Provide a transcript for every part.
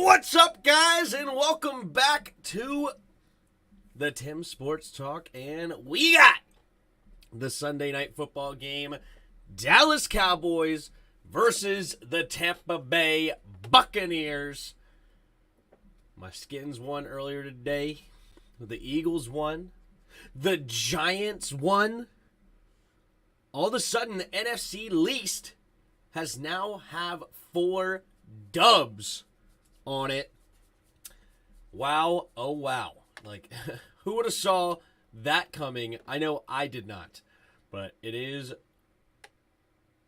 What's up, guys, and welcome back to the Tim Sports Talk, and we got the Sunday night football game, Dallas Cowboys versus the Tampa Bay Buccaneers. My Skins won earlier today. The Eagles won. The Giants won. All of a sudden, the NFC least has now have 4 dubs on it. Wow, oh wow. Like, who would have saw that coming? I know I did not, but it is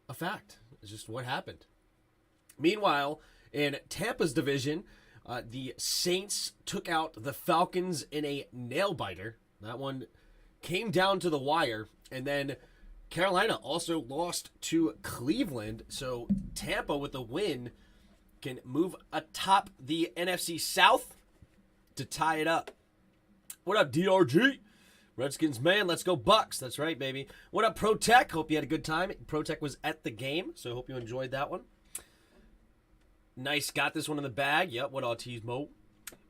a fact. It's just what happened. Meanwhile, in Tampa's division, the Saints took out the Falcons in a nail-biter. That one came down to the wire, and then Carolina also lost to Cleveland, so Tampa with the win can move atop the NFC South to tie it up. What up, DRG? Redskins, man, let's go Bucks. That's right, baby. What up, Pro Tech? Hope you had a good time. Pro Tech was at the game, so I hope you enjoyed that one. Nice, got this one in the bag. Yep, what autismo?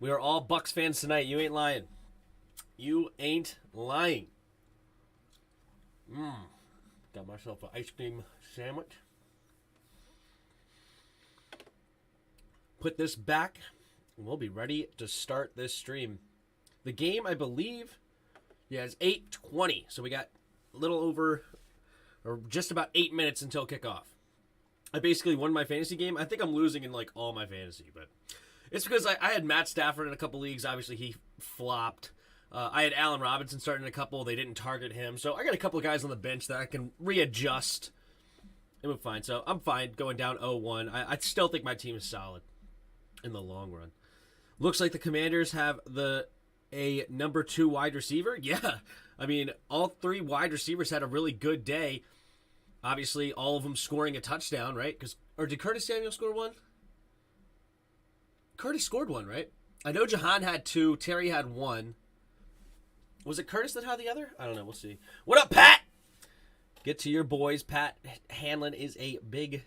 We are all Bucks fans tonight. You ain't lying. You ain't lying. Got myself an ice cream sandwich. Put this back, and we'll be ready to start this stream. The game, I believe, is 8:20, so we got a little over, or just about 8 minutes until kickoff. I basically won my fantasy game. I think I'm losing in, like, all my fantasy, but it's because I had Matt Stafford in a couple leagues. Obviously, he flopped. I had Allen Robinson starting a couple. They didn't target him, so I got a couple of guys on the bench that I can readjust. It went fine, so I'm fine going down 0-1. I still think my team is solid in the long run. Looks like the Commanders have a number 2 wide receiver. Yeah, I mean, all 3 wide receivers had a really good day. Obviously, all of them scoring a touchdown, right? Or did Curtis Samuel score one? Curtis scored one, right? I know Jahan had 2. Terry had 1. Was it Curtis that had the other? I don't know. We'll see. What up, Pat? Get to your boys. Pat Hanlon is a big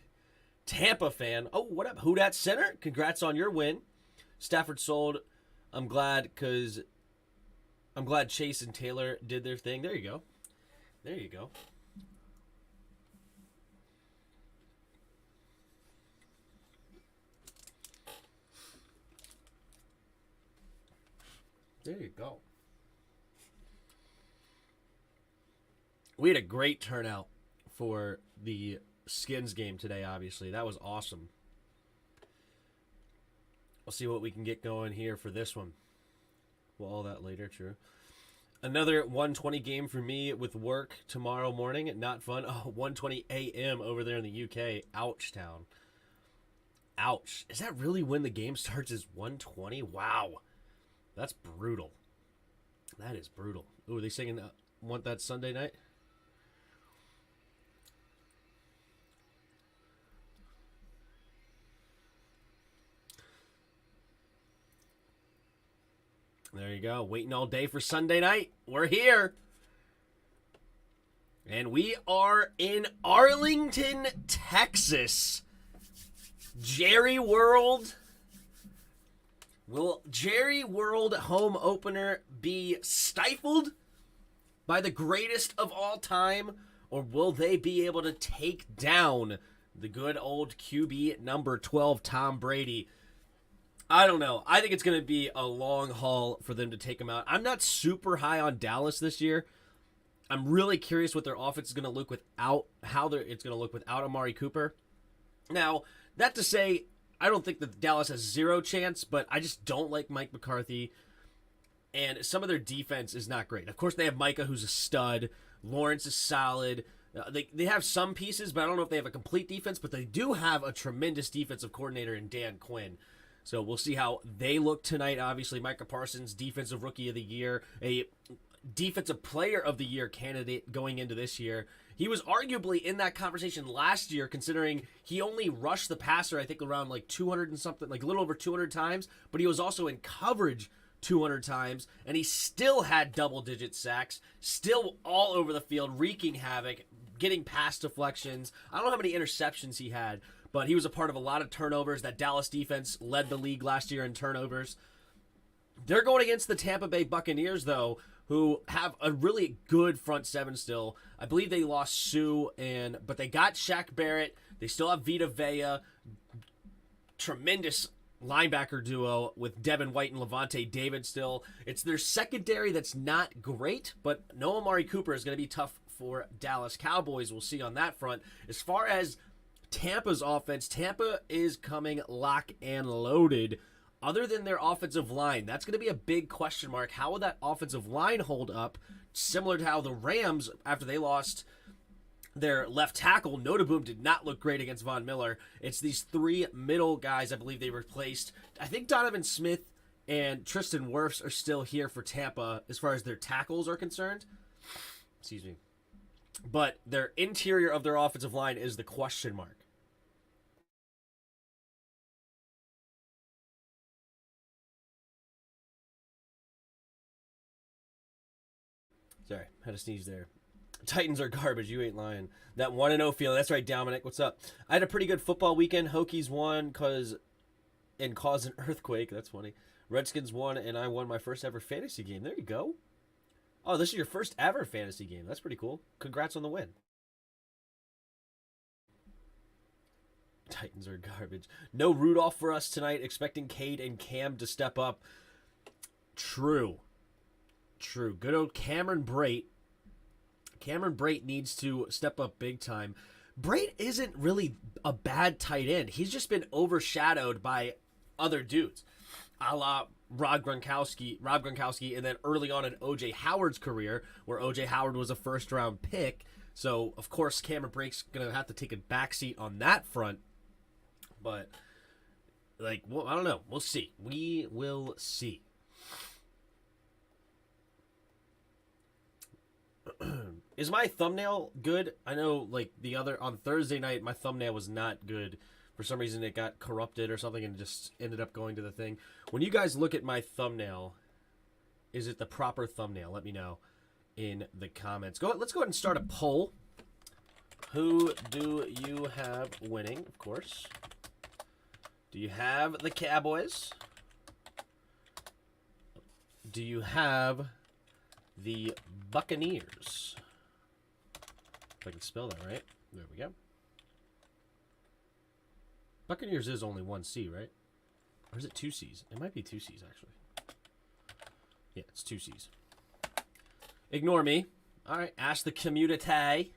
Tampa fan. Oh, what up? Who dat center? Congrats on your win. Stafford sold. I'm glad Chase and Taylor did their thing. There you go. There you go. There you go. We had a great turnout for the Skins game today, obviously. That was awesome. We'll see what we can get going here for this one. Well, all that later, true. Another 1:20 game for me with work tomorrow morning. Not fun. Oh, 1:20 a.m. over there in the UK. Ouch town. Ouch. Is that really when the game starts is 1:20? Wow. That's brutal. That is brutal. Ooh, are they singing Want That Sunday Night? There you go. Waiting all day for Sunday night. We're here. And we are in Arlington, Texas. Jerry World. Will Jerry World home opener be stifled by the greatest of all time? Or will they be able to take down the good old QB number 12, Tom Brady? I don't know. I think it's going to be a long haul for them to take them out. I'm not super high on Dallas this year. I'm really curious what their offense is going to look without, it's going to look without Amari Cooper. Now, that to say, I don't think that Dallas has 0 chance, but I just don't like Mike McCarthy. And some of their defense is not great. Of course, they have Micah, who's a stud. Lawrence is solid. They have some pieces, but I don't know if they have a complete defense. But they do have a tremendous defensive coordinator in Dan Quinn. So we'll see how they look tonight. Obviously, Micah Parsons, Defensive Rookie of the Year, a Defensive Player of the Year candidate going into this year. He was arguably in that conversation last year, considering he only rushed the passer, I think, around like 200 and something, like a little over 200 times, but he was also in coverage 200 times, and he still had double-digit sacks, still all over the field, wreaking havoc, getting pass deflections. I don't know how many interceptions he had, but he was a part of a lot of turnovers. That Dallas defense led the league last year in turnovers. They're going against the Tampa Bay Buccaneers, though, who have a really good front seven still. I believe they lost Sue, but they got Shaq Barrett. They still have Vita Vea. Tremendous linebacker duo with Devin White and Levante David still. It's their secondary that's not great, but no Amari Cooper is going to be tough for Dallas Cowboys. We'll see on that front. As far as Tampa's offense, Tampa is coming lock and loaded. Other than their offensive line, that's going to be a big question mark. How will that offensive line hold up? Similar to how the Rams, after they lost their left tackle, Notaboom did not look great against Von Miller. It's these three middle guys I believe they replaced. I think Donovan Smith and Tristan Wirfs are still here for Tampa as far as their tackles are concerned. Excuse me. But their interior of their offensive line is the question mark. Sorry, had to sneeze there. Titans are garbage. You ain't lying. That 1-0 feeling. That's right, Dominic. What's up? I had a pretty good football weekend. Hokies won caused an earthquake. That's funny. Redskins won, and I won my first ever fantasy game. There you go. Oh, this is your first ever fantasy game. That's pretty cool. Congrats on the win. Titans are garbage. No Rudolph for us tonight. Expecting Cade and Cam to step up. True. Good old Cameron Brate. Cameron Brate needs to step up big time. Brate isn't really a bad tight end. He's just been overshadowed by other dudes, a la Rob Gronkowski, and then early on in O.J. Howard's career, where O.J. Howard was a first-round pick. So, of course, Cameron Brate's going to have to take a backseat on that front. But, I don't know. We'll see. We will see. Is my thumbnail good? I know, on Thursday night, my thumbnail was not good. For some reason, it got corrupted or something and just ended up going to the thing. When you guys look at my thumbnail, is it the proper thumbnail? Let me know in the comments. Let's go ahead and start a poll. Who do you have winning, of course? Do you have the Cowboys? Do you have the Buccaneers? If I can spell that right. There we go. Buccaneers is only one C, right? Or is it two C's? It might be two C's, actually. Yeah, it's two C's. Ignore me. All right, ask the community.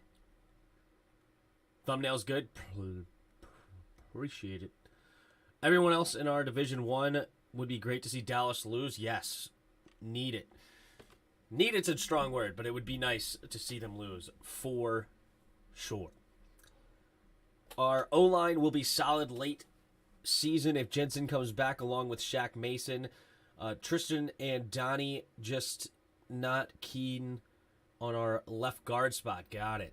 Thumbnail's good. Appreciate it. Everyone else in our Division 1 would be great to see Dallas lose. Yes. Need it. Need it's a strong word, but it would be nice to see them lose for sure. Our O-line will be solid late season if Jensen comes back along with Shaq Mason. Tristan and Donnie just not keen on our left guard spot. Got it.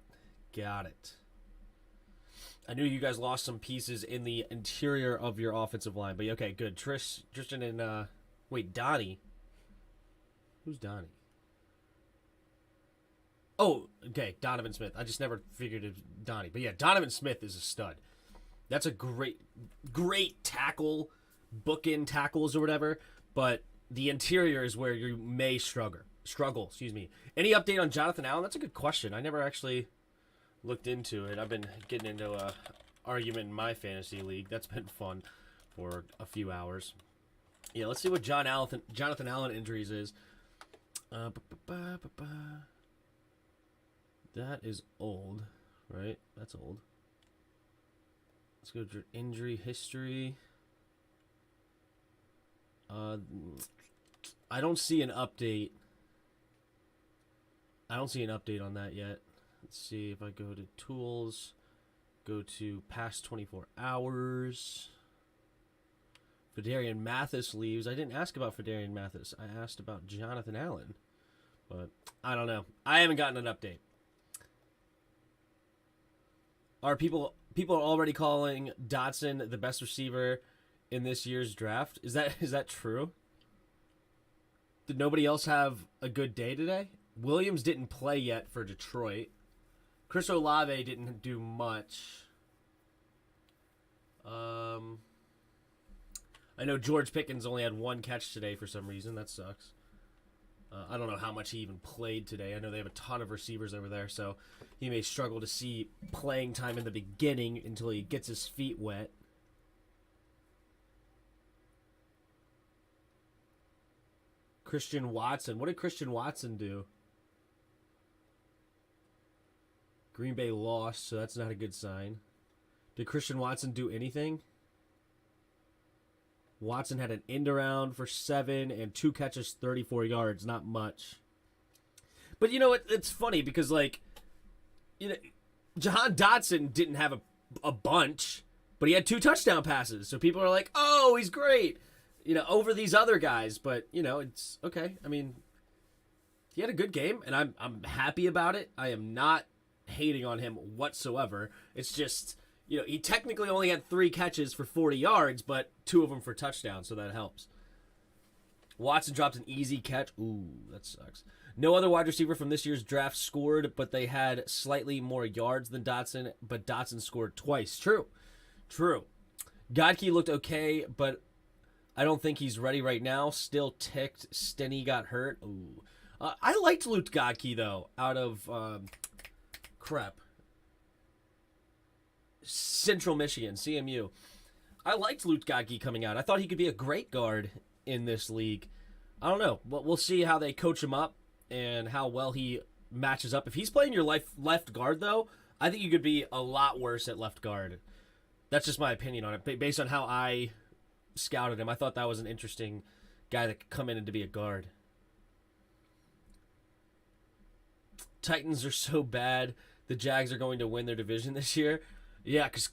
I knew you guys lost some pieces in the interior of your offensive line, but okay, good. Tristan and Donnie. Who's Donnie? Oh, okay, Donovan Smith. I just never figured it was Donnie. But yeah, Donovan Smith is a stud. That's a great tackle, bookend tackles or whatever, but the interior is where you may struggle. Any update on Jonathan Allen? That's a good question. I never actually looked into it. I've been getting into a argument in my fantasy league. That's been fun for a few hours. Yeah, let's see what Jonathan Allen injuries is. That is old, right? That's old. Let's go to injury history. I don't see an update. On that yet. Let's see if I go to tools, go to past 24 hours. Fedarian Mathis leaves. I didn't ask about Fedarian Mathis. I asked about Jonathan Allen. But I don't know. I haven't gotten an update. Are people are already calling Dotson the best receiver in this year's draft? Is that true? Did nobody else have a good day today? Williams didn't play yet for Detroit. Chris Olave didn't do much. I know George Pickens only had 1 catch today for some reason. That sucks. I don't know how much he even played today. I know they have a ton of receivers over there, so he may struggle to see playing time in the beginning until he gets his feet wet. Christian Watson. What did Christian Watson do? Green Bay lost, so that's not a good sign. Did Christian Watson do anything? Watson had an end around for 7 and 2 catches, 34 yards. Not much. But you know what? It's funny because, like, you know, Jahan Dotson didn't have a bunch, but he had 2 touchdown passes. So people are like, oh, he's great, you know, over these other guys. But, you know, it's okay. I mean, he had a good game, and I'm happy about it. I am not hating on him whatsoever. It's just, you know, he technically only had 3 catches for 40 yards, but 2 of them for touchdowns, so that helps. Watson dropped an easy catch. Ooh, that sucks. No other wide receiver from this year's draft scored, but they had slightly more yards than Dotson, but Dotson scored twice. True. Godke looked okay, but I don't think he's ready right now. Still ticked. Stenny got hurt. Ooh. I liked Luke Godke, though, out of Central Michigan, CMU. I liked Luke Godke coming out. I thought he could be a great guard in this league. I don't know. We'll see how they coach him up and how well he matches up. If he's playing your left guard, though, I think you could be a lot worse at left guard. That's just my opinion on it. Based on how I scouted him, I thought that was an interesting guy that could come in and to be a guard. Titans are so bad. The Jags are going to win their division this year. Yeah, because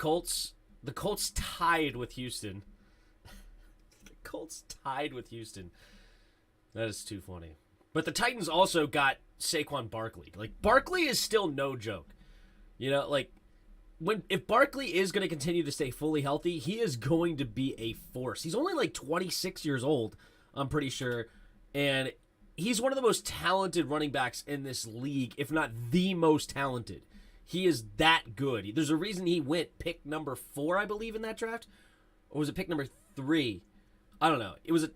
the Colts tied with Houston. The Colts tied with Houston. That is too funny. But the Titans also got Saquon Barkley. Like, Barkley is still no joke. You know, like, if Barkley is going to continue to stay fully healthy, he is going to be a force. He's only like 26 years old, I'm pretty sure. And he's one of the most talented running backs in this league, if not the most talented. He is that good. There's a reason he went pick number 4, I believe, in that draft. Or was it pick number 3? I don't know. It was a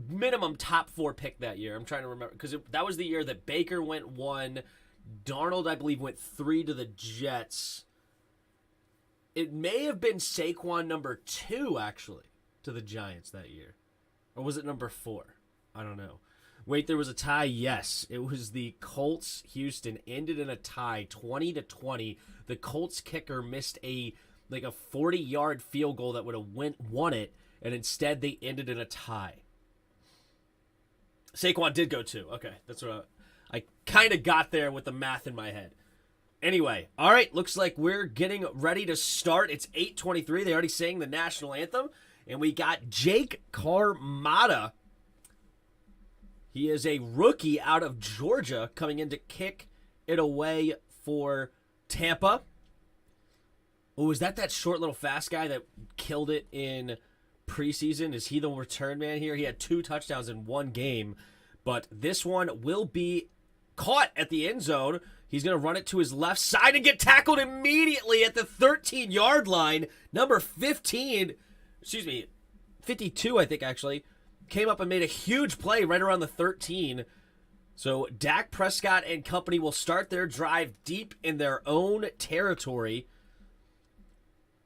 minimum top 4 pick that year. I'm trying to remember. Because that was the year that Baker went 1. Darnold, I believe, went 3 to the Jets. It may have been Saquon number 2, actually, to the Giants that year. Or was it number 4? I don't know. Wait, there was a tie? Yes. It was the Colts-Houston. Ended in a tie, 20-20. The Colts kicker missed a 40-yard field goal that would have won it, and instead they ended in a tie. Saquon did go 2. Okay, that's what I kind of got there with the math in my head. Anyway, all right, looks like we're getting ready to start. It's 8:23. They already sang the national anthem, and we got Jake Carmada. He is a rookie out of Georgia coming in to kick it away for Tampa. Oh, is that short little fast guy that killed it in preseason? Is he the return man here? He had 2 touchdowns in 1 game, but this one will be caught at the end zone. He's going to run it to his left side and get tackled immediately at the 13-yard line. Number 52, I think, actually, came up and made a huge play right around the 13. So Dak Prescott and company will start their drive deep in their own territory.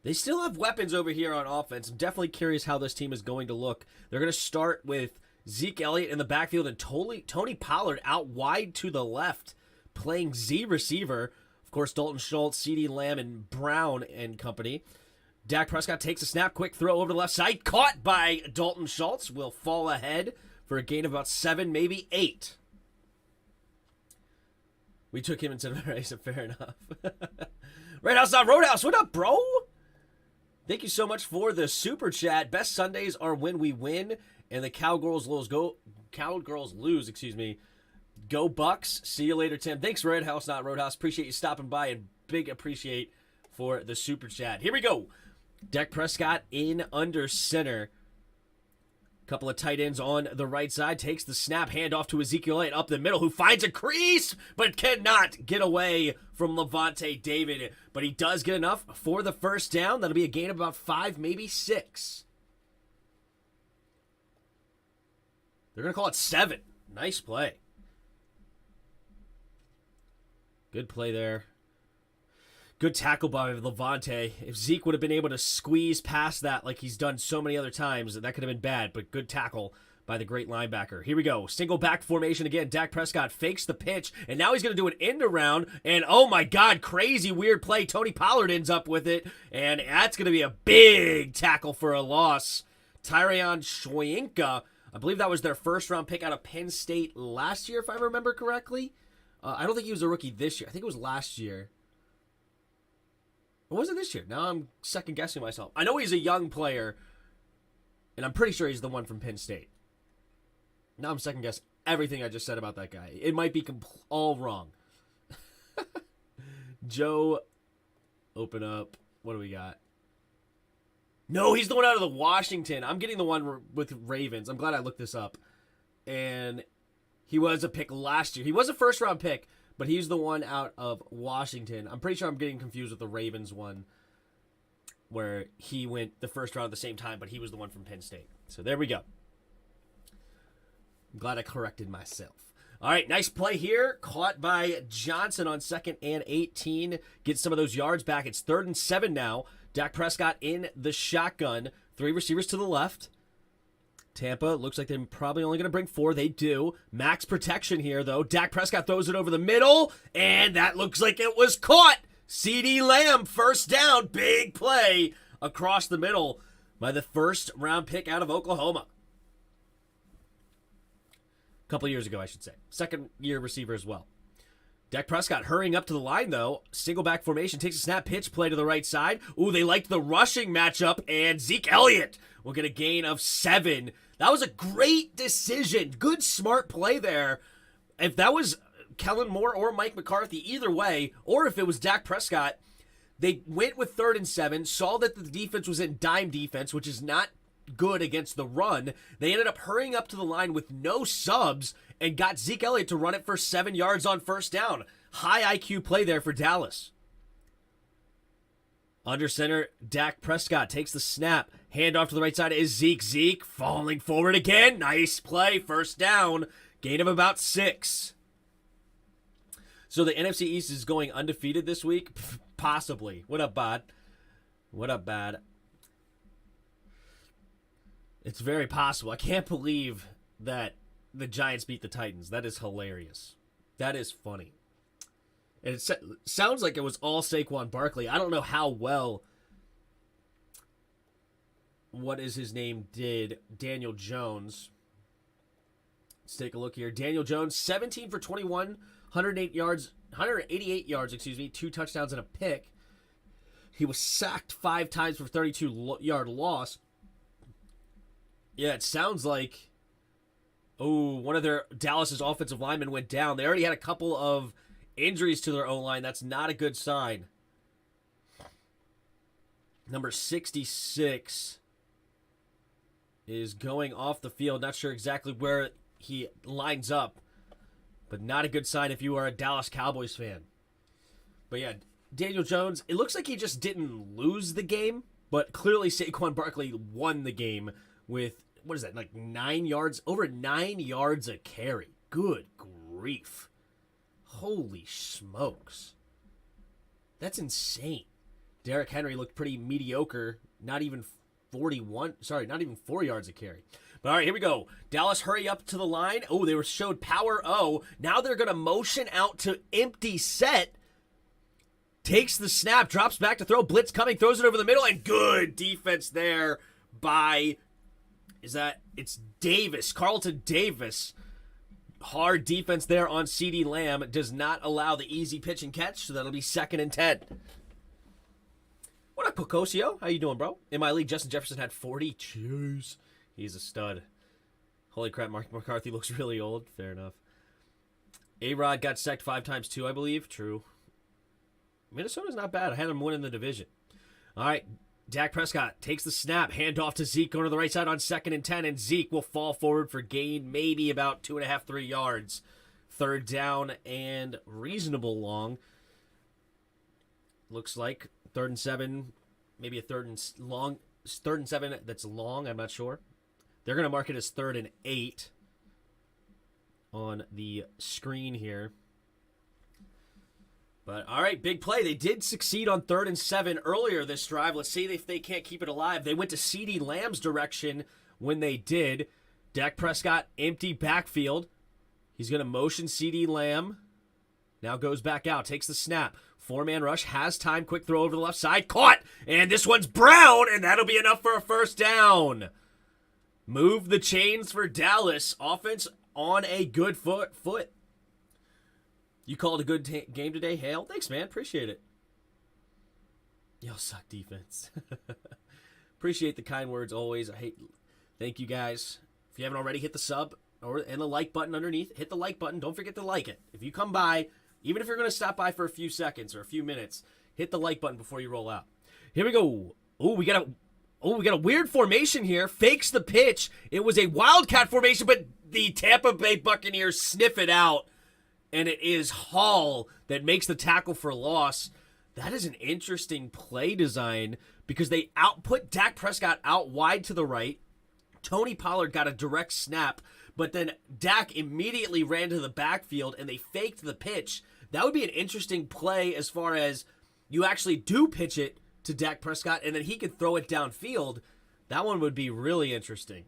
They still have weapons over here on offense. I'm definitely curious how this team is going to look. They're going to start with Zeke Elliott in the backfield and Tony Pollard out wide to the left, playing Z receiver. Of course, Dalton Schultz, CeeDee Lamb, and Brown and company. Dak Prescott takes a snap, quick throw over to the left side, caught by Dalton Schultz, will fall ahead for a gain of about 7, maybe 8. We took him instead of Race, fair enough. Red House, not Roadhouse, what up, bro? Thank you so much for the super chat. Best Sundays are when we win and the Cowgirls lose. Go Bucks. See you later, Tim. Thanks, Red House, not Roadhouse. Appreciate you stopping by and big appreciate for the super chat. Here we go. Dak Prescott in under center. Couple of tight ends on the right side. Takes the snap, handoff to Ezekiel Elliott up the middle, who finds a crease, but cannot get away from Levante David. But he does get enough for the first down. That'll be a gain of about 5, maybe 6. They're going to call it 7. Nice play. Good play there. Good tackle by Levante. If Zeke would have been able to squeeze past that like he's done so many other times, that could have been bad, but good tackle by the great linebacker. Here we go. Single back formation again. Dak Prescott fakes the pitch, and now he's going to do an end around, and oh my God, crazy weird play. Tony Pollard ends up with it, and that's going to be a big tackle for a loss. Tyrion Shoyinka, I believe that was their first-round pick out of Penn State last year, if I remember correctly. I don't think he was a rookie this year. I think it was last year. Or was it this year? Now I'm second-guessing myself. I know he's a young player, and I'm pretty sure he's the one from Penn State. Now I'm second-guessing everything I just said about that guy. It might be all wrong. Joe, open up. What do we got? No, he's the one out of the Washington. I'm getting the one with Ravens. I'm glad I looked this up. And he was a pick last year. He was a first-round pick, but he's the one out of Washington. I'm pretty sure I'm getting confused with the Ravens one, where he went the first round at the same time, but he was the one from Penn State. So there we go. I'm glad I corrected myself. All right, nice play here. Caught by Johnson on 2nd and 18. Gets some of those yards back. It's 3rd and 7 now. Dak Prescott in the shotgun. 3 receivers to the left. Tampa looks like they're probably only going to bring 4. They do. Max protection here, though. Dak Prescott throws it over the middle, and that looks like it was caught. CeeDee Lamb, first down. Big play across the middle by the first-round pick out of Oklahoma. A couple years ago, I should say. Second-year receiver as well. Dak Prescott hurrying up to the line, though. Single back formation, takes a snap, pitch play to the right side. Ooh, they liked the rushing matchup, and Zeke Elliott will get a gain of 7. That was a great decision. Good, smart play there. If that was Kellen Moore or Mike McCarthy, either way, or if it was Dak Prescott, they went with 3rd and 7, saw that the defense was in dime defense, which is not good against the run. They ended up hurrying up to the line with no subs and got Zeke Elliott to run it for 7 yards on first down. High IQ play there for Dallas. Under center, Dak Prescott takes the snap. Handoff to the right side is Zeke. Zeke falling forward again. Nice play. First down. Gain of about 6. So the NFC East is going undefeated this week? Possibly. What up, Bod? What up, Bad? It's very possible. I can't believe that the Giants beat the Titans. That is hilarious. That is funny. And it sounds like it was all Saquon Barkley. I don't know how well, what is his name, did Daniel Jones. Let's take a look here. Daniel Jones, 17 for 21, 188 yards, 2 touchdowns and a pick. He was sacked 5 times for 32-yard loss. Yeah, it sounds like, one of their Dallas's offensive linemen went down. They already had a couple of injuries to their O-line. That's not a good sign. Number 66 is going off the field. Not sure exactly where he lines up, but not a good sign if you are a Dallas Cowboys fan. But yeah, Daniel Jones, it looks like he just didn't lose the game, but clearly Saquon Barkley won the game with, what is that, like 9 yards? Over 9 yards a carry. Good grief. Holy smokes. That's insane. Derrick Henry looked pretty mediocre. Not even 4 yards a carry. But all right, here we go. Dallas, hurry up to the line. Oh, they were showed power O. Now they're going to motion out to empty set. Takes the snap, drops back to throw. Blitz coming, throws it over the middle, and good defense there by, it's Davis, Carlton Davis. Hard defense there on CeeDee Lamb. Does not allow the easy pitch and catch, so that'll be 2nd and 10. What up, Pocosio? How you doing, bro? In my league, Justin Jefferson had 40. Jeez. He's a stud. Holy crap, Mark McCarthy looks really old. Fair enough. A-Rod got sacked 5 times too, I believe. True. Minnesota's not bad. I had them winning the division. All right. Dak Prescott takes the snap, handoff to Zeke going to the right side on 2nd and 10, and Zeke will fall forward for gain maybe about 2.5, 3 yards. 3rd down and reasonable long. Looks like 3rd and 7, maybe a 3rd and 7 that's long, I'm not sure. They're going to mark it as 3rd and 8 on the screen here. But, all right, big play. They did succeed on 3rd and 7 earlier this drive. Let's see if they can't keep it alive. They went to CeeDee Lamb's direction when they did. Dak Prescott, empty backfield. He's going to motion CeeDee Lamb. Now goes back out, takes the snap. 4-man rush, has time, quick throw over the left side. Caught! And this one's Brown, and that'll be enough for a 1st down. Move the chains for Dallas. Offense on a good foot. You called a good game today, Hale. Thanks, man. Appreciate it. Y'all suck defense. Appreciate the kind words always. Thank you guys. If you haven't already, hit the sub and the like button underneath. Hit the like button. Don't forget to like it. If you come by, even if you're going to stop by for a few seconds or a few minutes, hit the like button before you roll out. Here we go. We got a weird formation here. Fakes the pitch. It was a wildcat formation, but the Tampa Bay Buccaneers sniff it out. And it is Hall that makes the tackle for loss. That is an interesting play design because they output Dak Prescott out wide to the right. Tony Pollard got a direct snap, but then Dak immediately ran to the backfield and they faked the pitch. That would be an interesting play as far as you actually do pitch it to Dak Prescott and then he could throw it downfield. That one would be really interesting.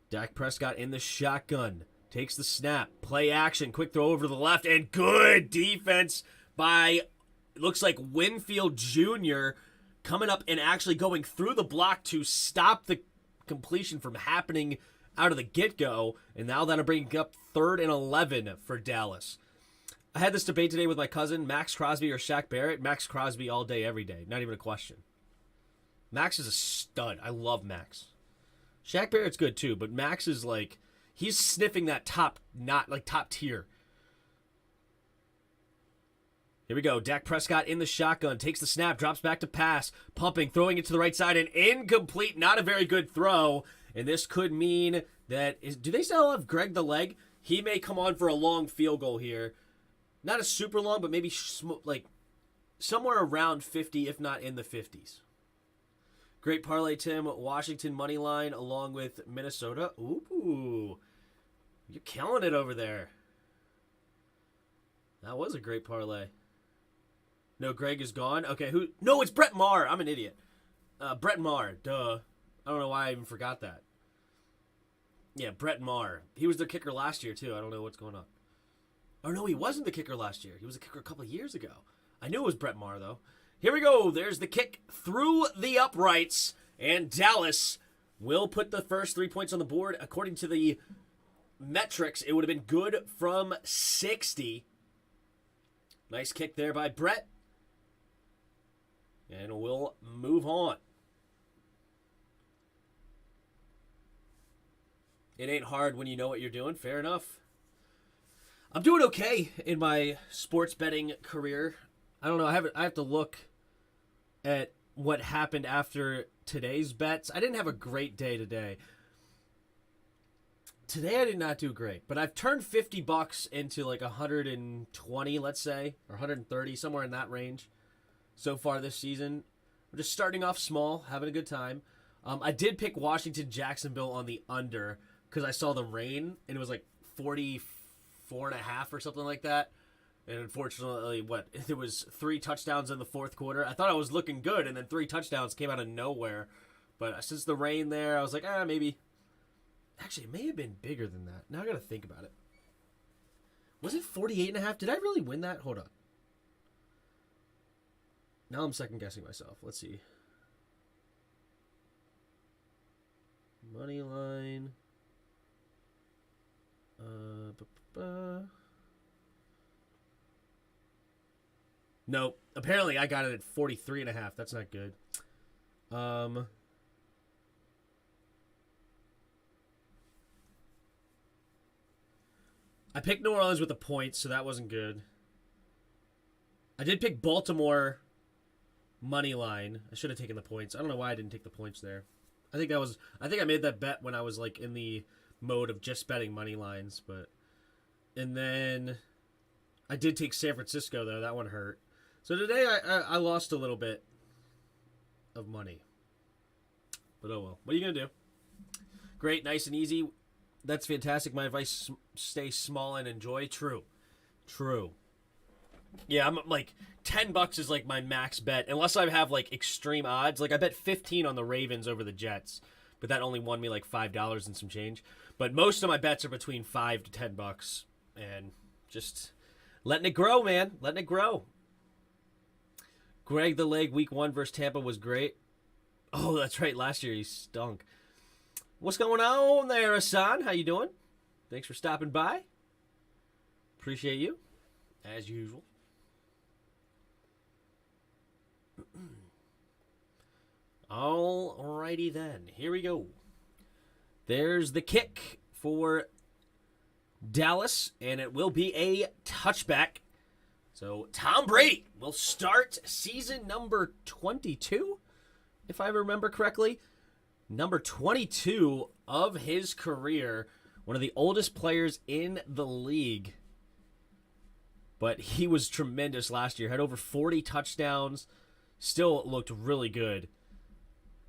Dak Prescott in the shotgun. Takes the snap. Play action. Quick throw over to the left. And good defense by, looks like Winfield Jr. coming up and actually going through the block to stop the completion from happening out of the get-go. And now that'll bring up 3rd and 11 for Dallas. I had this debate today with my cousin, Max Crosby or Shaq Barrett. Max Crosby all day, every day. Not even a question. Max is a stud. I love Max. Shaq Barrett's good too, but Max is like, he's sniffing that top tier. Here we go. Dak Prescott in the shotgun, takes the snap, drops back to pass, pumping, throwing it to the right side, and incomplete. Not a very good throw. And this could mean that, do they still have Greg the Leg? He may come on for a long field goal here. Not a super long, but maybe like somewhere around 50, if not in the 50s. Great parlay, Tim. Washington money line along with Minnesota. Ooh, you're killing it over there. That was a great parlay. No, Greg is gone. Okay, who? No, it's Brett Maher. I'm an idiot. Brett Maher. Duh. I don't know why I even forgot that. Yeah, Brett Maher. He was their kicker last year, too. I don't know what's going on. Oh, no, he wasn't the kicker last year. He was the kicker a couple of years ago. I knew it was Brett Maher, though. Here we go. There's the kick through the uprights. And Dallas will put the first 3 points on the board. According to the metrics, it would have been good from 60. Nice kick there by Brett. And we'll move on. It ain't hard when you know what you're doing. Fair enough. I'm doing okay in my sports betting career. I don't know. I have to look at what happened after today's bets. I didn't have a great day today. Today I did not do great, but I've turned $50 into like 120, let's say, or 130, somewhere in that range so far this season. I'm just starting off small, having a good time. I did pick Washington Jacksonville on the under because I saw the rain and it was like 44.5 or something like that. And unfortunately, there was 3 touchdowns in the fourth quarter. I thought I was looking good, and then 3 touchdowns came out of nowhere. But since the rain there, I was like, maybe. Actually, it may have been bigger than that. Now I got to think about it. Was it 48.5? Did I really win that? Hold on. Now I'm second guessing myself. Let's see. Money line. No, apparently I got it at 43.5. That's not good. I picked New Orleans with the points, so that wasn't good. I did pick Baltimore money line. I should have taken the points. I don't know why I didn't take the points there. I think I made that bet when I was like in the mode of just betting money lines, and then I did take San Francisco though. That one hurt. So today I lost a little bit of money. But oh well. What are you going to do? Great, nice and easy. That's fantastic. My advice, stay small and enjoy. True. Yeah, I'm like $10 is like my max bet, unless I have like extreme odds. Like I bet 15 on the Ravens over the Jets, but that only won me like $5 and some change. But most of my bets are between $5 to $10, and just letting it grow, man. Letting it grow. Greg the Leg week 1 versus Tampa was great. Oh, that's right. Last year he stunk. What's going on there, Hassan? How you doing? Thanks for stopping by. Appreciate you, as usual. Alrighty then. Here we go. There's the kick for Dallas, and it will be a touchback. So Tom Brady will start season number 22, if I remember correctly. Number 22 of his career. One of the oldest players in the league. But he was tremendous last year. Had over 40 touchdowns. Still looked really good,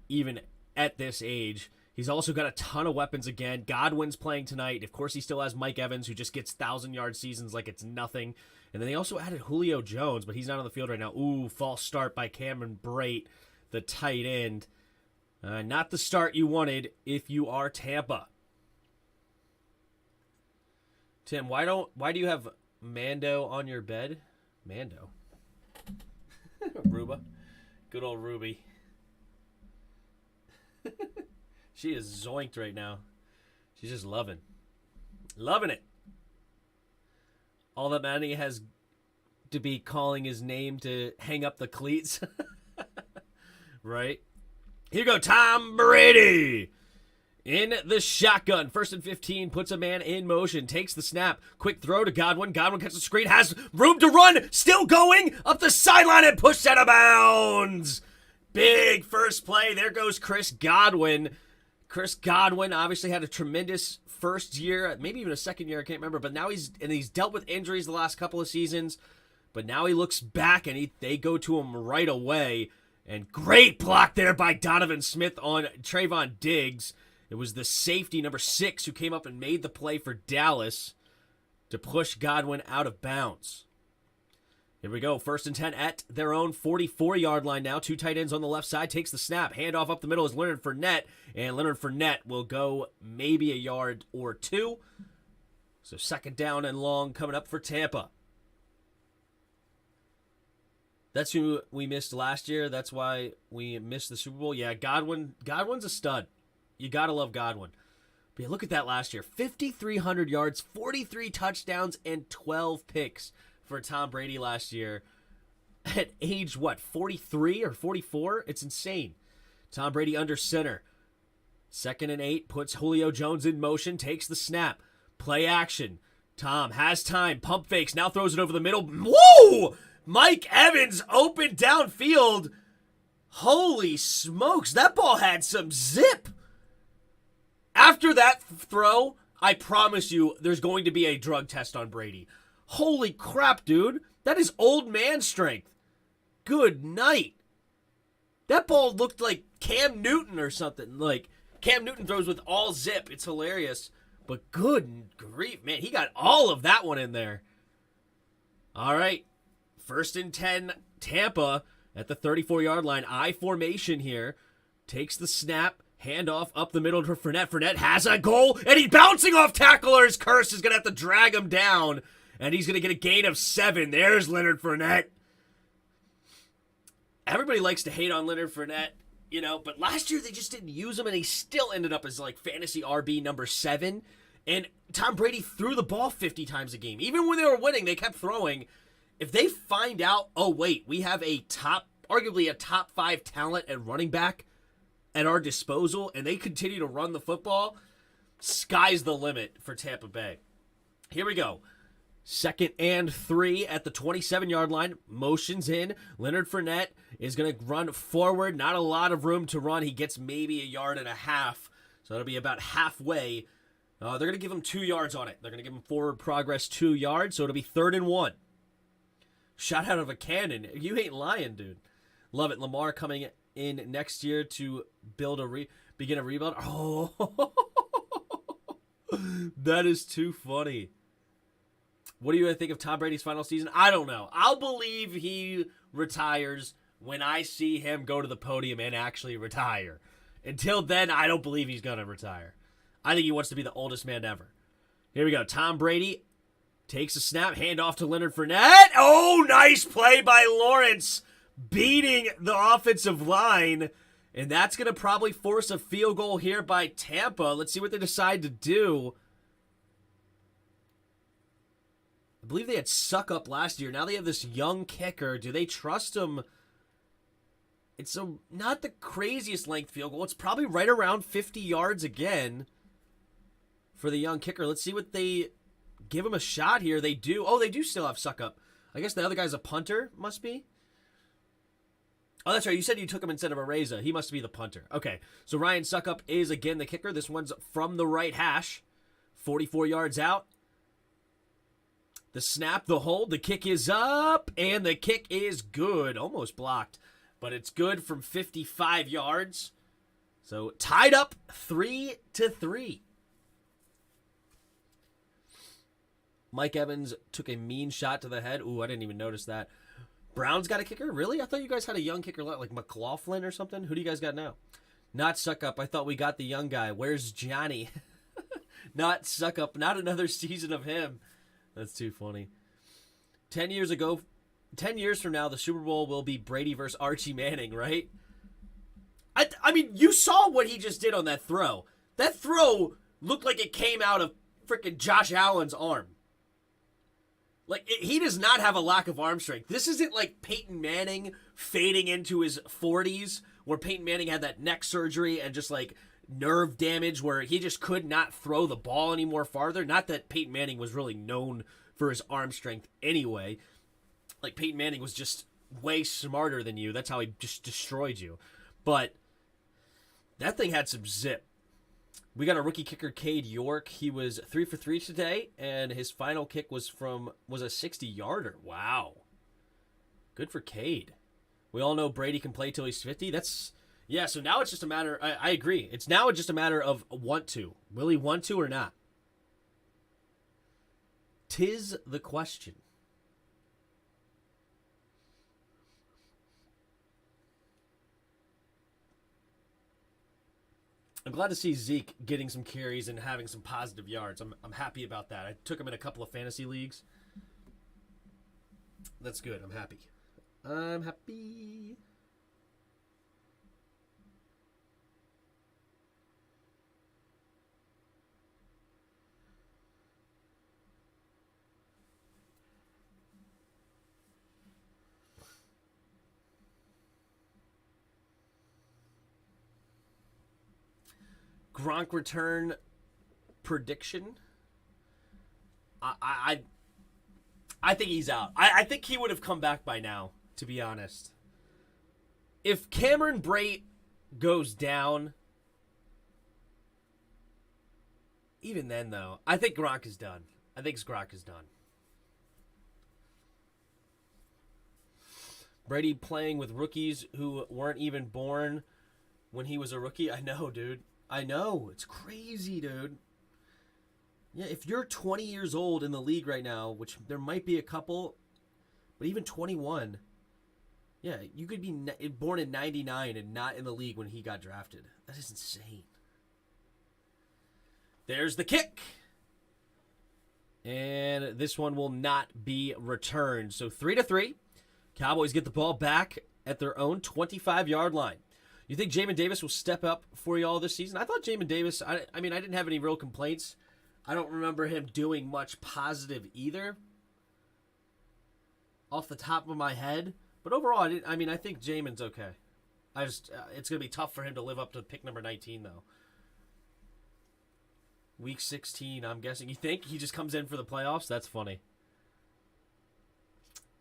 even at this age. He's also got a ton of weapons again. Godwin's playing tonight. Of course, he still has Mike Evans, who just gets 1,000-yard seasons like it's nothing. And then they also added Julio Jones, but he's not on the field right now. Ooh, false start by Cameron Brate, the tight end. Not the start you wanted if you are Tampa. Tim, why do you have Mando on your bed? Mando. Ruba. Good old Ruby. She is zoinked right now. She's just loving it. All that Manny has to be calling his name to hang up the cleats. Right? Here you go, Tom Brady. In the shotgun, 1st and 15, puts a man in motion, takes the snap, quick throw to Godwin. Godwin catches the screen, has room to run, still going up the sideline and pushed out of bounds. Big first play. There goes Chris Godwin. Chris Godwin obviously had a tremendous first year, maybe even a second year, I can't remember. But now he's dealt with injuries the last couple of seasons. But now he looks back and they go to him right away. And great block there by Donovan Smith on Trayvon Diggs. It was the safety, number 6, who came up and made the play for Dallas to push Godwin out of bounds. Here we go. 1st and 10 at their own 44-yard line now. 2 tight ends on the left side. Takes the snap. Handoff up the middle is Leonard Fournette. And Leonard Fournette will go maybe a yard or 2. So 2nd down and long coming up for Tampa. That's who we missed last year. That's why we missed the Super Bowl. Yeah, Godwin's a stud. You got to love Godwin. But yeah, look at that last year. 5,300 yards, 43 touchdowns, and 12 picks for Tom Brady last year. At age, 43 or 44? It's insane. Tom Brady under center. 2nd and 8, puts Julio Jones in motion, takes the snap. Play action. Tom has time, pump fakes, now throws it over the middle. Whoa! Mike Evans open downfield. Holy smokes, that ball had some zip. After that throw, I promise you there's going to be a drug test on Brady. Holy crap, dude. That is old man strength. Good night. That ball looked like Cam Newton or something. Like, Cam Newton throws with all zip. It's hilarious. But good grief, man. He got all of that one in there. All right. 1st and 10, Tampa at the 34-yard line. I formation here. Takes the snap. Handoff up the middle to Fournette. Fournette has a goal, and he's bouncing off tackler's curse. Is going to have to drag him down, and he's going to get a gain of 7. There's Leonard Fournette. Everybody likes to hate on Leonard Fournette, but last year they just didn't use him, and he still ended up as like fantasy RB number 7. And Tom Brady threw the ball 50 times a game. Even when they were winning, they kept throwing. If they find out, oh wait, we have arguably a top 5 talent at running back at our disposal, and they continue to run the football, sky's the limit for Tampa Bay. Here we go. 2nd and 3 at the 27-yard line. Motions in. Leonard Fournette is going to run forward. Not a lot of room to run. He gets maybe 1.5 yards. So it'll be about halfway. They're going to give him 2 yards on it. They're going to give him forward progress 2 yards. So it'll be 3rd and 1. Shot out of a cannon. You ain't lying, dude. Love it. Lamar coming in next year to begin a rebuild. Oh, that is too funny. What do you think of Tom Brady's final season? I don't know. I'll believe he retires when I see him go to the podium and actually retire. Until then, I don't believe he's going to retire. I think he wants to be the oldest man ever. Here we go. Tom Brady takes a snap, handoff to Leonard Fournette. Oh, nice play by Lawrence, beating the offensive line. And that's going to probably force a field goal here by Tampa. Let's see what they decide to do. I believe they had Suck Up last year. Now they have this young kicker. Do they trust him? It's not the craziest length field goal. It's probably right around 50 yards again for the young kicker. Let's see what they give him a shot here. They do. Oh, they do still have Suck Up. I guess the other guy's a punter, must be. Oh, that's right. You said you took him instead of a Reza. He must be the punter. Okay, so Ryan Suckup is again the kicker. This one's from the right hash. 44 yards out. The snap, the hold, the kick is up, and the kick is good. Almost blocked, but it's good from 55 yards. So tied up 3-3. Mike Evans took a mean shot to the head. Ooh, I didn't even notice that. Browns got a kicker? Really? I thought you guys had a young kicker like McLaughlin or something. Who do you guys got now? Not Suck Up. I thought we got the young guy. Where's Johnny? Not Suck Up. Not another season of him. That's too funny. 10 years from now, the Super Bowl will be Brady versus Archie Manning, right? I mean, you saw what he just did on that throw. That throw looked like it came out of freaking Josh Allen's arm. Like, he does not have a lack of arm strength. This isn't like Peyton Manning fading into his 40s, where Peyton Manning had that neck surgery and just like nerve damage where he just could not throw the ball anymore farther. Not that Peyton Manning was really known for his arm strength anyway. Like, Peyton Manning was just way smarter than you. That's how he just destroyed you. But that thing had some zip. We got a rookie kicker, Cade York. He was 3 for 3 today, and his final kick was a 60-yarder. Wow. Good for Cade. We all know Brady can play till he's 50. Yeah, so now it's just a matter, I agree. It's now just a matter of want to. Will he want to or not? 'Tis the question. I'm glad to see Zeke getting some carries and having some positive yards. I'm happy about that. I took him in a couple of fantasy leagues. That's good. I'm happy. I'm happy. Gronk return prediction. I think he's out. I think he would have come back by now, to be honest. If Cameron Brate goes down, even then though, I think Gronk is done. Brady playing with rookies who weren't even born when he was a rookie. I know, dude. I know. It's crazy, dude. Yeah, if you're 20 years old in the league right now, which there might be a couple, but even 21, yeah, you could be born in 99 and not in the league when he got drafted. That is insane. There's the kick. And this one will not be returned. So 3-3. Cowboys get the ball back at their own 25-yard line. You think Jamin Davis will step up for you all this season? I thought Jamin Davis, I mean, I didn't have any real complaints. I don't remember him doing much positive either off the top of my head. But overall, I think Jamin's okay. It's going to be tough for him to live up to pick number 19, though. Week 16, I'm guessing. You think he just comes in for the playoffs? That's funny.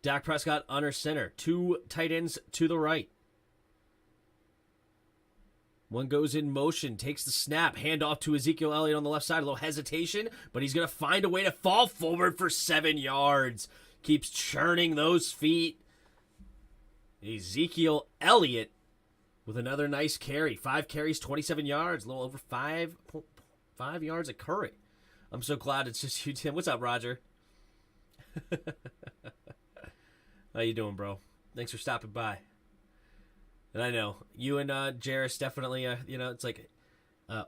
Dak Prescott under center. 2 tight ends to the right. One goes in motion, takes the snap, handoff to Ezekiel Elliott on the left side. A little hesitation, but he's going to find a way to fall forward for 7 yards. Keeps churning those feet. Ezekiel Elliott with another nice carry. 5 carries, 27 yards, a little over 5 yards a curry. I'm so glad it's just you, Tim. What's up, Roger? How you doing, bro? Thanks for stopping by. And I know, you and Jarris definitely, it's like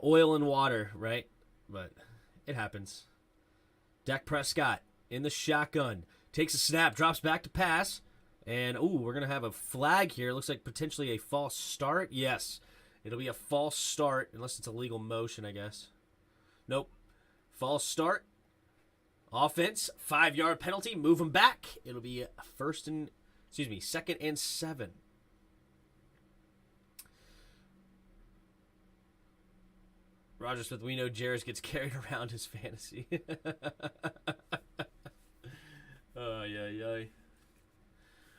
oil and water, right? But it happens. Dak Prescott in the shotgun. Takes a snap, drops back to pass. And, we're going to have a flag here. Looks like potentially a false start. Yes, it'll be a false start, unless it's a legal motion, I guess. Nope. False start. Offense, 5-yard penalty. Move them back. It'll be second and 7. Roger Smith, we know Jarris gets carried around his fantasy. Oh, yeah.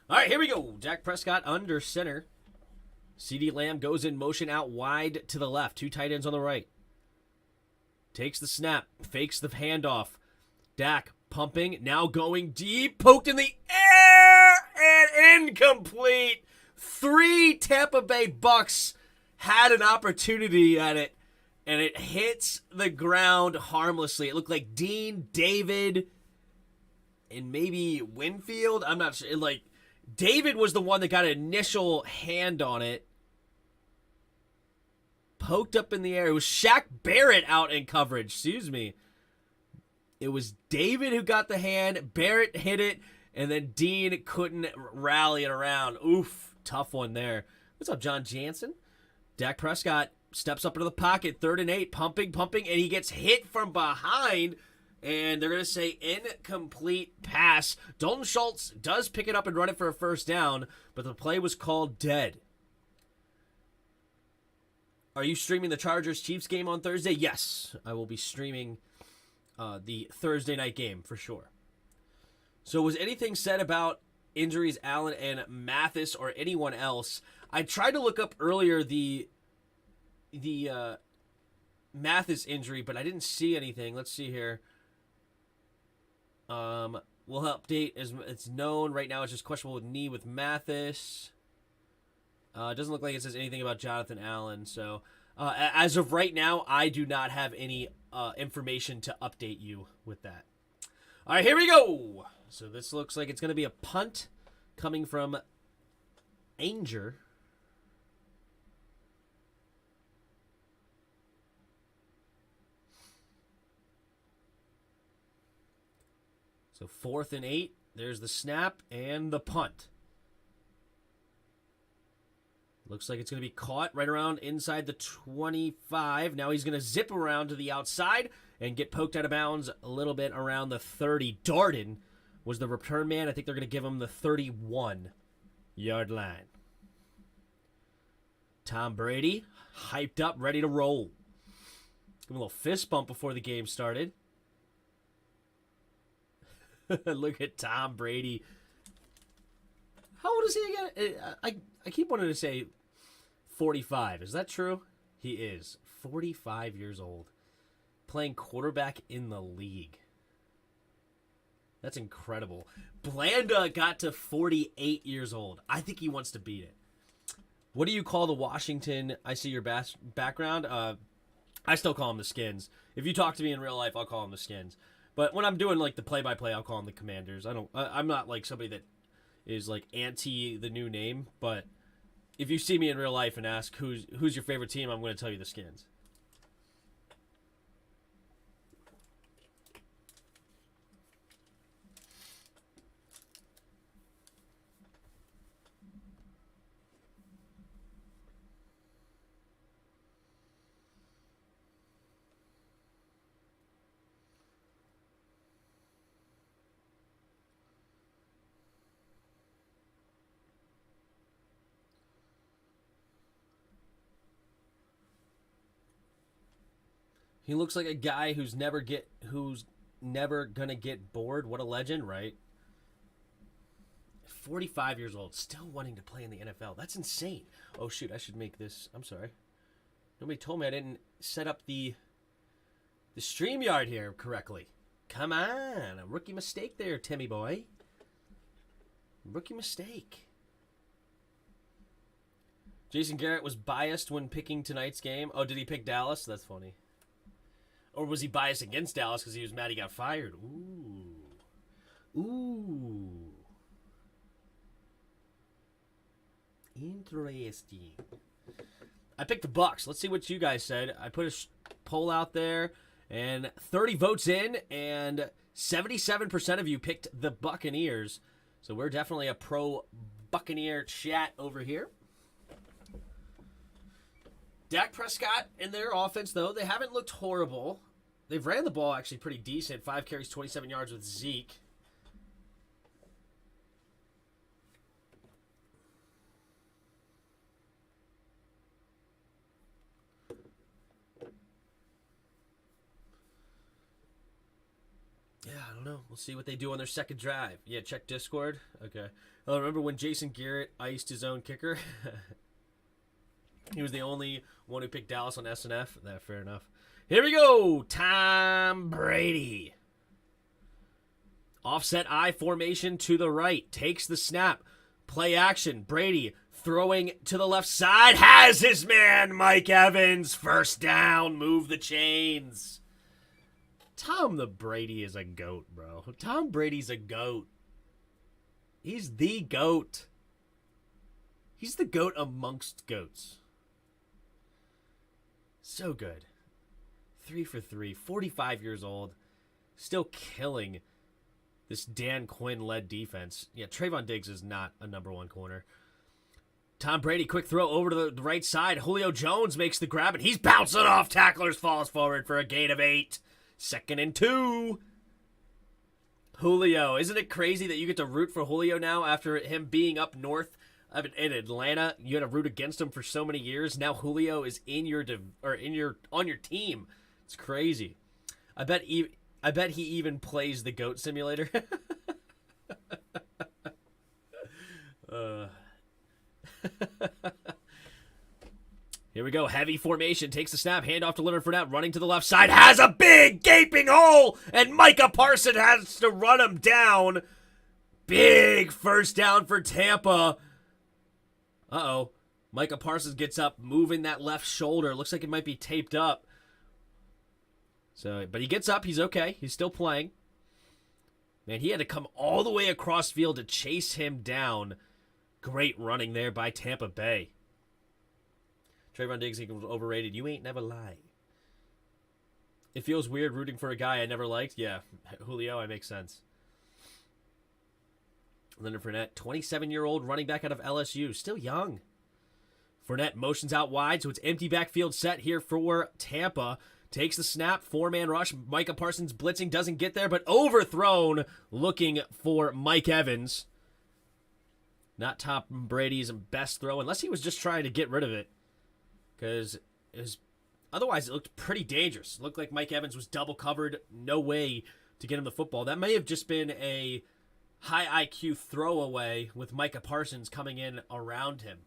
All right, here we go. Dak Prescott under center. CeeDee Lamb goes in motion out wide to the left. 2 tight ends on the right. Takes the snap. Fakes the handoff. Dak pumping. Now going deep. Poked in the air. And incomplete. 3 Tampa Bay Bucks had an opportunity at it. And it hits the ground harmlessly. It looked like Dean, David, and maybe Winfield. I'm not sure. David was the one that got an initial hand on it. Poked up in the air. It was Shaq Barrett out in coverage. Excuse me. It was David who got the hand. Barrett hit it. And then Dean couldn't rally it around. Oof. Tough one there. What's up, John Jansen? Dak Prescott steps up into the pocket, 3rd and 8, pumping, and he gets hit from behind, and they're going to say incomplete pass. Dalton Schultz does pick it up and run it for a first down, but the play was called dead. Are you streaming the Chargers-Chiefs game on Thursday? Yes, I will be streaming the Thursday night game for sure. So was anything said about injuries, Allen and Mathis, or anyone else? I tried to look up earlier the Mathis injury, but I didn't see anything. Let's see here. We'll update as it's known. Right now it's just questionable with knee with Mathis. It doesn't look like it says anything about Jonathan Allen. So as of right now, I do not have any information to update you with that. All right, here we go. So this looks like it's going to be a punt coming from Anger. So 4th and 8, there's the snap and the punt. Looks like it's going to be caught right around inside the 25. Now he's going to zip around to the outside and get poked out of bounds a little bit around the 30. Darden was the return man. I think they're going to give him the 31-yard line. Tom Brady, hyped up, ready to roll. Give him a little fist bump before the game started. Look at Tom Brady. How old is he again? I keep wanting to say 45. Is that true? He is 45 years old. Playing quarterback in the league. That's incredible. Blanda got to 48 years old. I think he wants to beat it. What do you call the Washington? I see your background. I still call them the Skins. If you talk to me in real life, I'll call them the Skins. But when I'm doing like the play-by-play, I'll call them the Commanders. I'm not like somebody that is like anti the new name. But if you see me in real life and ask who's your favorite team, I'm going to tell you the Skins. He looks like a guy who's never gonna get bored. What a legend, right? 45 years old, still wanting to play in the NFL. That's insane. Oh, shoot, I should make this. I'm sorry. Nobody told me I didn't set up the StreamYard here correctly. Come on. A rookie mistake there, Timmy boy. Rookie mistake. Jason Garrett was biased when picking tonight's game. Oh, did he pick Dallas? That's funny. Or was he biased against Dallas because he was mad he got fired? Ooh. Interesting. I picked the Bucs. Let's see what you guys said. I put a poll out there, and 30 votes in, and 77% of you picked the Buccaneers. So we're definitely a pro Buccaneer chat over here. Dak Prescott and their offense, though, they haven't looked horrible. They've ran the ball actually pretty decent. 5 carries, 27 yards with Zeke. Yeah, I don't know. We'll see what they do on their second drive. Yeah, check Discord. Okay. Oh, remember when Jason Garrett iced his own kicker? He was the only one who picked Dallas on SNF. Fair enough. Here we go. Tom Brady. Offset I formation to the right. Takes the snap. Play action. Brady throwing to the left side. Has his man, Mike Evans. First down. Move the chains. Tom the Brady is a goat, bro. Tom Brady's a goat. He's the goat. He's the goat amongst goats. So good. 3 for 3. 45 years old. Still killing this Dan Quinn-led defense. Yeah, Trayvon Diggs is not a number 1 corner. Tom Brady, quick throw over to the right side. Julio Jones makes the grab, and he's bouncing off tacklers, falls forward for a gain of 8. 2nd and 2. Julio. Isn't it crazy that you get to root for Julio now after him being up north in Atlanta? You had to root against him for so many years. Now Julio is on your team. It's crazy. I bet he even plays the GOAT simulator. Here we go. Heavy formation. Takes the snap. Handoff to Leonard Fournette. Running to the left side. Has a big gaping hole. And Micah Parsons has to run him down. Big first down for Tampa. Uh-oh. Micah Parsons gets up, moving that left shoulder. Looks like it might be taped up. But he gets up. He's okay. He's still playing. Man, he had to come all the way across field to chase him down. Great running there by Tampa Bay. Trayvon Diggs was overrated. You ain't never lie. It feels weird rooting for a guy I never liked. Yeah, Julio, I make sense. Leonard Fournette, 27-year-old running back out of LSU. Still young. Fournette motions out wide, so it's empty backfield set here for Tampa. Takes the snap, 4-man rush. Micah Parsons blitzing, doesn't get there, but overthrown, looking for Mike Evans. Not Tom Brady's best throw, unless he was just trying to get rid of it. Because otherwise it looked pretty dangerous. It looked like Mike Evans was double covered. No way to get him the football. That may have just been a high IQ throwaway with Micah Parsons coming in around him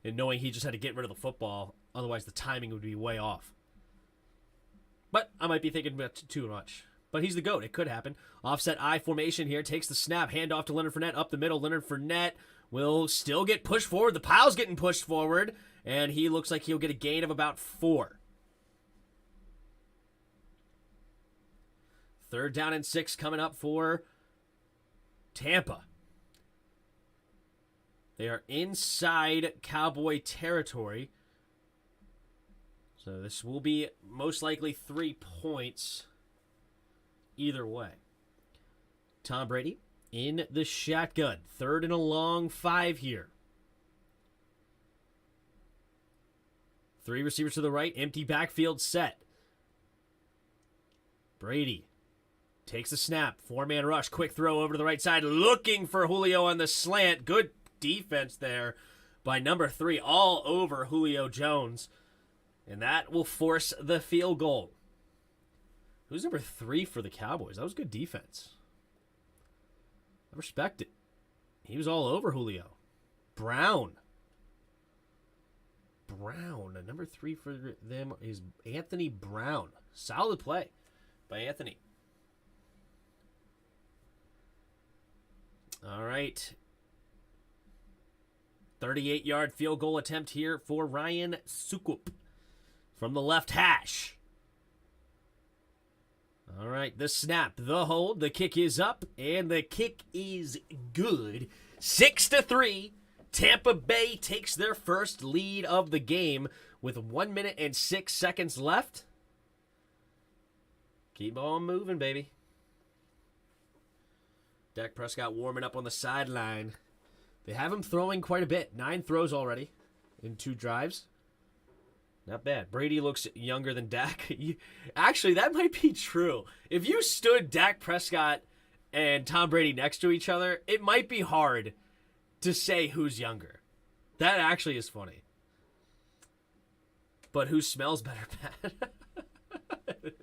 and knowing he just had to get rid of the football. Otherwise the timing would be way off. But I might be thinking about too much. But he's the GOAT. It could happen. Offset I formation here. Takes the snap. Handoff to Leonard Fournette. Up the middle. Leonard Fournette will still get pushed forward. The pile's getting pushed forward. And he looks like he'll get a gain of about 4. 3rd down and 6 coming up for Tampa. They are inside Cowboy territory. So this will be most likely 3 points either way. Tom Brady in the shotgun. 3rd and a long 5 here. 3 receivers to the right. Empty backfield set. Brady takes a snap. 4-man rush. Quick throw over to the right side. Looking for Julio on the slant. Good defense there by number 3 all over Julio Jones. And that will force the field goal. Who's number 3 for the Cowboys? That was good defense. I respect it. He was all over Julio. Brown. Number 3 for them is Anthony Brown. Solid play by Anthony. All right. 38-yard field goal attempt here for Ryan Sukup from the left hash. All right, the snap, the hold, the kick is up, and the kick is good. 6-3. Tampa Bay takes their first lead of the game with 1 minute and 6 seconds left. Keep on moving, baby. Dak Prescott warming up on the sideline. They have him throwing quite a bit. 9 throws already in 2 drives. Not bad. Brady looks younger than Dak. Actually, that might be true. If you stood Dak Prescott and Tom Brady next to each other, it might be hard to say who's younger. That actually is funny. But who smells better, Pat?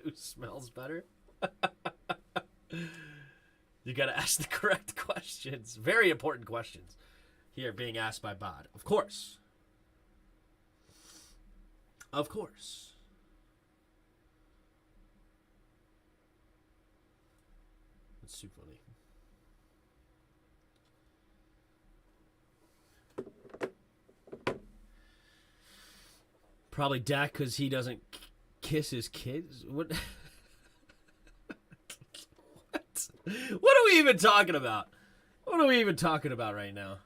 Who smells better? You got to ask the correct questions. Very important questions here being asked by Bod. Of course. Of course. That's too funny. Probably Dak because he doesn't kiss his kids. What? What are we even talking about? What are we even talking about right now?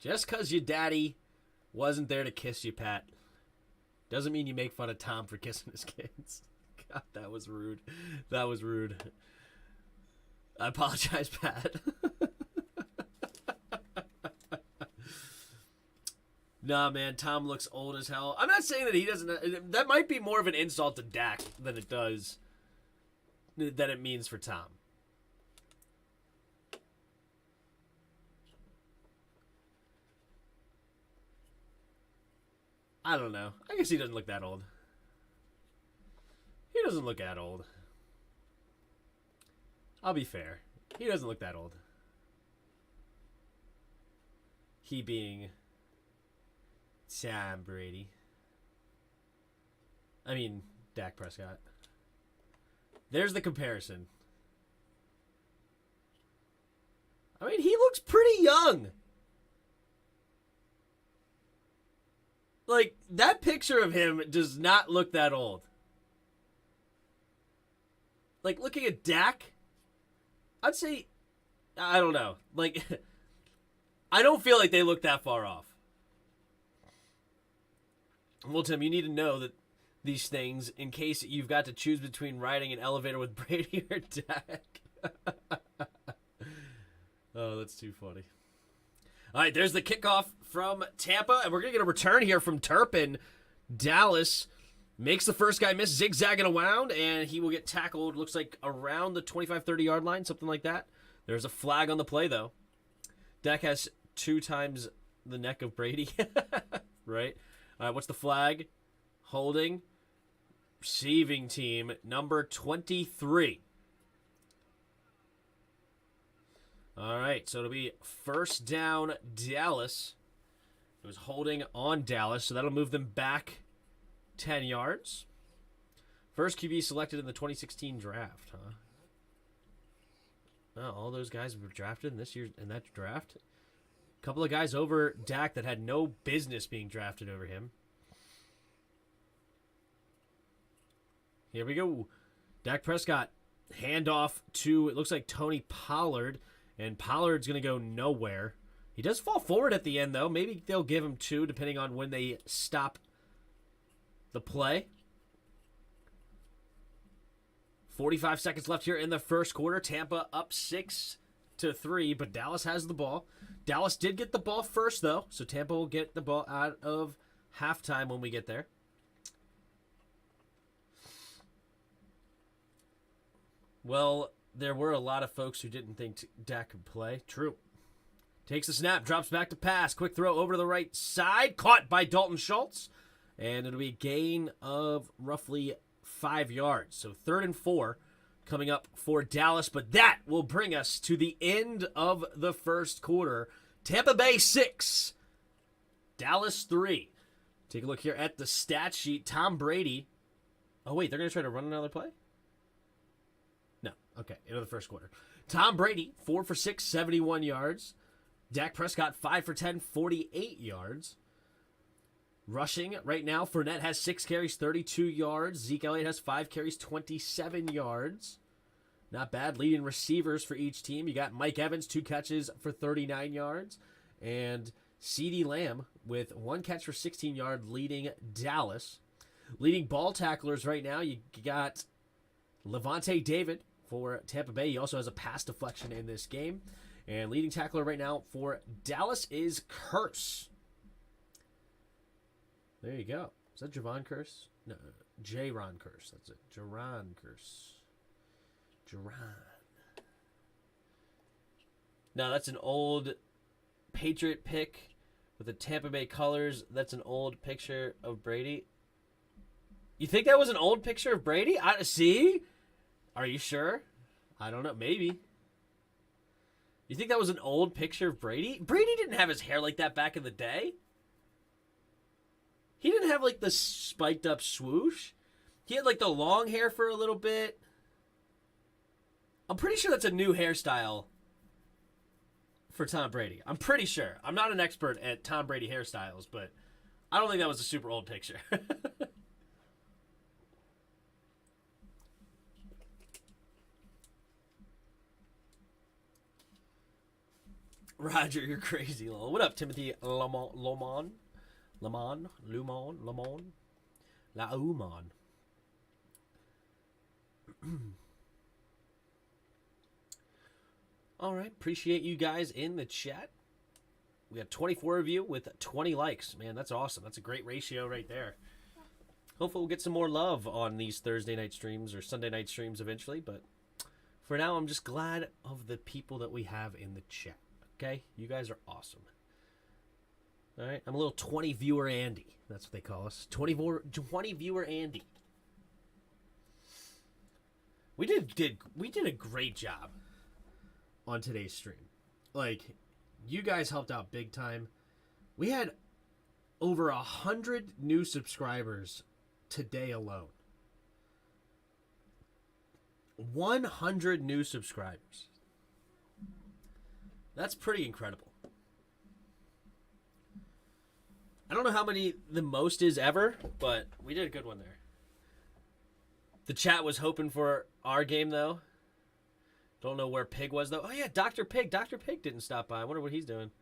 Just because your daddy wasn't there to kiss you, Pat, doesn't mean you make fun of Tom for kissing his kids. God, that was rude. That was rude. I apologize, Pat. Nah, man, Tom looks old as hell. I'm not saying that he doesn't. That might be more of an insult to Dak than it means for Tom. I don't know. I guess he doesn't look that old. He doesn't look that old. I'll be fair. He doesn't look that old. He being Tom Brady. I mean, Dak Prescott. There's the comparison. I mean, he looks pretty young. Like, that picture of him does not look that old. Like, looking at Dak, I'd say, I don't know. Like, I don't feel like they look that far off. Well, Tim, you need to know that these things in case you've got to choose between riding an elevator with Brady or Dak. Oh, that's too funny. All right, there's the kickoff from Tampa, and we're going to get a return here from Turpin. Dallas makes the first guy miss, zigzagging around, and he will get tackled, looks like around the 25, 30-yard line, something like that. There's a flag on the play, though. Dak has 2 times the neck of Brady, right? All right, what's the flag? Holding. Receiving team, number 23. All right, so it'll be first down Dallas. It was holding on Dallas, so that'll move them back 10 yards. First QB selected in the 2016 draft, huh? Oh, all those guys were drafted in that draft. A couple of guys over Dak that had no business being drafted over him. Here we go. Dak Prescott, handoff to, it looks like Tony Pollard. And Pollard's going to go nowhere. He does fall forward at the end, though. Maybe they'll give him 2, depending on when they stop the play. 45 seconds left here in the first quarter. Tampa up 6-3, but Dallas has the ball. Dallas did get the ball first, though, so Tampa will get the ball out of halftime when we get there. Well, there were a lot of folks who didn't think Dak could play. True. Takes the snap, drops back to pass. Quick throw over to the right side. Caught by Dalton Schultz. And it'll be a gain of roughly 5 yards. So 3rd and 4 coming up for Dallas, but that will bring us to the end of the first quarter. Tampa Bay 6, Dallas 3. Take a look here at the stat sheet. Tom Brady. Oh, wait, they're going to try to run another play? No. Okay, end of the first quarter. Tom Brady, 4 for 6, 71 yards. Dak Prescott, 5 for 10, 48 yards. Rushing right now, Fournette has 6 carries, 32 yards. Zeke Elliott has 5 carries, 27 yards. Not bad. Leading receivers for each team. You got Mike Evans, 2 catches for 39 yards. And CeeDee Lamb with 1 catch for 16 yards leading Dallas. Leading ball tacklers right now, you got Levante David for Tampa Bay. He also has a pass deflection in this game. And leading tackler right now for Dallas is Curse. There you go. Is that Javon Curse? No, J-Ron Curse. That's it. Jaron Curse. Jaron. No, that's an old Patriot pick with the Tampa Bay colors. That's an old picture of Brady. You think that was an old picture of Brady? See? Are you sure? I don't know. Maybe. You think that was an old picture of Brady? Brady didn't have his hair like that back in the day. He didn't have, like, the spiked up swoosh. He had, like, the long hair for a little bit. I'm pretty sure that's a new hairstyle for Tom Brady. I'm pretty sure. I'm not an expert at Tom Brady hairstyles, but I don't think that was a super old picture. Roger, you're crazy, Lol. What up, Timothy Lomon? All right, appreciate you guys in the chat. We got 24 of you with 20 likes. Man, that's awesome. That's a great ratio right there. Hopefully we'll get some more love on these Thursday night streams or Sunday night streams eventually, but for now, I'm just glad of the people that we have in the chat. Okay? You guys are awesome. All right? I'm a little 20 viewer Andy. That's what they call us. 20 viewer Andy. We did a great job on today's stream. Like, you guys helped out big time. We had over 100 new subscribers today alone. 100 new subscribers. That's pretty incredible. I don't know how many the most is ever, but we did a good one there. The chat was hoping for our game, though. Don't know where Pig was, though. Oh, yeah, Dr. Pig. Dr. Pig didn't stop by. I wonder what he's doing.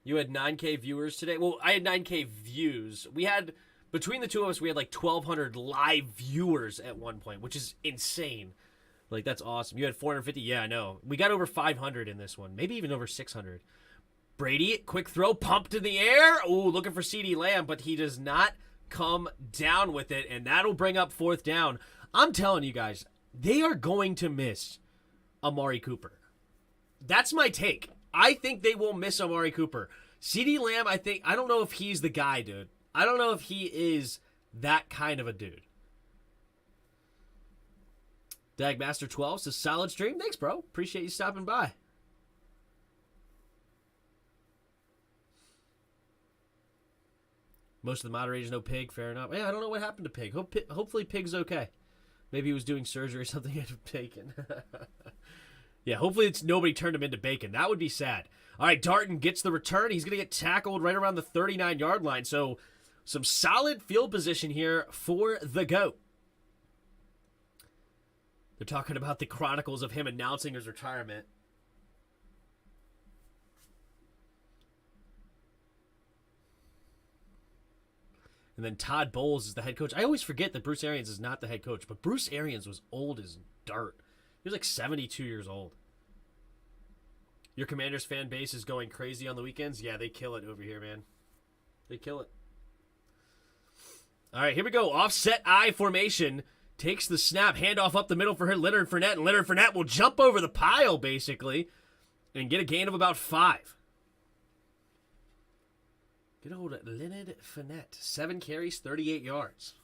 You had 9K viewers today? Well, I had 9K views. We had, between the two of us, we had like 1,200 live viewers at one point, which is insane. Like, that's awesome. You had 450? Yeah, I know. We got over 500 in this one. Maybe even over 600. Brady, quick throw, pumped in the air. Ooh, looking for CeeDee Lamb, but he does not come down with it, and that'll bring up 4th down. I'm telling you guys, they are going to miss Amari Cooper. That's my take. I think they will miss Amari Cooper. CeeDee Lamb, I don't know if he's the guy, dude. I don't know if he is that kind of a dude. Dagmaster12 says, solid stream. Thanks, bro. Appreciate you stopping by. Most of the moderators know Pig. Fair enough. Yeah, I don't know what happened to Pig. Hopefully Pig's okay. Maybe he was doing surgery or something out of bacon. Yeah, hopefully nobody turned him into bacon. That would be sad. All right, Darton gets the return. He's going to get tackled right around the 39-yard line. So some solid field position here for the GOAT. They're talking about the chronicles of him announcing his retirement. And then Todd Bowles is the head coach. I always forget that Bruce Arians is not the head coach, but Bruce Arians was old as dirt. He was like 72 years old. Your Commanders fan base is going crazy on the weekends? Yeah, they kill it over here, man. They kill it. All right, here we go. Offset I formation. Takes the snap, handoff up the middle for Leonard Fournette, and Leonard Fournette will jump over the pile, basically, and get a gain of about 5. Good old Leonard Fournette. 7 carries, 38 yards.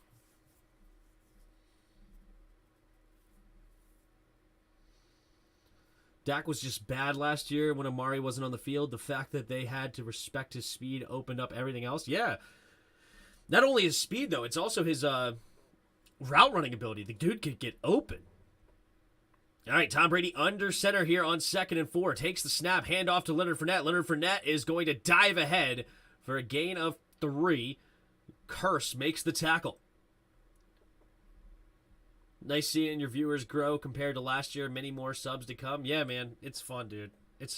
Dak was just bad last year when Amari wasn't on the field. The fact that they had to respect his speed opened up everything else. Yeah. Not only his speed, though, it's also his route running ability. The dude could get open. All right, Tom Brady under center here on 2nd and 4. Takes the snap, handoff to Leonard Fournette. Leonard Fournette is going to dive ahead for a gain of 3. Curse makes the tackle. Nice seeing your viewers grow compared to last year. Many more subs to come. Yeah, man, it's fun, dude. It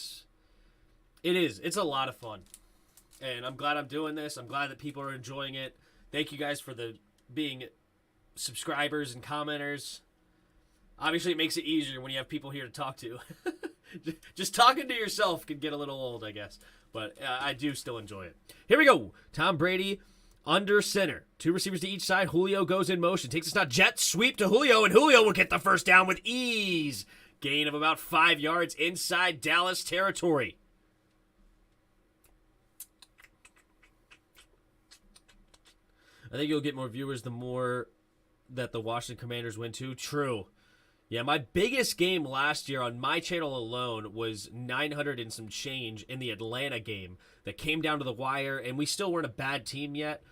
is. It's a lot of fun. And I'm glad I'm doing this. I'm glad that people are enjoying it. Thank you guys for being subscribers and commenters. Obviously, it makes it easier when you have people here to talk to. Just talking to yourself can get a little old, I guess. But I do still enjoy it. Here we go. Tom Brady under center. 2 receivers to each side. Julio goes in motion. Takes a snap. Jet sweep to Julio, and Julio will get the first down with ease. Gain of about 5 yards inside Dallas territory. I think you'll get more viewers the more that the Washington Commanders win too. True. Yeah, my biggest game last year on my channel alone was 900 and some change in the Atlanta game that came down to the wire, and we still weren't a bad team yet,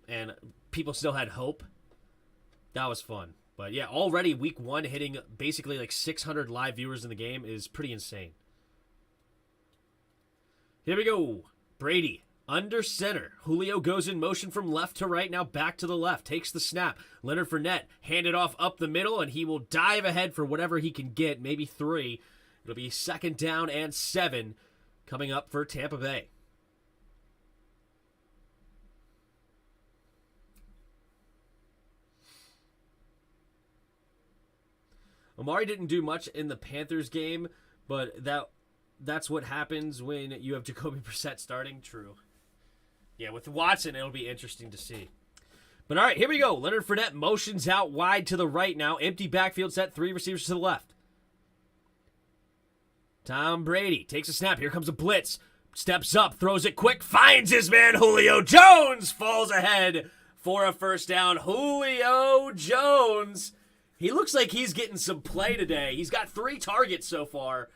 and people still had hope. That was fun. But yeah, already week 1 hitting basically like 600 live viewers in the game is pretty insane. Here we go. Brady. Under center. Julio goes in motion from left to right, now back to the left. Takes the snap. Leonard Fournette handed off up the middle, and he will dive ahead for whatever he can get, maybe 3. It'll be 2nd down and 7 coming up for Tampa Bay. Amari didn't do much in the Panthers game, but that's what happens when you have Jacoby Brissett starting. True. Yeah, with Watson, it'll be interesting to see. But all right, here we go. Leonard Fournette motions out wide to the right now. Empty backfield set, 3 receivers to the left. Tom Brady takes a snap. Here comes a blitz. Steps up, throws it quick, finds his man Julio Jones. Falls ahead for a first down. Julio Jones. He looks like he's getting some play today. He's got 3 targets so far.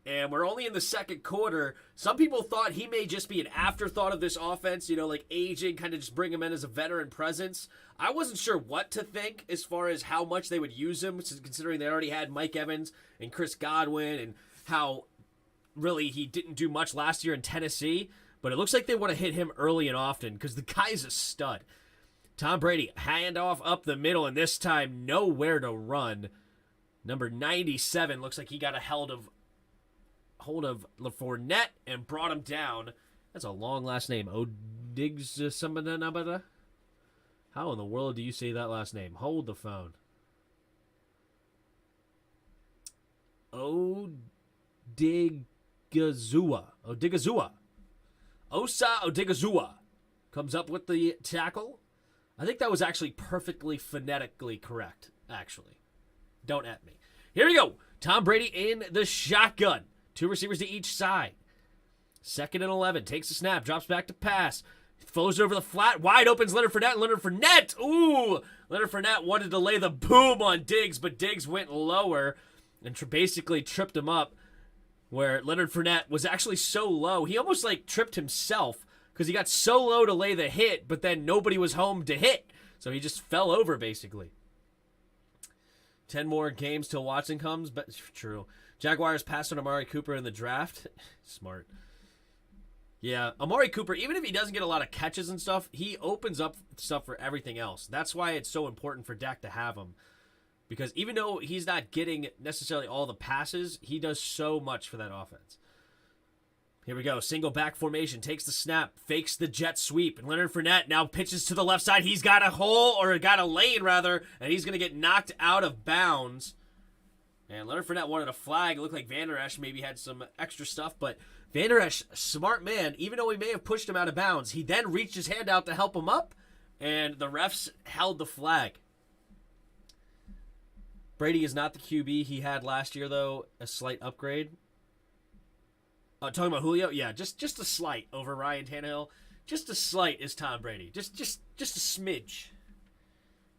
And we're only in the 2nd quarter. Some people thought he may just be an afterthought of this offense, like aging, kind of just bring him in as a veteran presence. I wasn't sure what to think as far as how much they would use him, considering they already had Mike Evans and Chris Godwin, and how really he didn't do much last year in Tennessee. But it looks like they want to hit him early and often because the guy's a stud. Tom Brady, handoff up the middle, and this time nowhere to run. Number 97 looks like he got a hold of Fournette and brought him down. That's a long last name. Odigizabada. How in the world do you say that last name? Hold the phone. Odigizua. Osa Odigizua comes up with the tackle. I think that was actually perfectly phonetically correct, actually. Don't at me. Here we go. Tom Brady in the shotgun. 2 receivers to each side. 2nd and 11. Takes the snap. Drops back to pass. Flows over the flat. Wide opens Leonard Fournette. Leonard Fournette. Ooh. Leonard Fournette wanted to lay the boom on Diggs, but Diggs went lower and basically tripped him up, where Leonard Fournette was actually so low. He almost tripped himself because he got so low to lay the hit, but then nobody was home to hit. So he just fell over, basically. 10 more games till Watson comes, but true. Jaguars passed on Amari Cooper in the draft. Smart. Yeah, Amari Cooper, even if he doesn't get a lot of catches and stuff, he opens up stuff for everything else. That's why it's so important for Dak to have him. Because even though he's not getting necessarily all the passes, he does so much for that offense. Here we go. Single back formation. Takes the snap. Fakes the jet sweep. And Leonard Fournette now pitches to the left side. He's got a hole, or got a lane, rather, and he's going to get knocked out of bounds. And Leonard Fournette wanted a flag. It looked like Van Der Esch maybe had some extra stuff, but Van Der Esch, smart man, even though he may have pushed him out of bounds, he then reached his hand out to help him up, and the refs held the flag. Brady is not the QB he had last year, though. A slight upgrade. Talking about Julio? Yeah, just a slight over Ryan Tannehill. Just a slight is Tom Brady. Just a smidge.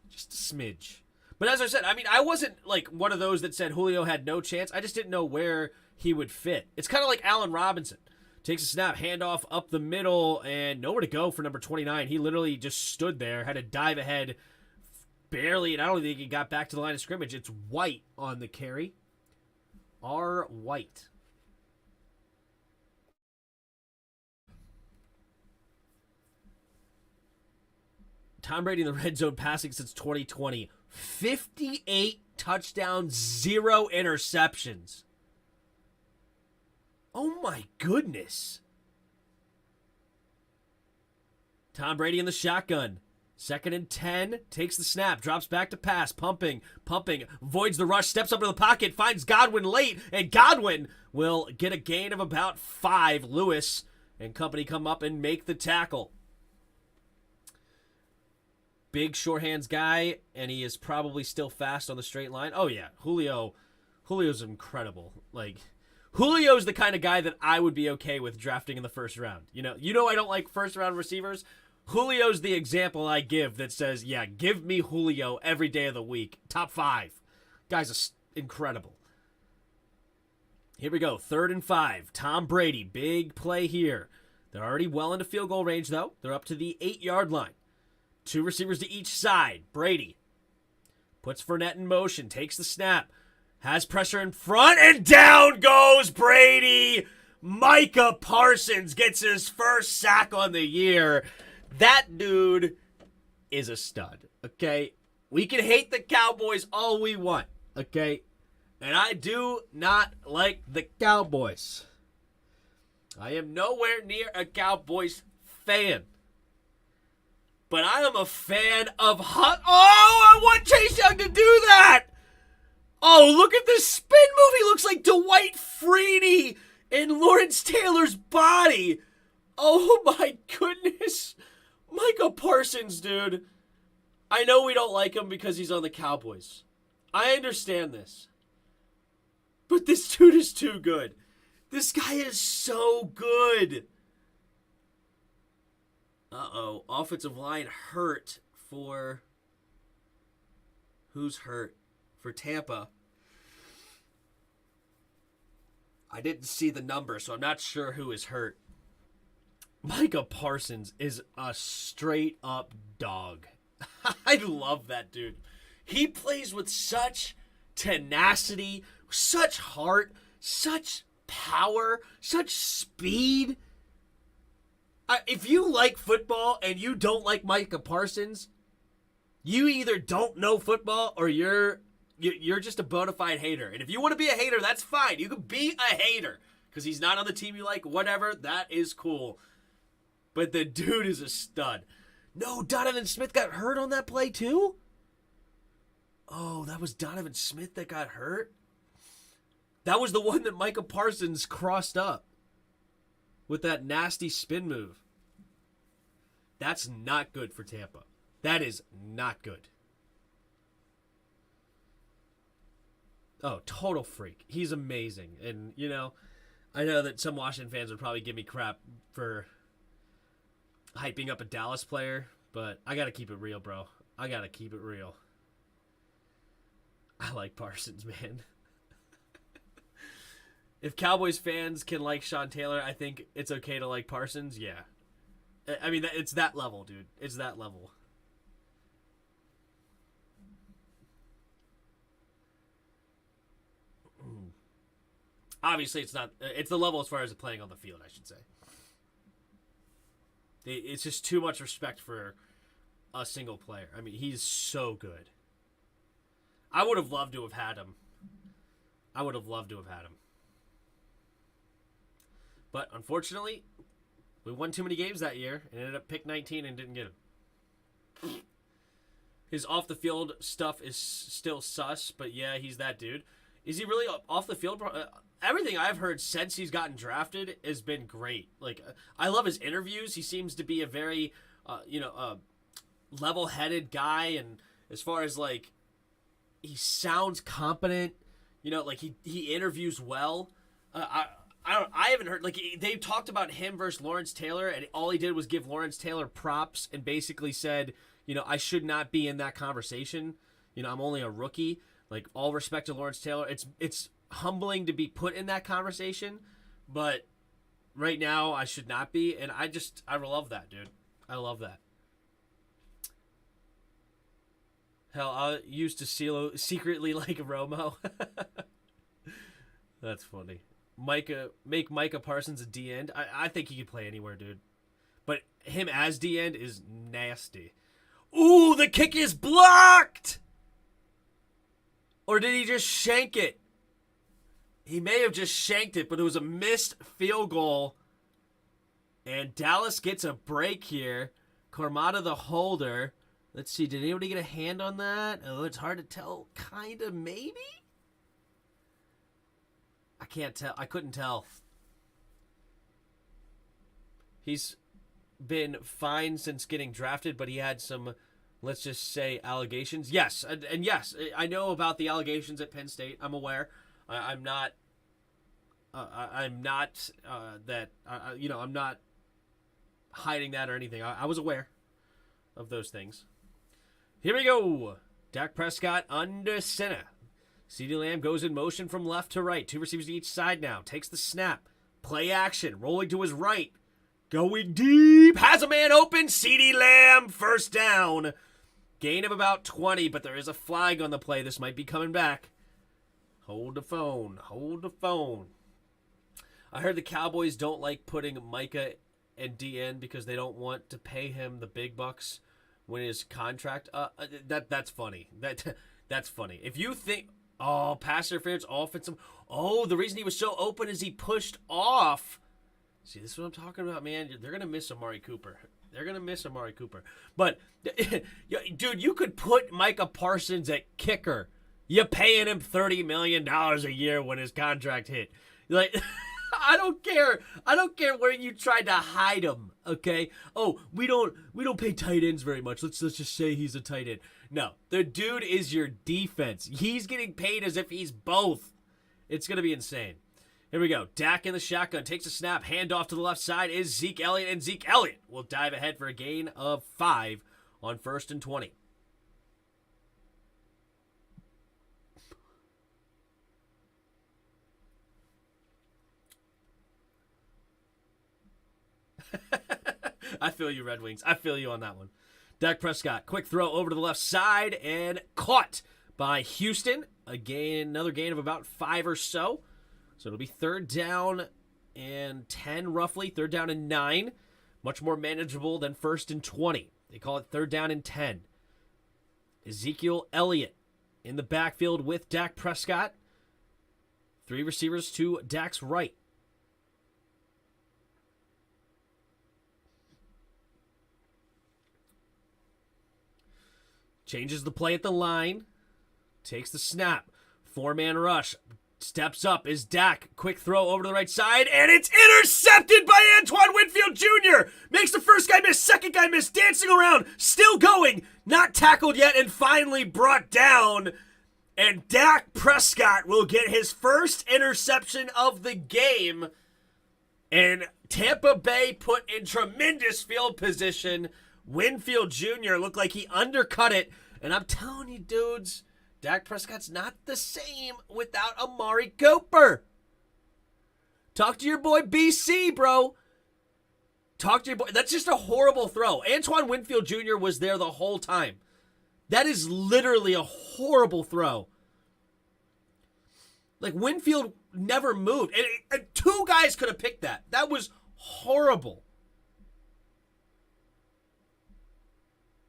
Just a smidge. But as I said, I mean, I wasn't like one of those that said Julio had no chance. I just didn't know where he would fit. It's kind of like Allen Robinson. Takes a snap, handoff up the middle, and nowhere to go for number 29. He literally just stood there, had to dive ahead barely, and I don't think he got back to the line of scrimmage. It's White on the carry. R. White. Tom Brady in the red zone passing since 2020. 58 touchdowns, 0 interceptions. Oh my goodness. Tom Brady in the shotgun. 2nd and 10. Takes the snap. Drops back to pass. Pumping. Avoids the rush. Steps up to the pocket. Finds Godwin late. And Godwin will get a gain of about 5. Lewis and company come up and make the tackle. Big short hands guy. And he is probably still fast on the straight line. Oh yeah. Julio's incredible. Like, Julio's the kind of guy that I would be okay with drafting in the first round. You know I don't like first round receivers. Julio's the example I give that says, yeah, give me Julio every day of the week. Top 5. Guy's incredible. Here we go. 3rd and 5. Tom Brady. Big play here. They're already well into field goal range, though. They're up to the 8-yard line. 2 receivers to each side. Brady puts Fournette in motion. Takes the snap. Has pressure in front, and down goes Brady. Micah Parsons gets his first sack on the year. That dude is a stud, okay? We can hate the Cowboys all we want, okay? And I do not like the Cowboys. I am nowhere near a Cowboys fan. But I am a fan of I want Chase Young to do that! Oh, look at this spin move. He looks like Dwight Freeney in Lawrence Taylor's body. Oh, my goodness. Micah Parsons, dude. I know we don't like him because he's on the Cowboys. I understand this. But this dude is too good. This guy is so good. Uh-oh. Offensive line hurt for... Who's hurt? For Tampa. I didn't see the number, so I'm not sure who is hurt. Micah Parsons is a straight-up dog. I love that dude. He plays with such tenacity, such heart, such power, such speed. If you like football and you don't like Micah Parsons, you either don't know football or you're just a bona fide hater. And if you want to be a hater, that's fine. You can be a hater because he's not on the team you like, whatever. That is cool. But the dude is a stud. No, Donovan Smith got hurt on that play too? Oh, that was Donovan Smith that got hurt? That was the one that Micah Parsons crossed up with that nasty spin move. That's not good for Tampa. That is not good. Oh, total freak. He's amazing. And, I know that some Washington fans would probably give me crap for hyping up a Dallas player, but I got to keep it real, bro. I got to keep it real. I like Parsons, man. If Cowboys fans can like Sean Taylor, I think it's okay to like Parsons. Yeah. I mean, it's that level, dude. It's that level. Obviously, it's not. It's the level as far as playing on the field, I should say. It's just too much respect for a single player. I mean, he's so good. I would have loved to have had him. But unfortunately, we won too many games that year and ended up pick 19 and didn't get him. His off-the-field stuff is still sus, but yeah, he's that dude. Is he really off the field? Everything I've heard since he's gotten drafted has been great. Like, I love his interviews. He seems to be a very, level-headed guy. And as far as, like, he sounds competent. Like, he interviews well. I haven't heard, like, they talked about him versus Lawrence Taylor, and all he did was give Lawrence Taylor props and basically said, I should not be in that conversation. I'm only a rookie. Like, all respect to Lawrence Taylor. It's humbling to be put in that conversation, but right now I should not be, and I love that, dude. I love that. Hell, I used to secretly like Romo. That's funny. Make Micah Parsons a D end. I think he could play anywhere, dude. But him as D end is nasty. Ooh, the kick is blocked! Or did he just shank it? He may have just shanked it, but it was a missed field goal. And Dallas gets a break here. Cormada the holder. Let's see, did anybody get a hand on that? Oh, it's hard to tell. Kind of, maybe? I can't tell. I couldn't tell. He's been fine since getting drafted, but he had some, let's just say, allegations. Yes, and yes, I know about the allegations at Penn State. I'm aware. I'm not hiding that or anything. I was aware of those things. Here we go. Dak Prescott under center. CeeDee Lamb goes in motion from left to right. 2 receivers to each side now. Takes the snap. Play action. Rolling to his right. Going deep. Has a man open. CeeDee Lamb. First down. Gain of about 20, but there is a flag on the play. This might be coming back. Hold the phone. Hold the phone. I heard the Cowboys don't like putting Micah and DN because they don't want to pay him the big bucks when his contract. That's funny. That's funny. If you think, pass interference, offensive. Oh, the reason he was so open is he pushed off. See, this is what I'm talking about, man. They're gonna miss Amari Cooper. But, dude, you could put Micah Parsons at kicker. You're paying him $30 million a year when his contract hit. Like. I don't care where you tried to hide him, okay? Oh, we don't pay tight ends very much. Let's just say he's a tight end. No, the dude is your defense. He's getting paid as if he's both. It's going to be insane. Here we go. Dak in the shotgun. Takes a snap. Handoff to the left side is Zeke Elliott. And Zeke Elliott will dive ahead for a gain of 5 on 1st and 20. I feel you, Red Wings. I feel you on that one. Dak Prescott, quick throw over to the left side and caught by Houston. Another gain of about 5 or so. So it'll be 3rd down and 10 roughly. 3rd down and 9. Much more manageable than 1st and 20. They call it 3rd down and 10. Ezekiel Elliott in the backfield with Dak Prescott. 3 receivers to Dak's right. Changes the play at the line. Takes the snap. 4-man rush. Steps up is Dak. Quick throw over to the right side. And it's intercepted by Antoine Winfield Jr. Makes the first guy miss. Second guy miss. Dancing around. Still going. Not tackled yet. And finally brought down. And Dak Prescott will get his first interception of the game. And Tampa Bay put in tremendous field position. Winfield Jr. looked like he undercut it. And I'm telling you, dudes, Dak Prescott's not the same without Amari Cooper. Talk to your boy BC, bro. Talk to your boy. That's just a horrible throw. Antoine Winfield Jr. was there the whole time. That is literally a horrible throw. Like, Winfield never moved. And 2 guys could have picked that. That was horrible.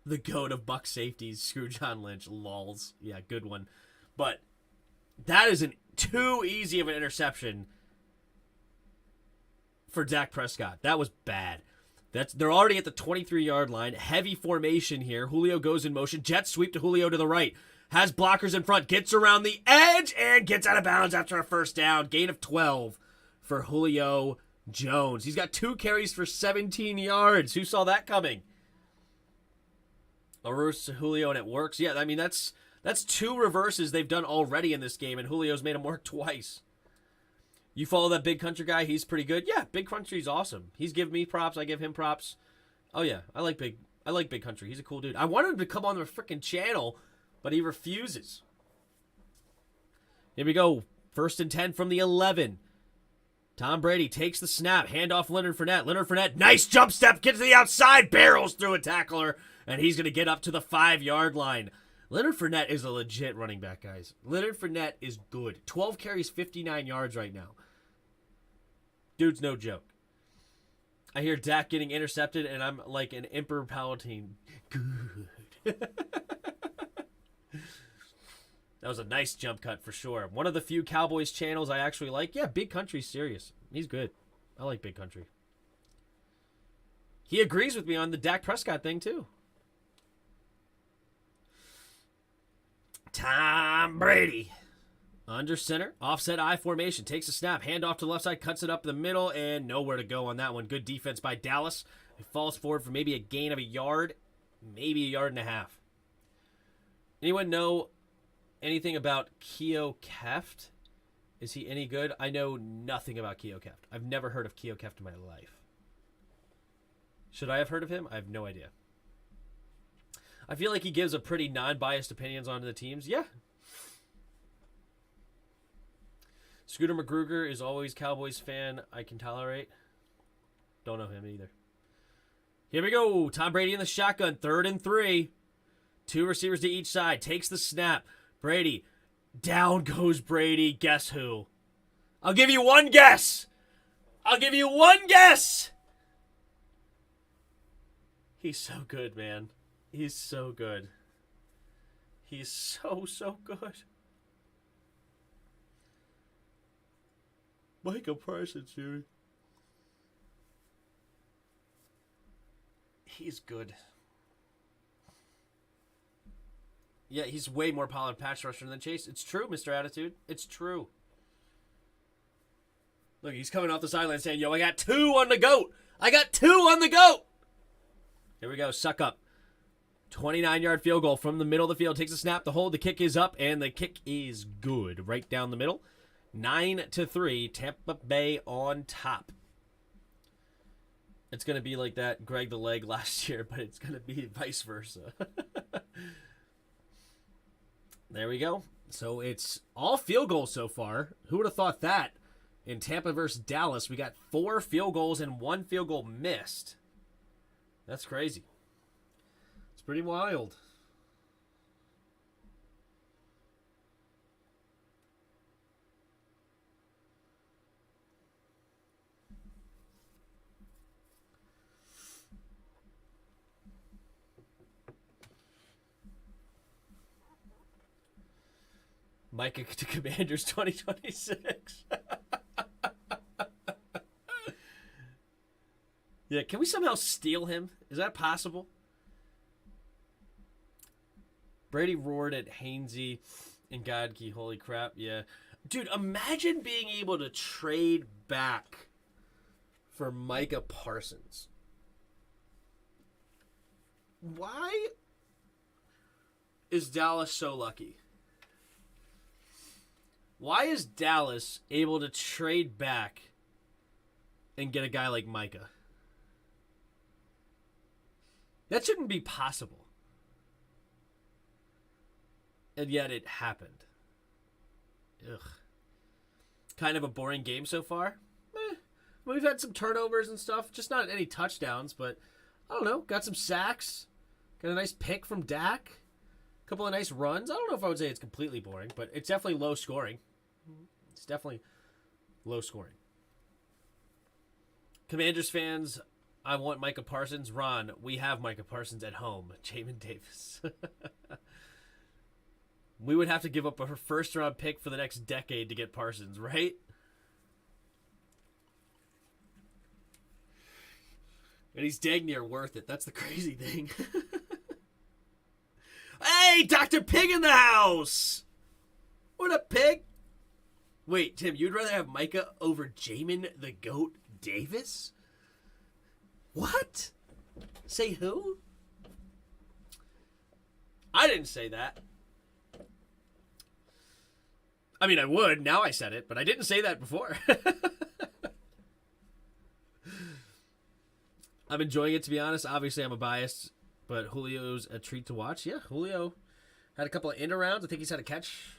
The goat of Buck safeties, Screw John Lynch, lols. Yeah, good one. But that is too easy of an interception for Dak Prescott. That was bad. They're already at the 23-yard line. Heavy formation here. Julio goes in motion. Jet sweep to Julio to the right. Has blockers in front. Gets around the edge and gets out of bounds after a first down. Gain of 12 for Julio Jones. He's got 2 carries for 17 yards. Who saw that coming? A reverse to Julio, and it works. Yeah, I mean, that's 2 reverses they've done already in this game, and Julio's made them work twice. You follow that Big Country guy? He's pretty good. Yeah, Big Country's awesome. He's giving me props. I give him props. Oh, yeah, I like Big Country. He's a cool dude. I wanted him to come on the freaking channel but he refuses. Here we go. 1st and 10 from the 11. Tom Brady takes the snap. Handoff Leonard Fournette. Leonard Fournette, nice jump step. Gets to the outside. Barrels through a tackler. And he's going to get up to the 5-yard line. Leonard Fournette is a legit running back, guys. Leonard Fournette is good. 12 carries, 59 yards right now. Dude's no joke. I hear Dak getting intercepted, and I'm like an Emperor Palpatine. Good. That was a nice jump cut for sure. One of the few Cowboys channels I actually like. Yeah, Big Country's serious. He's good. I like Big Country. He agrees with me on the Dak Prescott thing, too. Tom Brady. Under center. Offset I formation. Takes a snap. Handoff to the left side. Cuts it up the middle. And nowhere to go on that one. Good defense by Dallas. He falls forward for maybe a gain of a yard. Maybe a yard and a half. Anyone know anything about Keo Keft? Is he any good? I know nothing about Keo Keft. I've never heard of Keo Keft in my life. Should I have heard of him? I have no idea. I feel like he gives a pretty non-biased opinions on the teams. Yeah. Scooter McGruger is always Cowboys fan I can tolerate. Don't know him either. Here we go. Tom Brady in the shotgun. 3rd and 3. 2 receivers to each side. Takes the snap. Brady. Down goes Brady. Guess who? I'll give you one guess. I'll give you one guess. He's so good, man. He's so good. He's so good. Micah Parsons, dude. He's good. Yeah, he's way more polished pass rusher than Chase. It's true, Mr. Attitude. It's true. Look, he's coming off the sideline saying, yo, I got 2 on the GOAT. I got 2 on the GOAT. Here we go. Suck up. 29-yard field goal from the middle of the field. Takes a snap. The hold. The kick is up, and the kick is good. Right down the middle. 9-3. Tampa Bay on top. It's going to be like that Greg the Leg last year, but it's going to be vice versa. There we go. So it's all field goals so far. Who would have thought that? In Tampa versus Dallas, we got 4 field goals and 1 field goal missed. That's crazy. It's pretty wild. Micah to Commanders 2026. Yeah, can we somehow steal him? Is that possible? Brady roared at Hainsey and Godke. Holy crap, yeah. Dude, imagine being able to trade back for Micah Parsons. Why is Dallas so lucky? Why is Dallas able to trade back and get a guy like Micah? That shouldn't be possible. And yet it happened. Ugh. Kind of a boring game so far. We've had some turnovers and stuff. Just not any touchdowns, but I don't know. Got some sacks. Got a nice pick from Dak. A couple of nice runs. I don't know if I would say it's completely boring, but it's definitely low scoring. It's definitely low scoring. Commanders fans, I want Micah Parsons. Ron, we have Micah Parsons at home. Jamin Davis. We would have to give up a first-round pick for the next decade to get Parsons, right? And he's dang near worth it. That's the crazy thing. Hey, Dr. Pig in the house! What up, Pig? Wait, Tim, you'd rather have Micah over Jamin the Goat Davis? What? Say who? I didn't say that. I mean, I would. Now I said it, but I didn't say that before. I'm enjoying it, to be honest. Obviously, I'm a bias, but Julio's a treat to watch. Yeah, Julio Had a couple of end arounds. I think he's had a catch.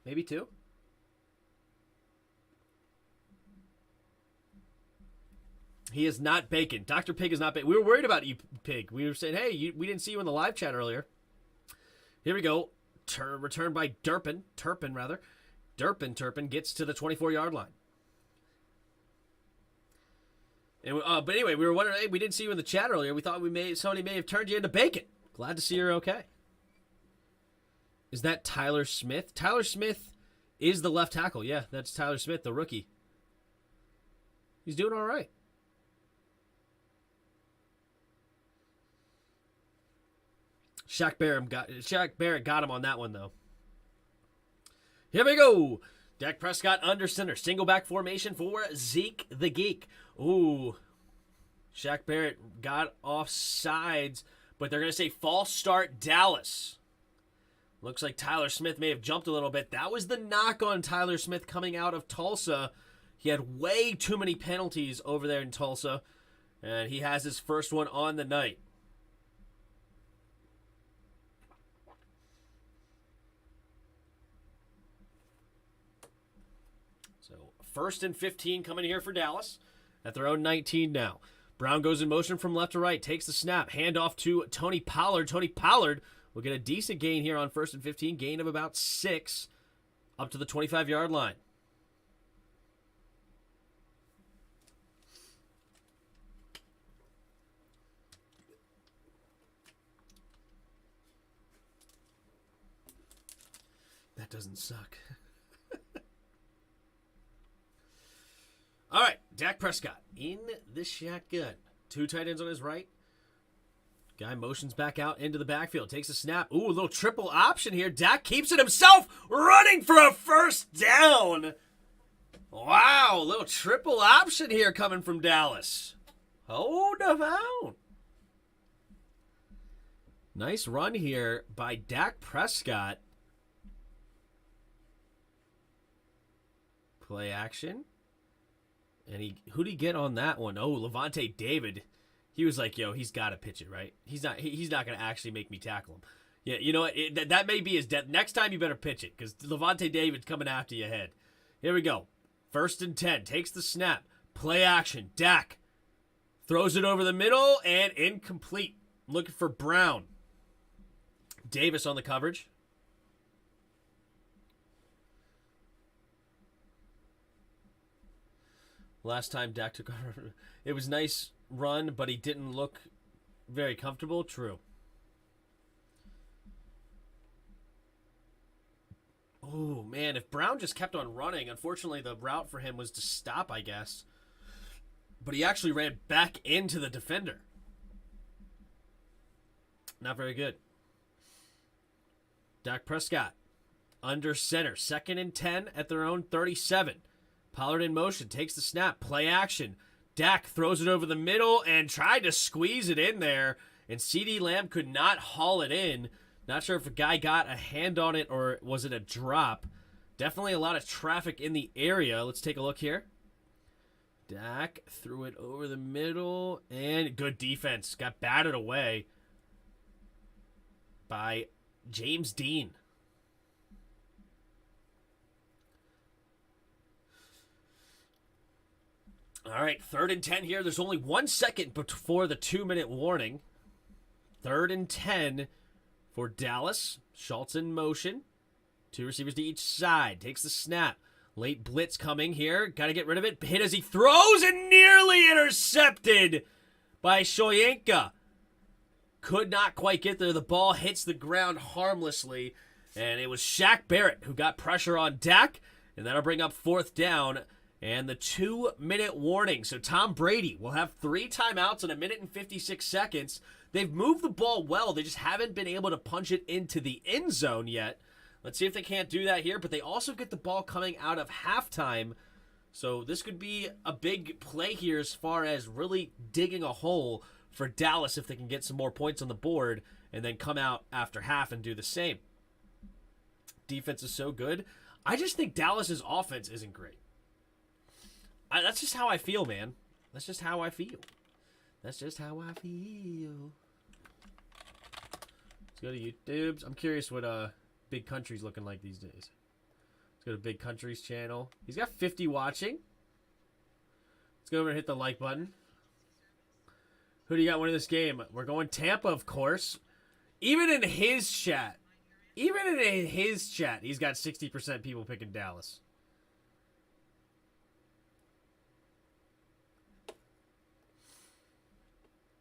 Maybe 2. He is not Bacon. Dr. Pig is not Bacon. We were worried about you, Pig. We were saying, hey, we didn't see you in the live chat earlier. Here we go. Return by Turpin, rather. Turpin gets to the 24-yard line. And but anyway, we were wondering, hey, we didn't see you in the chat earlier. We thought somebody may have turned you into Bacon. Glad to see you're okay. Is that Tyler Smith? Tyler Smith is the left tackle. Yeah, that's Tyler Smith, the rookie. He's doing all right. Shaq Barrett got him on that one, though. Here we go. Dak Prescott under center. Single back formation for Zeke the Geek. Ooh. Shaq Barrett got off sides, but they're going to say false start Dallas. Looks like Tyler Smith may have jumped a little bit. That was the knock on Tyler Smith coming out of Tulsa. He had way too many penalties over there in Tulsa, and he has his first one on the night. So 1st and 15 coming here for Dallas at their own 19 now. Brown goes in motion from left to right, takes the snap, handoff to Tony Pollard. Tony Pollard will get a decent gain here on 1st and 15, gain of about 6 up to the 25-yard line. That doesn't suck. All right, Dak Prescott in the shotgun. 2 tight ends on his right. Guy motions back out into the backfield. Takes a snap. Ooh, a little triple option here. Dak keeps it himself, running for a first down. Wow, a little triple option here coming from Dallas. Hold the phone. Nice run here by Dak Prescott. Play action. And who'd he get on that one? Oh, Levante David. He was like, yo, he's got to pitch it, right? He's not going to actually make me tackle him. Yeah, you know what? That may be his death. Next time you better pitch it because Levante David's coming after your head. Here we go. 1st and 10. Takes the snap. Play action. Dak throws it over the middle and incomplete. Looking for Brown. Davis on the coverage. Last time Dak took over, it was nice run, but he didn't look very comfortable. True. Oh, man, if Brown just kept on running, unfortunately the route for him was to stop, I guess. But he actually ran back into the defender. Not very good. Dak Prescott under center. 2nd and 10 at their own 37. Pollard in motion, takes the snap, play action. Dak throws it over the middle and tried to squeeze it in there, and CeeDee Lamb could not haul it in. Not sure if a guy got a hand on it or was it a drop. Definitely a lot of traffic in the area. Let's take a look here. Dak threw it over the middle, and good defense. Got batted away by James Dean. All right, 3rd and 10 here. There's only 1 second before the 2-minute warning. 3rd and 10 for Dallas. Schultz in motion. 2 receivers to each side. Takes the snap. Late blitz coming here. Got to get rid of it. Hit as he throws and nearly intercepted by Shoyinka. Could not quite get there. The ball hits the ground harmlessly. And it was Shaq Barrett who got pressure on Dak. And that'll bring up 4th down. And the 2-minute warning. So Tom Brady will have 3 timeouts in 1 minute and 56 seconds. They've moved the ball well. They just haven't been able to punch it into the end zone yet. Let's see if they can't do that here. But they also get the ball coming out of halftime. So this could be a big play here as far as really digging a hole for Dallas if they can get some more points on the board and then come out after half and do the same. Defense is so good. I just think Dallas's offense isn't great. That's just how I feel, man. That's just how I feel. That's go to YouTube. I'm curious what Big Country's looking like these days. Let's go to Big Country's channel. He's got 50 watching. Let's go over and hit the like button. Who do you got winning this game? We're going Tampa, of course. Even in his chat, he's got 60% people picking Dallas.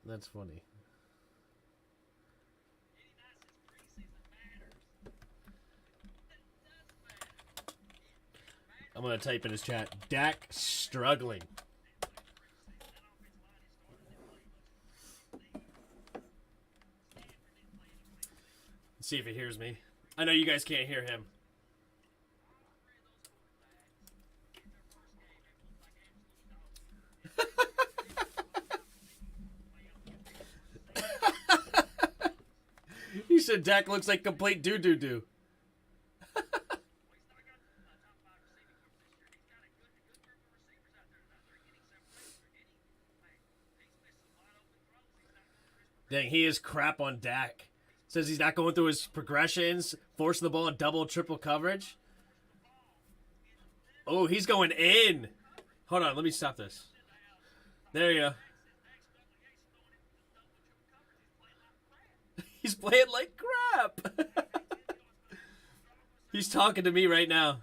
That's funny. I'm going to type in his chat, Dak struggling. Let's see if he hears me. I know you guys can't hear him. He said Dak looks like complete doo-doo-doo. Dang, he is crap on Dak. Says he's not going through his progressions, forcing the ball in double, triple coverage. Oh, he's going in. Hold on, let me stop this. There you go. He's playing like crap. He's talking to me right now.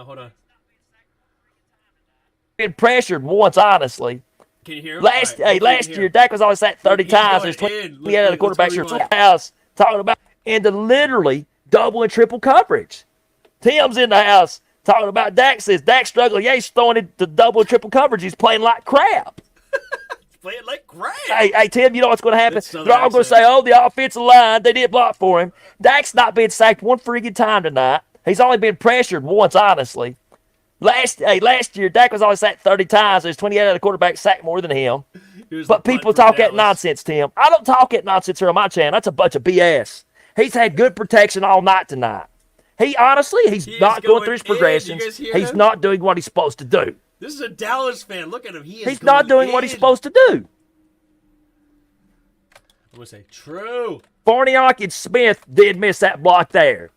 Hold on. Been pressured once, honestly. Can you hear him? Last year, Dak was always sacked 30 times. There's 20 out of the quarterback shirts in the house talking about into literally double and triple coverage. Tim's in the house talking about Dak. Says Dak's struggling. Yeah, he's throwing into double and triple coverage. He's playing like crap. Playing like crap. Hey, Tim, you know what's going to happen? They're all going to say, oh, the offensive line, they did block for him. Dak's not been sacked one freaking time tonight. He's only been pressured once, honestly. Last year, Dak was always sacked 30 times. There's 28 out of the quarterback sacked more than him. But people talk that nonsense, Tim. I don't talk that nonsense here on my channel. That's a bunch of BS. He's had good protection all night tonight. He's not going through his progressions. He's not doing what he's supposed to do. This is a Dallas fan. Look at him. He's not doing what he's supposed to do. I'm going to say true. Farniok and Smith did miss that block there.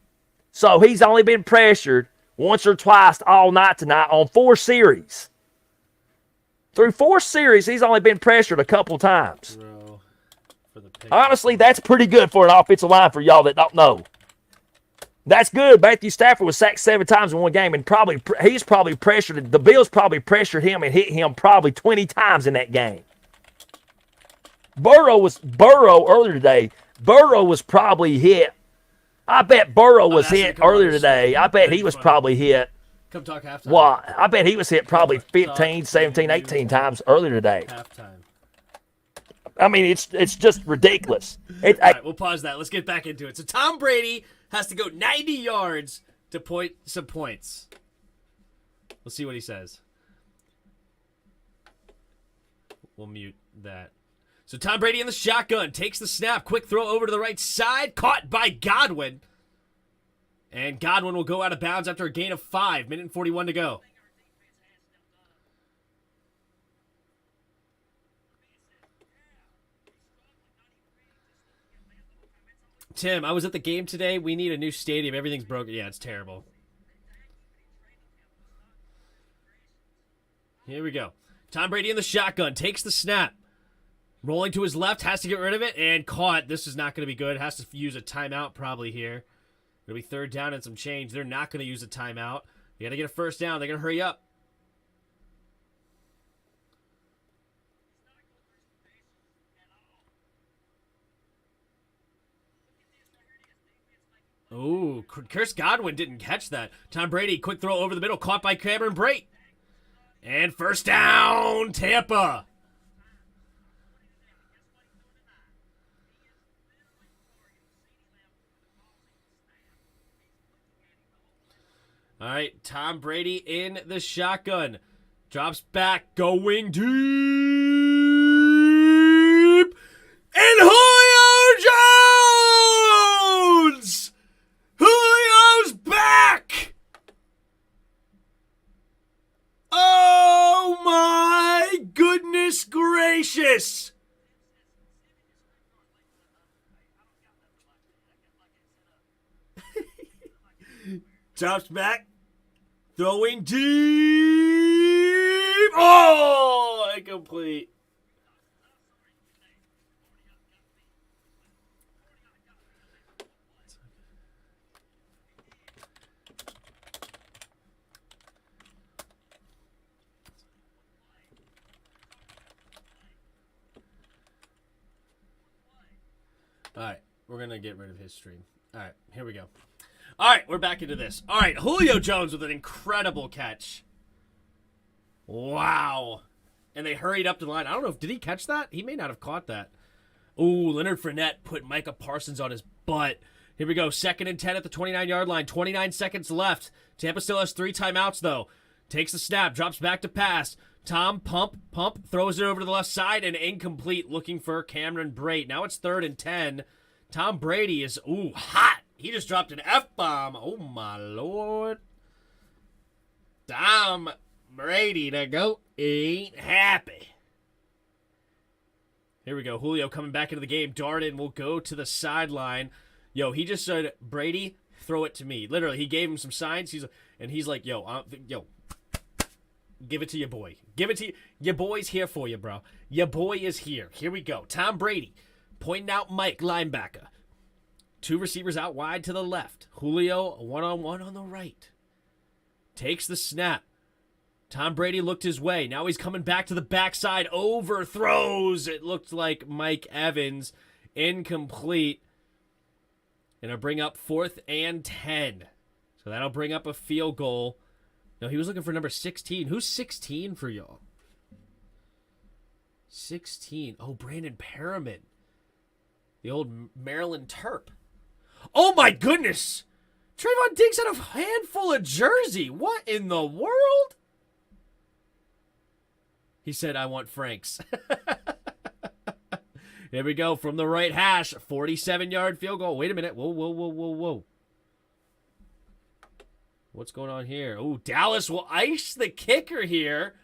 So he's only been pressured once or twice all night tonight on 4 series. Through 4 series, he's only been pressured a couple times. Bro, for the honestly, that's pretty good for an offensive line for y'all that don't know. That's good. Matthew Stafford was sacked 7 times in one game, and he's probably pressured. The Bills probably pressured him and hit him probably 20 times in that game. Burrow earlier today. Burrow was probably hit. I bet Burrow was hit earlier today. I bet he was probably hit. Come talk halftime. Well, I bet he was hit probably 15, 17, 18 times earlier today. Halftime. I mean, it's just ridiculous. All right, we'll pause that. Let's get back into it. So Tom Brady has to go 90 yards to point some points. Let's see what he says. We'll mute that. So Tom Brady in the shotgun takes the snap. Quick throw over to the right side. Caught by Godwin. And Godwin will go out of bounds after a gain of 5. Minute and 41 to go. Tim, I was at the game today. We need a new stadium. Everything's broken. Yeah, it's terrible. Here we go. Tom Brady in the shotgun. Takes the snap. Rolling to his left. Has to get rid of it. And caught. This is not going to be good. Has to use a timeout probably here. It'll be 3rd down and some change. They're not going to use a timeout. You got to get a 1st down. They're going to hurry up. Ooh, Chris Godwin didn't catch that. Tom Brady, quick throw over the middle, caught by Cameron Brate. And 1st down, Tampa. All right, Tom Brady in the shotgun. Drops back, going deep. And Julio Jones! Julio's back! Oh my goodness gracious! Drops back. Throwing deep. Oh, incomplete. All right, we're going to get rid of his stream. All right, here we go. All right, we're back into this. All right, Julio Jones with an incredible catch. Wow. And they hurried up to the line. I don't know did he catch that? He may not have caught that. Ooh, Leonard Fournette put Micah Parsons on his butt. Here we go, 2nd and 10 at the 29-yard line. 29 seconds left. Tampa still has 3 timeouts, though. Takes the snap, drops back to pass. Tom, pump, throws it over to the left side and incomplete, looking for Cameron Brate. Now it's 3rd and 10. Tom Brady is, hot. He just dropped an F-bomb. Oh, my Lord. Tom Brady, the GOAT, ain't happy. Here we go. Julio coming back into the game. Darden will go to the sideline. Yo, he just said, Brady, throw it to me. Literally, he gave him some signs. He's like, yo, give it to your boy. Give it to you. Your boy's here for you, bro. Your boy is here. Here we go. Tom Brady pointing out Mike, linebacker. 2 receivers out wide to the left. Julio, one-on-one on the right. Takes the snap. Tom Brady looked his way. Now he's coming back to the backside. Overthrows. It looked like Mike Evans. Incomplete. And it'll bring up 4th and 10. So that'll bring up a field goal. No, he was looking for number 16. Who's 16 for y'all? 16. Oh, Brandon Perriman. The old Maryland Terp. Oh, my goodness. Trayvon Diggs had a handful of jersey. What in the world? He said, I want Frank's. Here we go. From the right hash. 47-yard field goal. Wait a minute. Whoa. What's going on here? Oh, Dallas will ice the kicker here.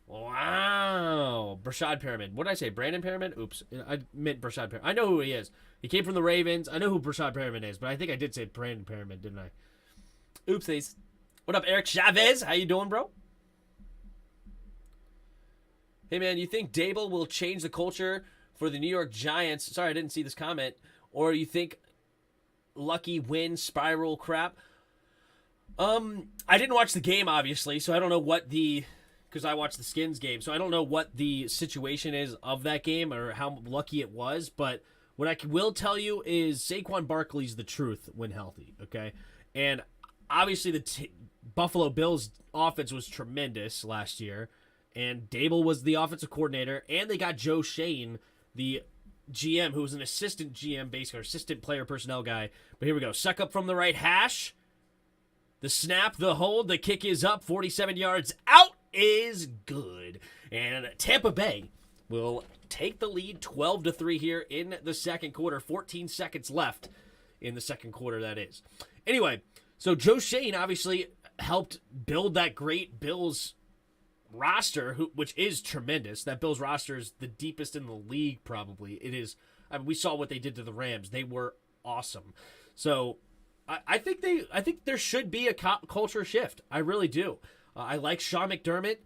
Wow. Brashad Perriman. What did I say? Brandon Perriman? Oops. I meant Brashad Perriman. I know who he is. He came from the Ravens. I know who Brashad Perriman is, but I think I did say Brandon Perriman, didn't I? Oopsies. What up, Eric Chavez? How you doing, bro? Hey, man, you think Dable will change the culture for the New York Giants? Sorry, I didn't see this comment. Or you think lucky win spiral crap? I didn't watch the game, obviously, so I don't know what because I watched the Skins game, so I don't know what the situation is of that game or how lucky it was, but what I will tell you is Saquon Barkley's the truth when healthy, okay? And obviously the Buffalo Bills offense was tremendous last year, and Dable was the offensive coordinator, and they got Joe Shane, the GM, who was an assistant GM, basically, or assistant player personnel guy. But here we go. Suck up from the right hash. The snap, the hold, the kick is up. 47 yards out is good. And Tampa Bay will take the lead 12-3 here in the second quarter. 14 seconds left in the second quarter, that is. Anyway, so Joe Shane obviously helped build that great Bills roster, which is tremendous. That Bills roster is the deepest in the league, probably. It is. I mean, we saw what they did to the Rams. They were awesome. So I think there should be a culture shift. I really do. I like Sean McDermott.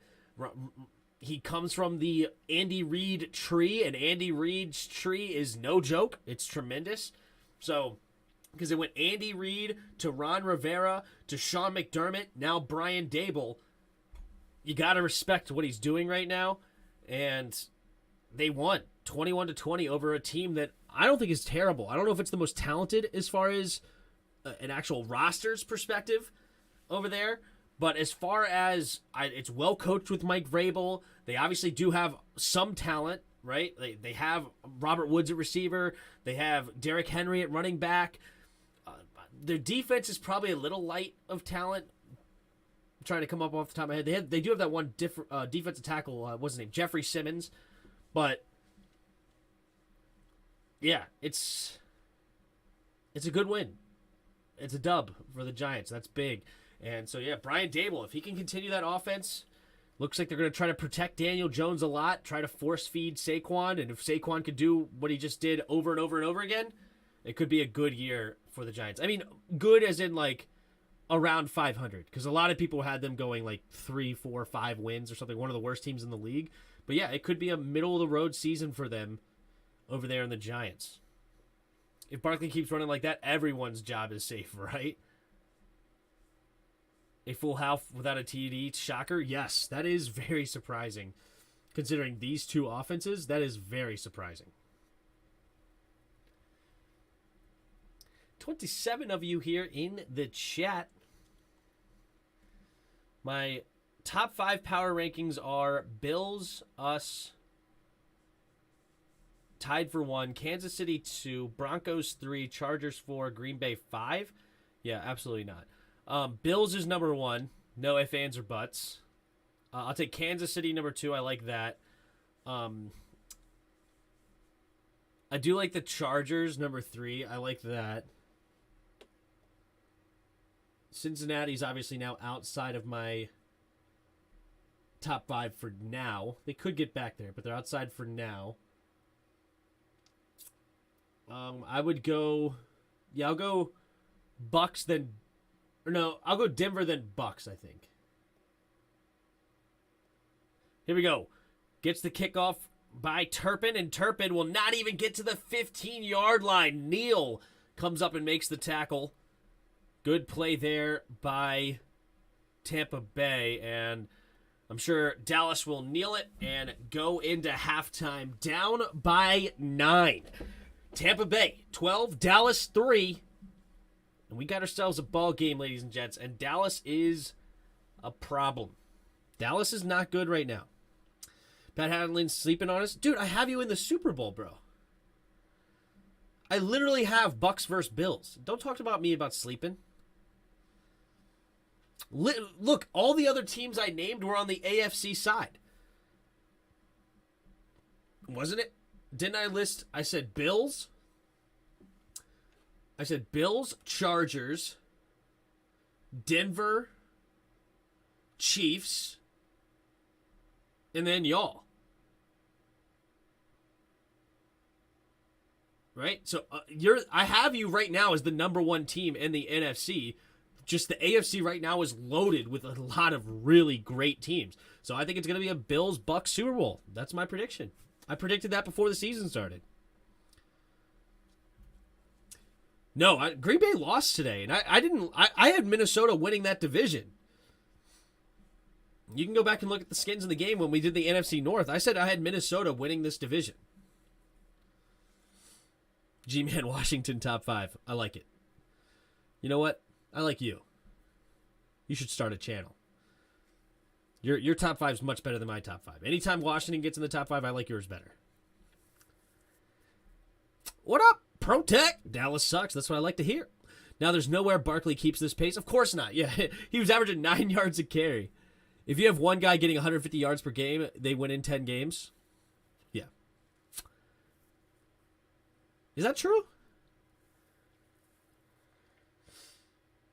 He comes from the Andy Reid tree, and Andy Reid's tree is no joke. It's tremendous. So, because it went Andy Reid to Ron Rivera to Sean McDermott, now Brian Dable. You got to respect what he's doing right now. And they won 21-20 over a team that I don't think is terrible. I don't know if it's the most talented as far as an actual roster's perspective over there. But as far as it's well coached with Mike Vrabel, they obviously do have some talent, right? They have Robert Woods at receiver. They have Derrick Henry at running back. Their defense is probably a little light of talent. I'm trying to come up off the top of my head. They do have that one defensive tackle. What's his name? Jeffrey Simmons. But yeah, it's a good win. It's a dub for the Giants. That's big. And so, yeah, Brian Dable, if he can continue that offense, looks like they're going to try to protect Daniel Jones a lot, try to force feed Saquon. And if Saquon could do what he just did over and over and over again, it could be a good year for the Giants. I mean, good as in like around 500 because a lot of people had them going like 3, 4, 5 wins or something, one of the worst teams in the league. But yeah, it could be a middle of the road season for them over there in the Giants. If Barkley keeps running like that, everyone's job is safe, right? A full house without a TD, shocker? Yes, that is very surprising. Considering these two offenses, that is very surprising. 27 of you here in the chat. My top 5 power rankings are Bills, us, tied for 1, Kansas City 2, Broncos 3, Chargers 4, Green Bay 5. Yeah, absolutely not. Bills is number 1. No ifs, ands, or buts. I'll take Kansas City number 2. I like that. I do like the Chargers number 3. I like that. Cincinnati's obviously now outside of my top 5 for now. They could get back there, but they're outside for now. I would go... Yeah, I'll go Bucks, then... Or no, I'll go Denver, then Bucks, I think. Here we go. Gets the kickoff by Turpin, and Turpin will not even get to the 15-yard line. Neal comes up and makes the tackle. Good play there by Tampa Bay, and I'm sure Dallas will kneel it and go into halftime down by 9. Tampa Bay 12, Dallas 3, and we got ourselves a ball game, ladies and gents, and Dallas is a problem. Dallas is not good right now. Pat Hadley's sleeping on us. Dude, I have you in the Super Bowl, bro. I literally have Bucks versus Bills. Don't talk about me about sleeping. Look, all the other teams I named were on the AFC side. Wasn't it? Didn't I list? I said Bills. I said Bills, Chargers, Denver, Chiefs, and then y'all. Right? So I have you right now as the number 1 team in the NFC. Just the AFC right now is loaded with a lot of really great teams. So I think it's going to be a Bills-Bucks Super Bowl. That's my prediction. I predicted that before the season started. No, Green Bay lost today, and I had Minnesota winning that division. You can go back and look at the skins in the game when we did the NFC North. I said I had Minnesota winning this division. G-Man Washington top 5. I like it. You know what? I like you. You should start a channel. Your top 5 is much better than my top 5. Anytime Washington gets in the top 5, I like yours better. What up? Protect. Dallas sucks. That's what I like to hear. Now, there's nowhere Barkley keeps this pace. Of course not. Yeah, he was averaging 9 yards a carry. If you have one guy getting 150 yards per game, they win in 10 games. Yeah. Is that true?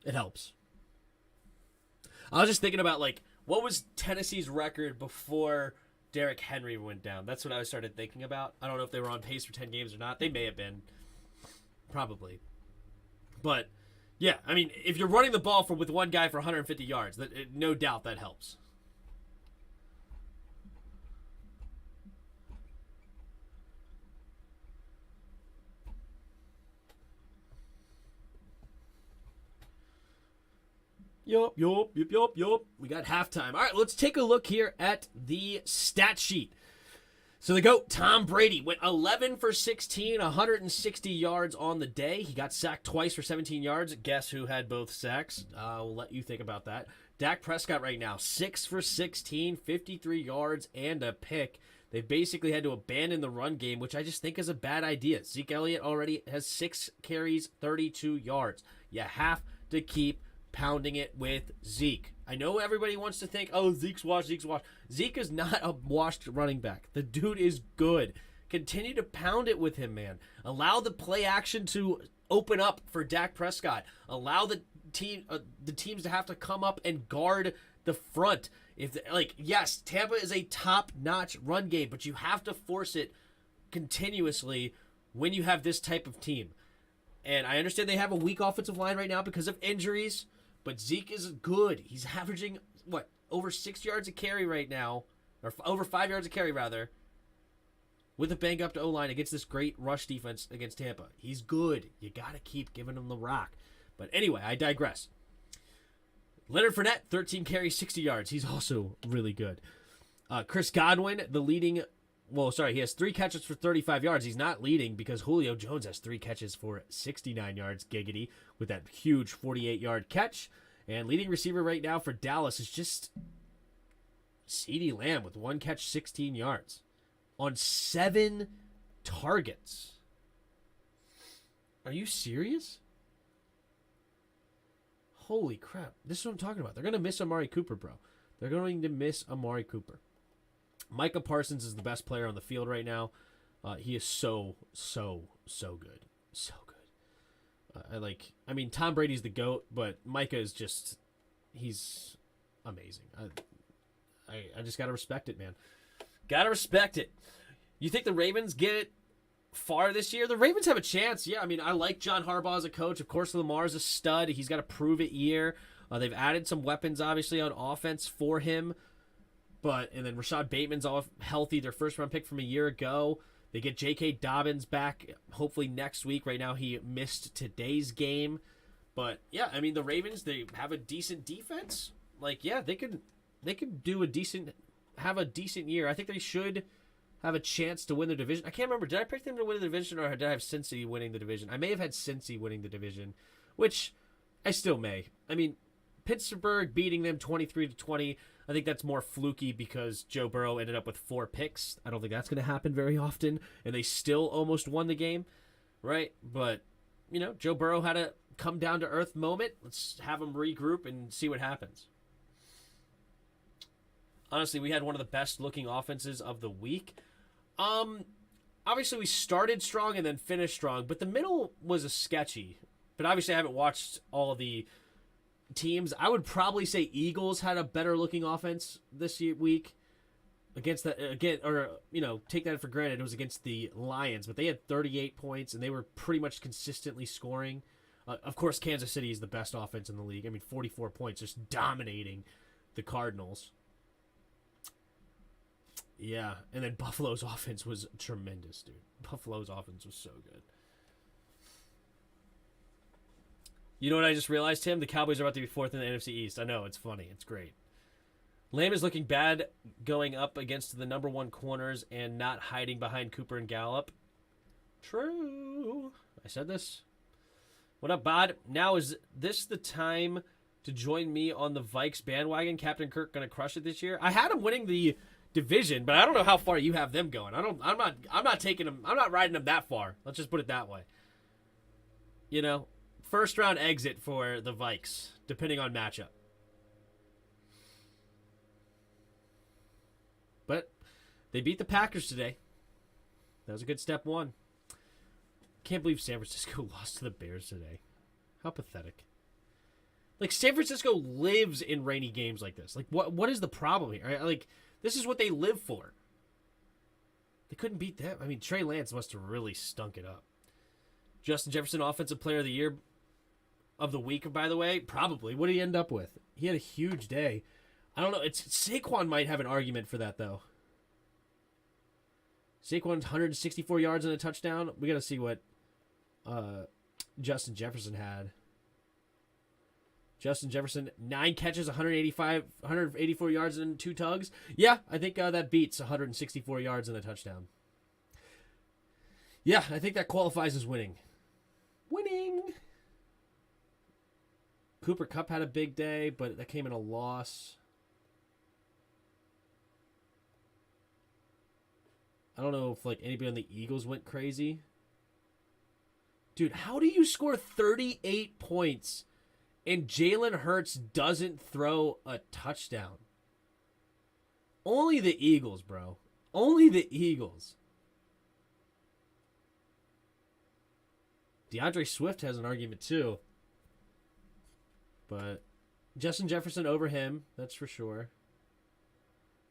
It helps. I was just thinking about, like, what was Tennessee's record before Derrick Henry went down? That's what I started thinking about. I don't know if they were on pace for 10 games or not. They may have been. Probably. But, yeah, I mean, if you're running the ball with one guy for 150 yards, no doubt that helps. Yup. We got halftime. All right, let's take a look here at the stat sheet. So the GOAT, Tom Brady, went 11 for 16, 160 yards on the day. He got sacked twice for 17 yards. Guess who had both sacks? We'll let you think about that. Dak Prescott right now, 6 for 16, 53 yards and a pick. They basically had to abandon the run game, which I just think is a bad idea. Zeke Elliott already has 6 carries, 32 yards. You have to keep pounding it with Zeke. I know everybody wants to think, oh, Zeke's washed. Zeke is not a washed running back. The dude is good. Continue to pound it with him, man. Allow the play action to open up for Dak Prescott. Allow the teams to have to come up and guard the front. Yes, Tampa is a top-notch run game, but you have to force it continuously when you have this type of team. And I understand they have a weak offensive line right now because of injuries. But Zeke is good. He's averaging, over 6 yards a carry right now, or over 5 yards a carry, rather, with a bang-up to O-line against this great rush defense against Tampa. He's good. You got to keep giving him the rock. But anyway, I digress. Leonard Fournette, 13 carries, 60 yards. He's also really good. Chris Godwin, he has 3 catches for 35 yards. He's not leading because Julio Jones has 3 catches for 69 yards, giggity, with that huge 48-yard catch. And leading receiver right now for Dallas is just CeeDee Lamb with 1 catch, 16 yards on 7 targets. Are you serious? Holy crap. This is what I'm talking about. They're going to miss Amari Cooper, bro. They're going to miss Amari Cooper. Micah Parsons is the best player on the field right now. He is so good. So good. Tom Brady's the GOAT, but Micah is just, he's amazing. I just got to respect it, man. Got to respect it. You think the Ravens get far this year? The Ravens have a chance. Yeah, I like John Harbaugh as a coach. Of course, Lamar's a stud. He's got a prove-it year. They've added some weapons, obviously, on offense for him. And then Rashad Bateman's all healthy, their first-round pick from a year ago. They get J.K. Dobbins back hopefully next week. Right now, he missed today's game. But, yeah, the Ravens, they have a decent defense. They could have a decent year. I think they should have a chance to win the division. I can't remember. Did I pick them to win the division, or did I have Cincy winning the division? I may have had Cincy winning the division, which I still may. Pittsburgh beating them 23-20. I think that's more fluky because Joe Burrow ended up with 4 picks. I don't think that's going to happen very often, and they still almost won the game, right? But, Joe Burrow had a come-down-to-earth moment. Let's have him regroup and see what happens. Honestly, we had one of the best-looking offenses of the week. Obviously, we started strong and then finished strong, but the middle was a sketchy. But obviously, I haven't watched all of the teams. I would probably say Eagles had a better-looking offense this week against take that for granted. It was against the Lions, but they had 38 points, and they were pretty much consistently scoring. Of course, Kansas City is the best offense in the league. 44 points, just dominating the Cardinals. Yeah, and then Buffalo's offense was tremendous, dude. Buffalo's offense was so good. You know what I just realized, Tim? The Cowboys are about to be 4th in the NFC East. I know, it's funny. It's great. Lamb is looking bad going up against the number 1 corners and not hiding behind Cooper and Gallup. True. I said this. What up, Bod? Now, is this the time to join me on the Vikes bandwagon? Captain Kirk going to crush it this year? I had him winning the division, but I don't know how far you have them going. I'm not taking them. I'm not riding them that far. Let's just put it that way. First round exit for the Vikes, depending on matchup. But they beat the Packers today. That was a good step 1. Can't believe San Francisco lost to the Bears today. How pathetic. San Francisco lives in rainy games like this. What is the problem here? This is what they live for. They couldn't beat them. Trey Lance must have really stunk it up. Justin Jefferson, Offensive Player of the Year of the week, by the way. Probably. What did he end up with? He had a huge day. I don't know. Saquon might have an argument for that, though. Saquon's 164 yards and a touchdown. We got to see what Justin Jefferson had. Justin Jefferson, 9 catches, 184 yards and 2 tugs. Yeah, I think that beats 164 yards and a touchdown. Yeah, I think that qualifies as winning. Winning! Cooper Kupp had a big day, but that came in a loss. I don't know if anybody on the Eagles went crazy. Dude, how do you score 38 points and Jalen Hurts doesn't throw a touchdown? Only the Eagles, bro. Only the Eagles. DeAndre Swift has an argument too. But Justin Jefferson over him, that's for sure.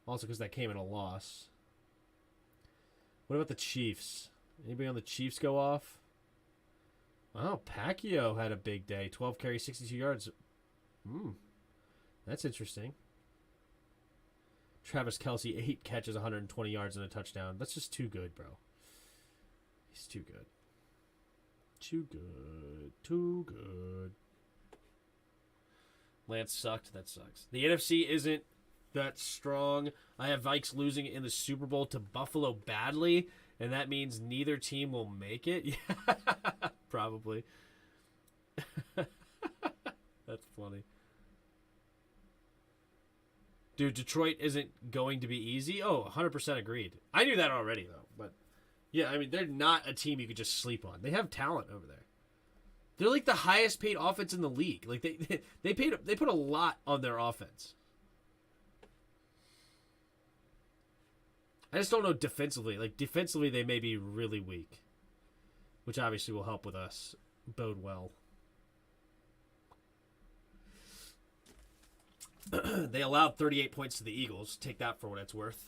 Also because that came in a loss. What about the Chiefs? Anybody on the Chiefs go off? Oh, Pacquiao had a big day. 12 carries, 62 yards. That's interesting. Travis Kelce, 8 catches, 120 yards, and a touchdown. That's just too good, bro. He's too good. Too good. Too good. Lance sucked. That sucks. The NFC isn't that strong. I have Vikes losing in the Super Bowl to Buffalo badly, and that means neither team will make it. Yeah, probably. That's funny. Dude, Detroit isn't going to be easy. Oh, 100% agreed. I knew that already, though. But, yeah, I mean, they're not a team you could just sleep on. They have talent over there. They're like the highest paid offense in the league. Like, they put a lot on their offense. I just don't know defensively. Like, defensively, they may be really weak. Which obviously will help with us bode well. They allowed 38 points to the Eagles. Take that for what it's worth.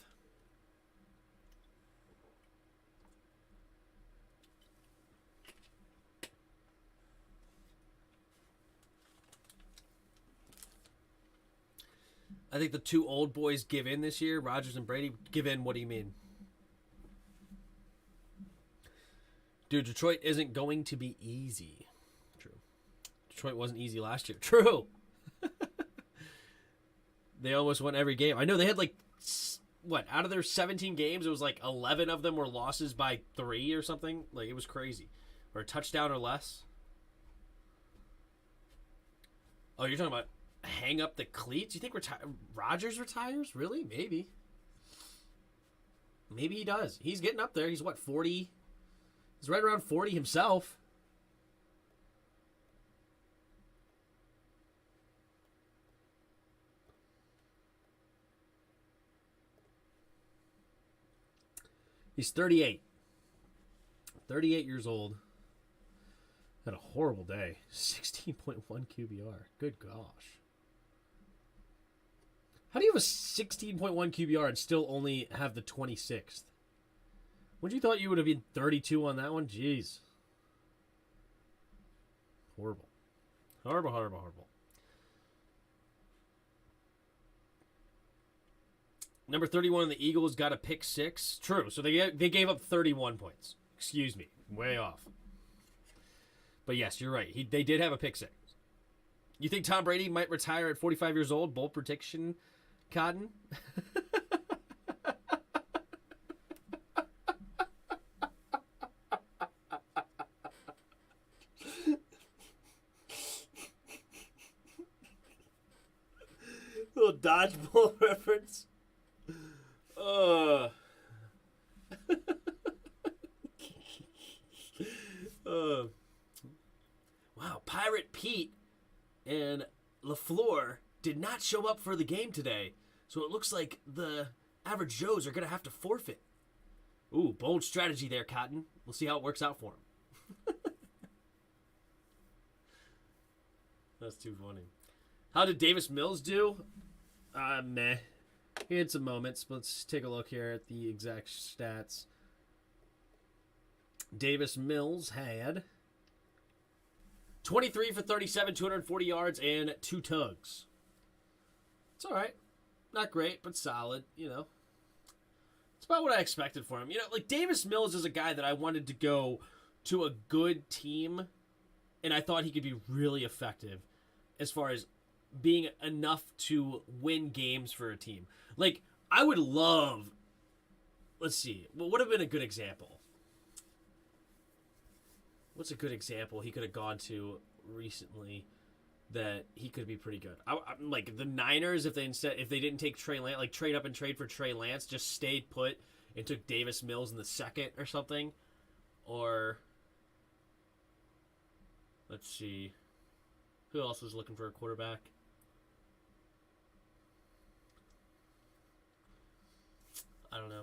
I think the two old boys give in this year. Rodgers and Brady give in. What do you mean? Dude, Detroit isn't going to be easy. True. Detroit wasn't easy last year. True. They almost won every game. I know they had like, what, out of their 17 games, it was like 11 of them were losses by 3 or something. Like, it was crazy. Or a touchdown or less. Oh, you're talking about hang up the cleats? You think Rodgers retires? Really? Maybe. Maybe he does. He's getting up there. He's what, 40? He's right around 40 himself. He's 38. 38 years old. Had a horrible day. 16.1 QBR. Good gosh. How do you have a 16.1 QBR and still only have the 26th? Would you thought you would have been 32 on that one? Jeez. Horrible. Horrible, horrible, horrible. Number 31 the Eagles got a pick 6. True. So they gave up 31 points. Excuse me. Way off. But yes, you're right. They did have a pick 6. You think Tom Brady might retire at 45 years old? Bold prediction, Cotton? Little dodgeball reference. Wow, Pirate Pete and LaFleur did not show up for the game today, so it looks like the average Joes are going to have to forfeit. Ooh, bold strategy there, Cotton. We'll see how it works out for him. That's too funny. How did Davis Mills do? Meh. He had some moments. Let's take a look here at the exact stats. Davis Mills had 23 for 37, 240 yards, and 2 tugs. It's all right. Not great, but solid, you know. It's about what I expected for him. You know, like Davis Mills is a guy that I wanted to go to a good team, and I thought he could be really effective as far as being enough to win games for a team. Like, I would love, let's see, what would have been a good example? What's a good example he could have gone to recently that he could be pretty good? I'm like the Niners, if they didn't take Trey Lance, like trade up and trade for Trey Lance, just stayed put and took Davis Mills in the second or something. Or let's see, who else was looking for a quarterback? I don't know.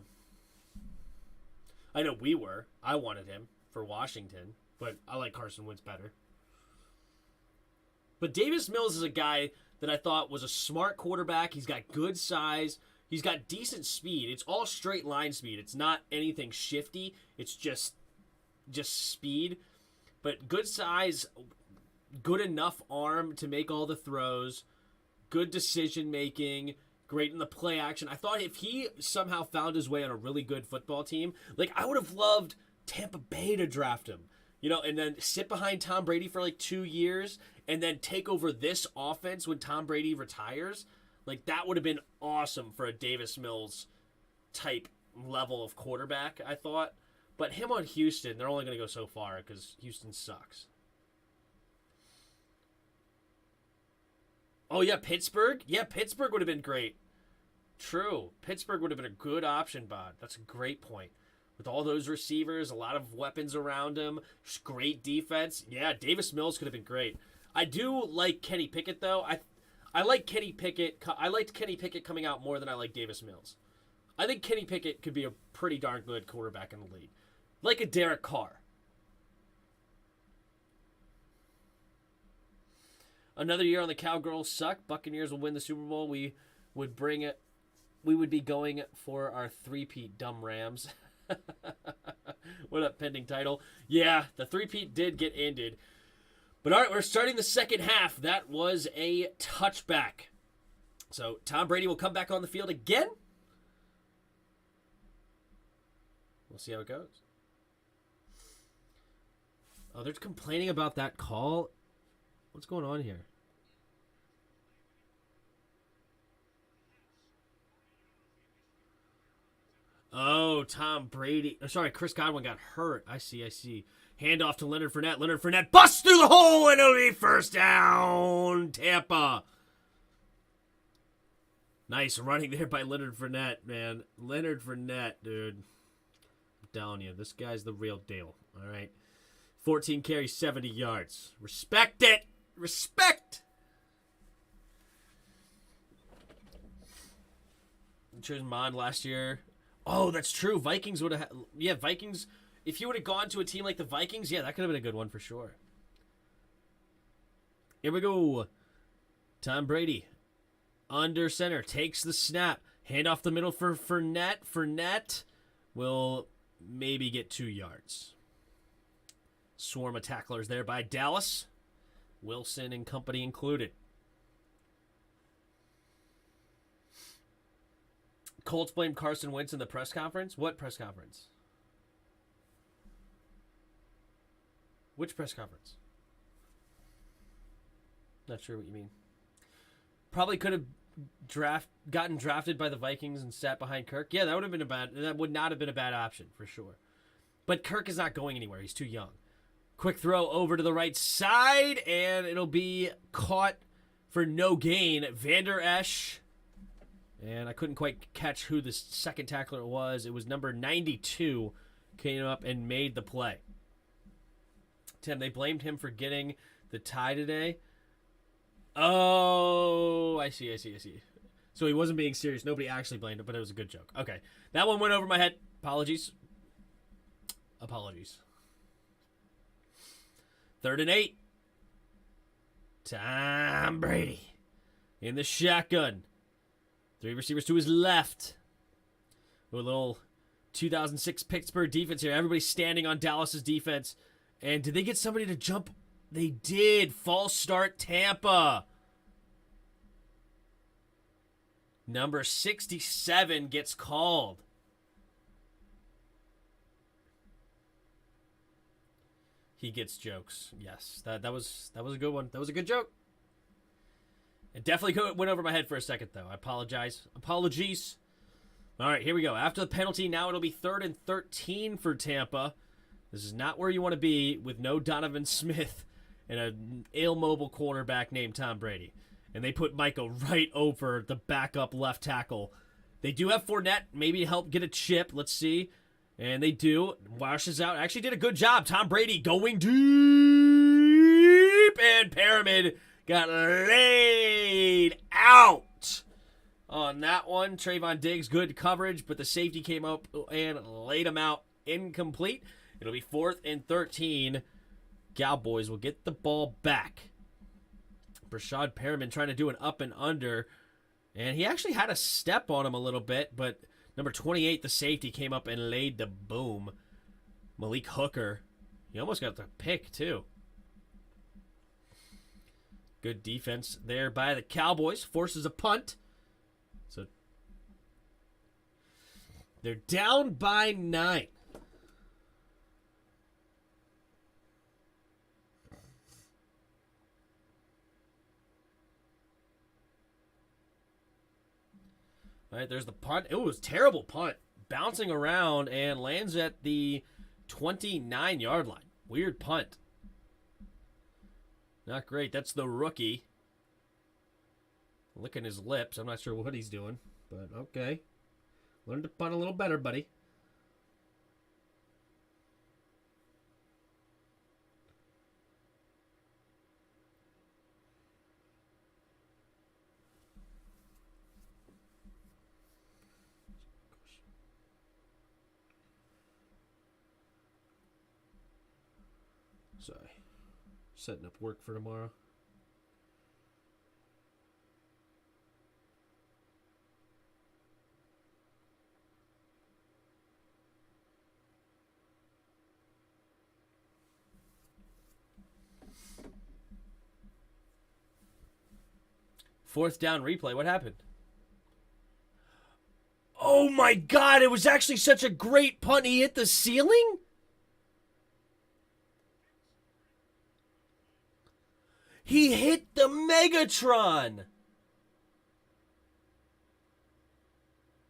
I know we were. I wanted him for Washington, but I like Carson Wentz better. But Davis Mills is a guy that I thought was a smart quarterback. He's got good size. He's got decent speed. It's all straight line speed. It's not anything shifty. It's just speed. But good size. good enough arm to make all the throws, good decision making, great in the play action. I thought if he somehow found his way on a really good football team, like I would have loved Tampa Bay to draft him, and then sit behind Tom Brady for like 2 years and then take over this offense when Tom Brady retires. Like that would have been awesome for a Davis Mills type level of quarterback, I thought. But him on Houston, they're only going to go so far because Houston sucks. Oh, yeah, Pittsburgh? Yeah, Pittsburgh would have been great. True. Pittsburgh would have been a good option, Bod. That's a great point. With all those receivers, a lot of weapons around him, just great defense. Yeah, Davis Mills could have been great. I do like Kenny Pickett, though. I like Kenny Pickett. I liked Kenny Pickett coming out more than I like Davis Mills. I think Kenny Pickett could be a pretty darn good quarterback in the league. Like a Derek Carr. Another year on the Cowgirls suck. Buccaneers will win the Super Bowl. We would be going for our three-peat, dumb Rams. What up, pending title? Yeah, the three-peat did get ended. But all right, we're starting the second half. That was a touchback. So Tom Brady will come back on the field again. We'll see how it goes. Oh, they're complaining about that call. What's going on here? Oh, Tom Brady. Sorry, Chris Godwin got hurt. I see. Handoff to Leonard Fournette. Leonard Fournette busts through the hole, and it'll be first down, Tampa. Nice running there by Leonard Fournette, man. Leonard Fournette, dude. I'm telling you, this guy's the real deal. All right. 14 carries, 70 yards. Respect it. Respect. Chose Mond last year. Oh, that's true. Vikings would have. Yeah, Vikings. If you would have gone to a team like the Vikings, yeah, that could have been a good one for sure. Here we go. Tom Brady. Under center. Takes the snap. Hand off the middle for Fournette. Fournette will maybe get 2 yards. Swarm of tacklers there by Dallas. Wilson and company included. Colts blame Carson Wentz in the press conference. What press conference? Which press conference? Not sure what you mean. Probably could have gotten drafted by the Vikings and sat behind Kirk. Yeah, that would not have been a bad option for sure. But Kirk is not going anywhere. He's too young. Quick throw over to the right side, and it'll be caught for no gain. Vander Esch. And I couldn't quite catch who the second tackler was. It was number 92 came up and made the play. Tim, they blamed him for getting the tie today. Oh, I see. So he wasn't being serious. Nobody actually blamed him, but it was a good joke. Okay. That one went over my head. Apologies. 3rd and 8. Tom Brady in the shotgun. 3 receivers to his left. A little 2006 Pittsburgh defense here. Everybody's standing on Dallas's defense. And did they get somebody to jump? They did. False start Tampa. Number 67 gets called. He gets jokes. Yes, that was a good one. That was a good joke. It definitely went over my head for a second, though. I apologize. Apologies. All right, here we go. After the penalty, now it'll be 3rd and 13 for Tampa. This is not where you want to be with no Donovan Smith and an ill-mobile quarterback named Tom Brady. And they put Michael right over the backup left tackle. They do have Fournette, maybe to help get a chip. Let's see. And they do. Washes out. Actually did a good job. Tom Brady going deep. And Pyramid got laid out on that one. Trayvon Diggs, good coverage, but the safety came up and laid him out. Incomplete. It'll be 4th and 13. Cowboys will get the ball back. Brashad Perriman trying to do an up and under. And he actually had a step on him a little bit, but number 28, the safety, came up and laid the boom. Malik Hooker. He almost got the pick, too. Good defense there by the Cowboys. Forces a punt. So they're down by 9. All right, there's the punt. It was a terrible punt. Bouncing around and lands at the 29-yard line. Weird punt. Not great. That's the rookie. Licking his lips. I'm not sure what he's doing, but okay. Learn to punt a little better, buddy. Sorry. Setting up work for tomorrow. Fourth down replay. What happened? Oh my God, it was actually such a great punt. He hit the ceiling? He hit the Megatron.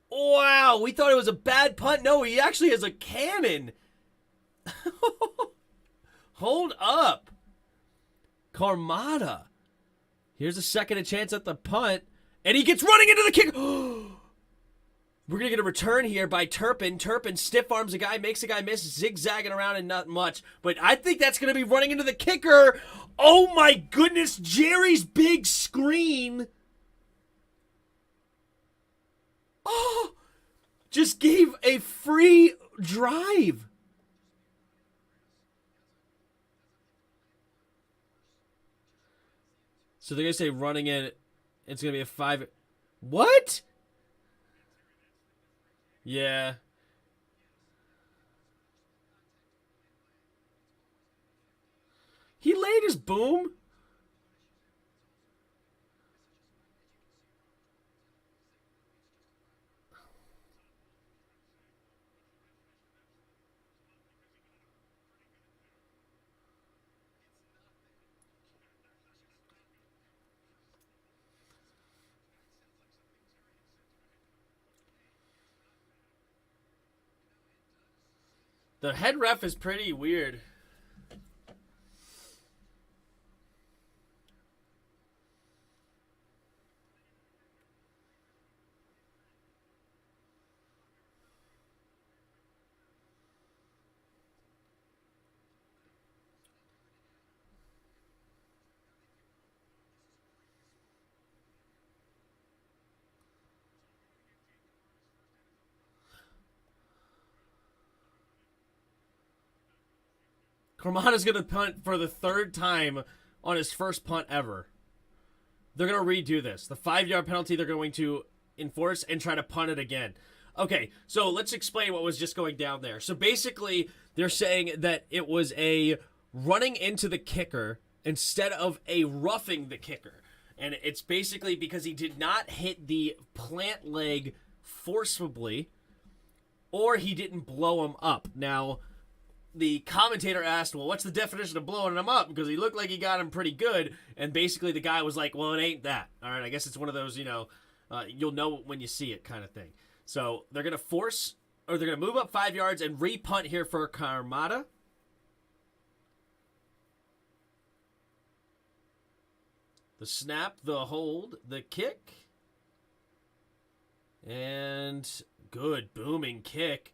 Wow, we thought it was a bad punt. No, he actually has a cannon. Hold up. Carmada. Here's a second chance at the punt. And he gets running into the kick. We're going to get a return here by Turpin. Turpin stiff arms a guy, makes a guy miss, zigzagging around and not much. But I think that's going to be running into the kicker. Oh my goodness, Jerry's big screen. Oh, just gave a free drive. So they're going to say running in, it's going to be a 5. What? Yeah. He laid his boom. The head ref is pretty weird. Carmana's going to punt for the 3rd time on his first punt ever. They're going to redo this. The 5-yard penalty they're going to enforce and try to punt it again. Okay, so let's explain what was just going down there. So basically, they're saying that it was a running into the kicker instead of a roughing the kicker. And it's basically because he did not hit the plant leg forcibly or he didn't blow him up. Now, the commentator asked, well, what's the definition of blowing him up? Because he looked like he got him pretty good. And basically the guy was like, well, it ain't that. All right, I guess it's one of those, you'll know when you see it kind of thing. So they're going to they're going to move up 5 yards and re-punt here for Carmada. The snap, the hold, the kick. And good booming kick.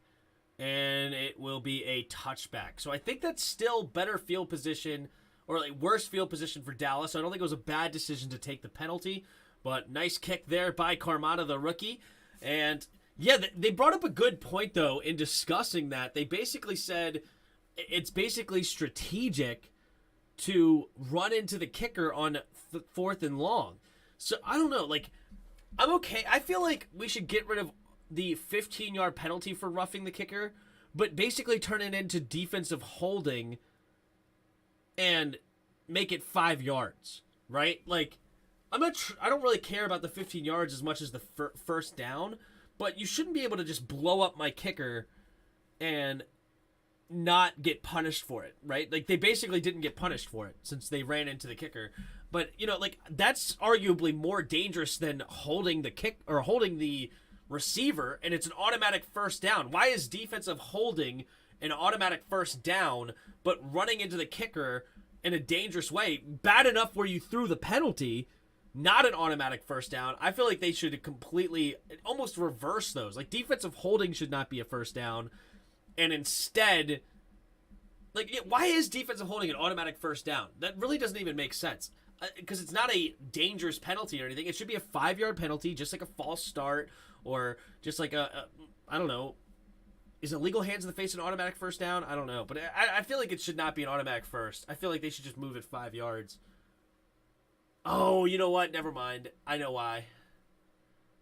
And it will be a touchback. So I think that's still better field position, or like worse field position for Dallas. So I don't think it was a bad decision to take the penalty. But nice kick there by Carmada, the rookie. And yeah, they brought up a good point, though, in discussing that. They basically said it's basically strategic to run into the kicker on 4th and long. So I don't know. Like, I'm okay. I feel like we should get rid of the 15-yard penalty for roughing the kicker, but basically turn it into defensive holding and make it 5 yards, right? Like, I don't really care about the 15 yards as much as the first down, but you shouldn't be able to just blow up my kicker and not get punished for it, right? Like, they basically didn't get punished for it since they ran into the kicker. But, you know, like, that's arguably more dangerous than holding the kick or holding the receiver, and it's an automatic first down. Why is defensive holding an automatic first down, but running into the kicker in a dangerous way, bad enough where you threw the penalty, not an automatic first down? I feel like they should completely almost reverse those. Like, defensive holding should not be a first down, and instead, like, why is defensive holding an automatic first down? That really doesn't even make sense. Because it's not a dangerous penalty or anything. It should be a 5-yard penalty, just like a false start, or just like I don't know. Is illegal hands in the face an automatic first down? I don't know. But I feel like it should not be an automatic first. I feel like they should just move it 5 yards. Oh, you know what? Never mind. I know why.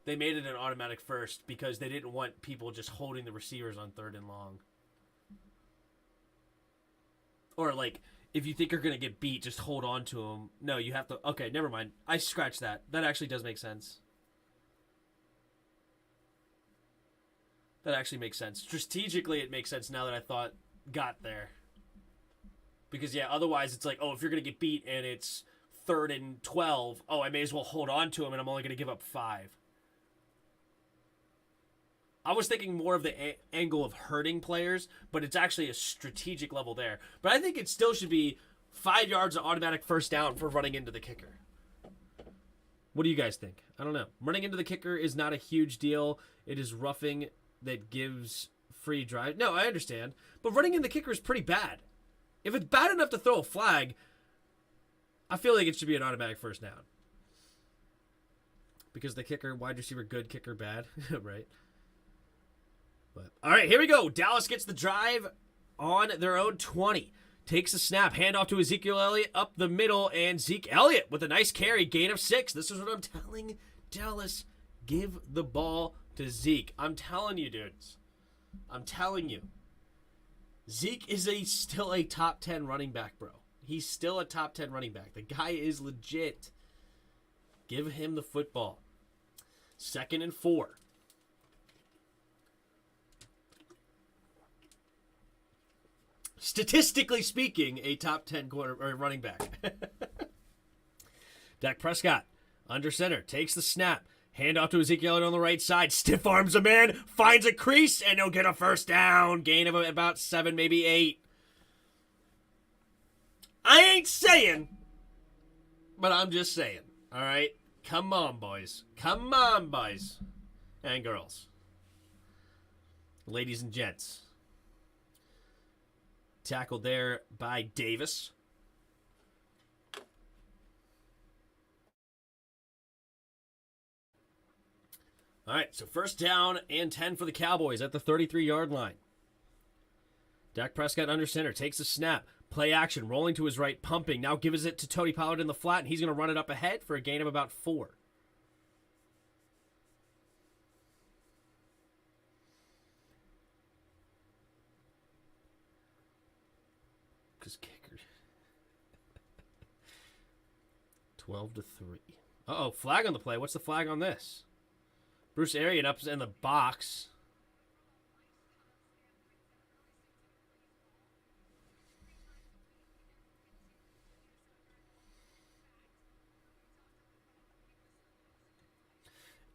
They made it an automatic first because they didn't want people just holding the receivers on 3rd and long. Or, like, if you think you're going to get beat, just hold on to them. No, you have to... Okay, never mind. I scratched that. That actually does make sense. That actually makes sense. Strategically, it makes sense now that I got there. Because, yeah, otherwise it's like, oh, if you're going to get beat and it's 3rd and 12, oh, I may as well hold on to him and I'm only going to give up 5. I was thinking more of the angle of hurting players, but it's actually a strategic level there. But I think it still should be 5 yards of automatic first down for running into the kicker. What do you guys think? I don't know. Running into the kicker is not a huge deal. It is roughing that gives free drive. No, I understand. But running in the kicker is pretty bad. If it's bad enough to throw a flag, I feel like it should be an automatic first down. Because the kicker, wide receiver, good, kicker, bad. Right? But, all right, here we go. Dallas gets the drive on their own 20. Takes a snap, handoff to Ezekiel Elliott up the middle, and Zeke Elliott with a nice carry, gain of 6. This is what I'm telling Dallas. Give the ball to Zeke. I'm telling you, dudes. I'm telling you. Zeke is still a top 10 running back, bro. He's still a top 10 running back. The guy is legit. Give him the football. 2nd and 4. Statistically speaking, a top 10 running back. Dak Prescott, under center, takes the snap. Handoff to Ezekiel on the right side. Stiff arms a man, finds a crease, and he'll get a first down. Gain of about 7, maybe 8. I ain't saying, but I'm just saying. All right? Come on, boys. Come on, boys and girls. Ladies and gents. Tackled there by Davis. All right, so 1st down and 10 for the Cowboys at the 33-yard line. Dak Prescott under center, takes a snap. Play action, rolling to his right, pumping. Now gives it to Tony Pollard in the flat, and he's going to run it up ahead for a gain of about 4. Because kicker. 12-3. Uh-oh, flag on the play. What's the flag on this? Bruce Arians up in the box.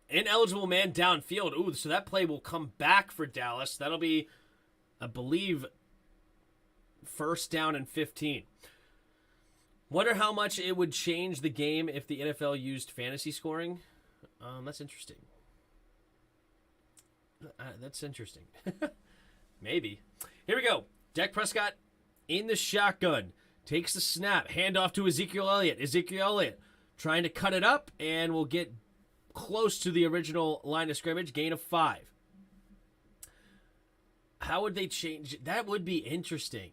Ineligible man downfield. Ooh, so that play will come back for Dallas. That'll be, I believe, 1st down and 15. Wonder how much it would change the game if the NFL used fantasy scoring. That's interesting. That's interesting. Maybe. Here we go. Dak Prescott in the shotgun. Takes the snap. Handoff to Ezekiel Elliott. Ezekiel Elliott trying to cut it up and will get close to the original line of scrimmage. Gain of 5. How would they change? That would be interesting.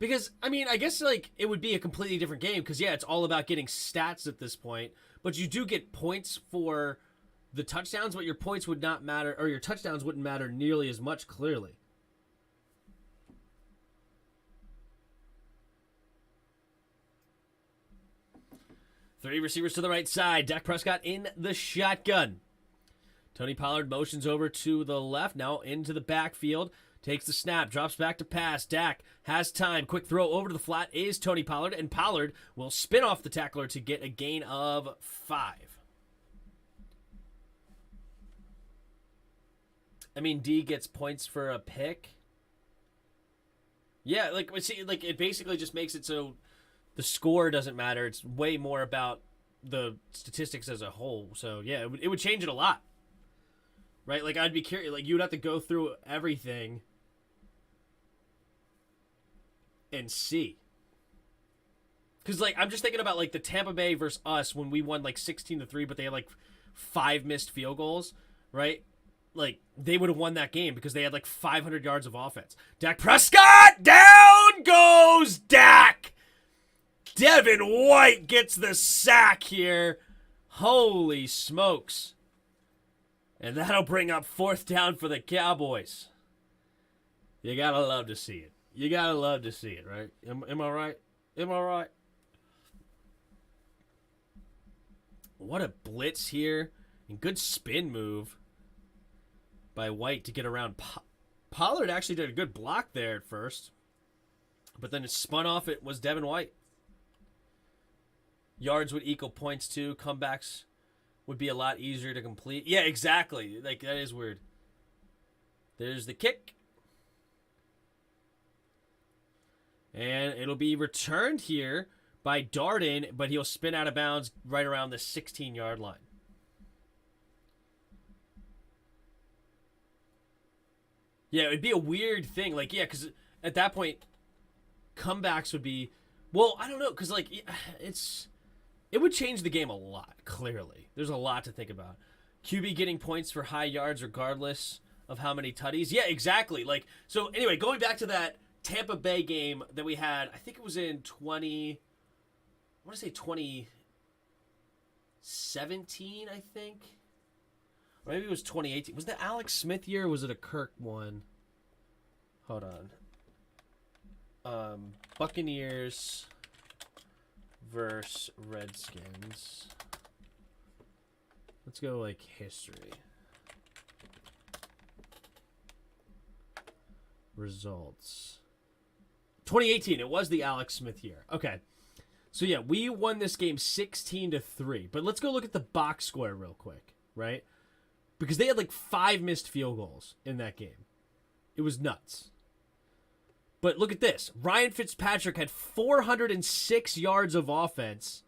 Because, I mean, I guess, like, it would be a completely different game because, yeah, it's all about getting stats at this point. But you do get points for the touchdowns, but your points would not matter, or your touchdowns wouldn't matter nearly as much, clearly. Three receivers to the right side. Dak Prescott in the shotgun. Tony Pollard motions over to the left, now into the backfield. Takes the snap, drops back to pass. Dak has time. Quick throw over to the flat is Tony Pollard, and Pollard will spin off the tackler to get a gain of 5. I mean, D gets points for a pick. Yeah, it basically just makes it so the score doesn't matter. It's way more about the statistics as a whole. So, yeah, it would change it a lot. Right? Like, I'd be curious. Like, you would have to go through everything and see. Because, like, I'm just thinking about, like, the Tampa Bay versus us when we won, like, 16-3, but they had, like, 5 missed field goals, right? Like, they would have won that game because they had, like, 500 yards of offense. Dak Prescott! Down goes Dak! Devin White gets the sack here. Holy smokes. And that'll bring up 4th down for the Cowboys. You gotta love to see it. You gotta love to see it, right? Am I right? Am I right? What a blitz here. And good spin move by White to get around. Pollard actually did a good block there at first. But then it spun off. It was Devin White. Yards would equal points too. Comebacks would be a lot easier to complete. Yeah, exactly. Like, that is weird. There's the kick. And it'll be returned here by Darden, but he'll spin out of bounds right around the 16-yard line. Yeah, it would be a weird thing. Like, yeah, because at that point, comebacks would be... Well, I don't know, because, like, it would change the game a lot, clearly. There's a lot to think about. QB getting points for high yards regardless of how many tutties. Yeah, exactly. Like, so anyway, going back to that Tampa Bay game that we had, I think it was in 2017, I think. Or maybe it was 2018. Was that Alex Smith year or was it a Kirk one? Hold on. Buccaneers versus Redskins. Let's go, like, history. Results. 2018, it was the Alex Smith year. Okay. So, yeah, we won this game 16-3. But let's go look at the box score real quick, right? Because they had, like, 5 missed field goals in that game. It was nuts. But look at this. Ryan Fitzpatrick had 406 yards of offense.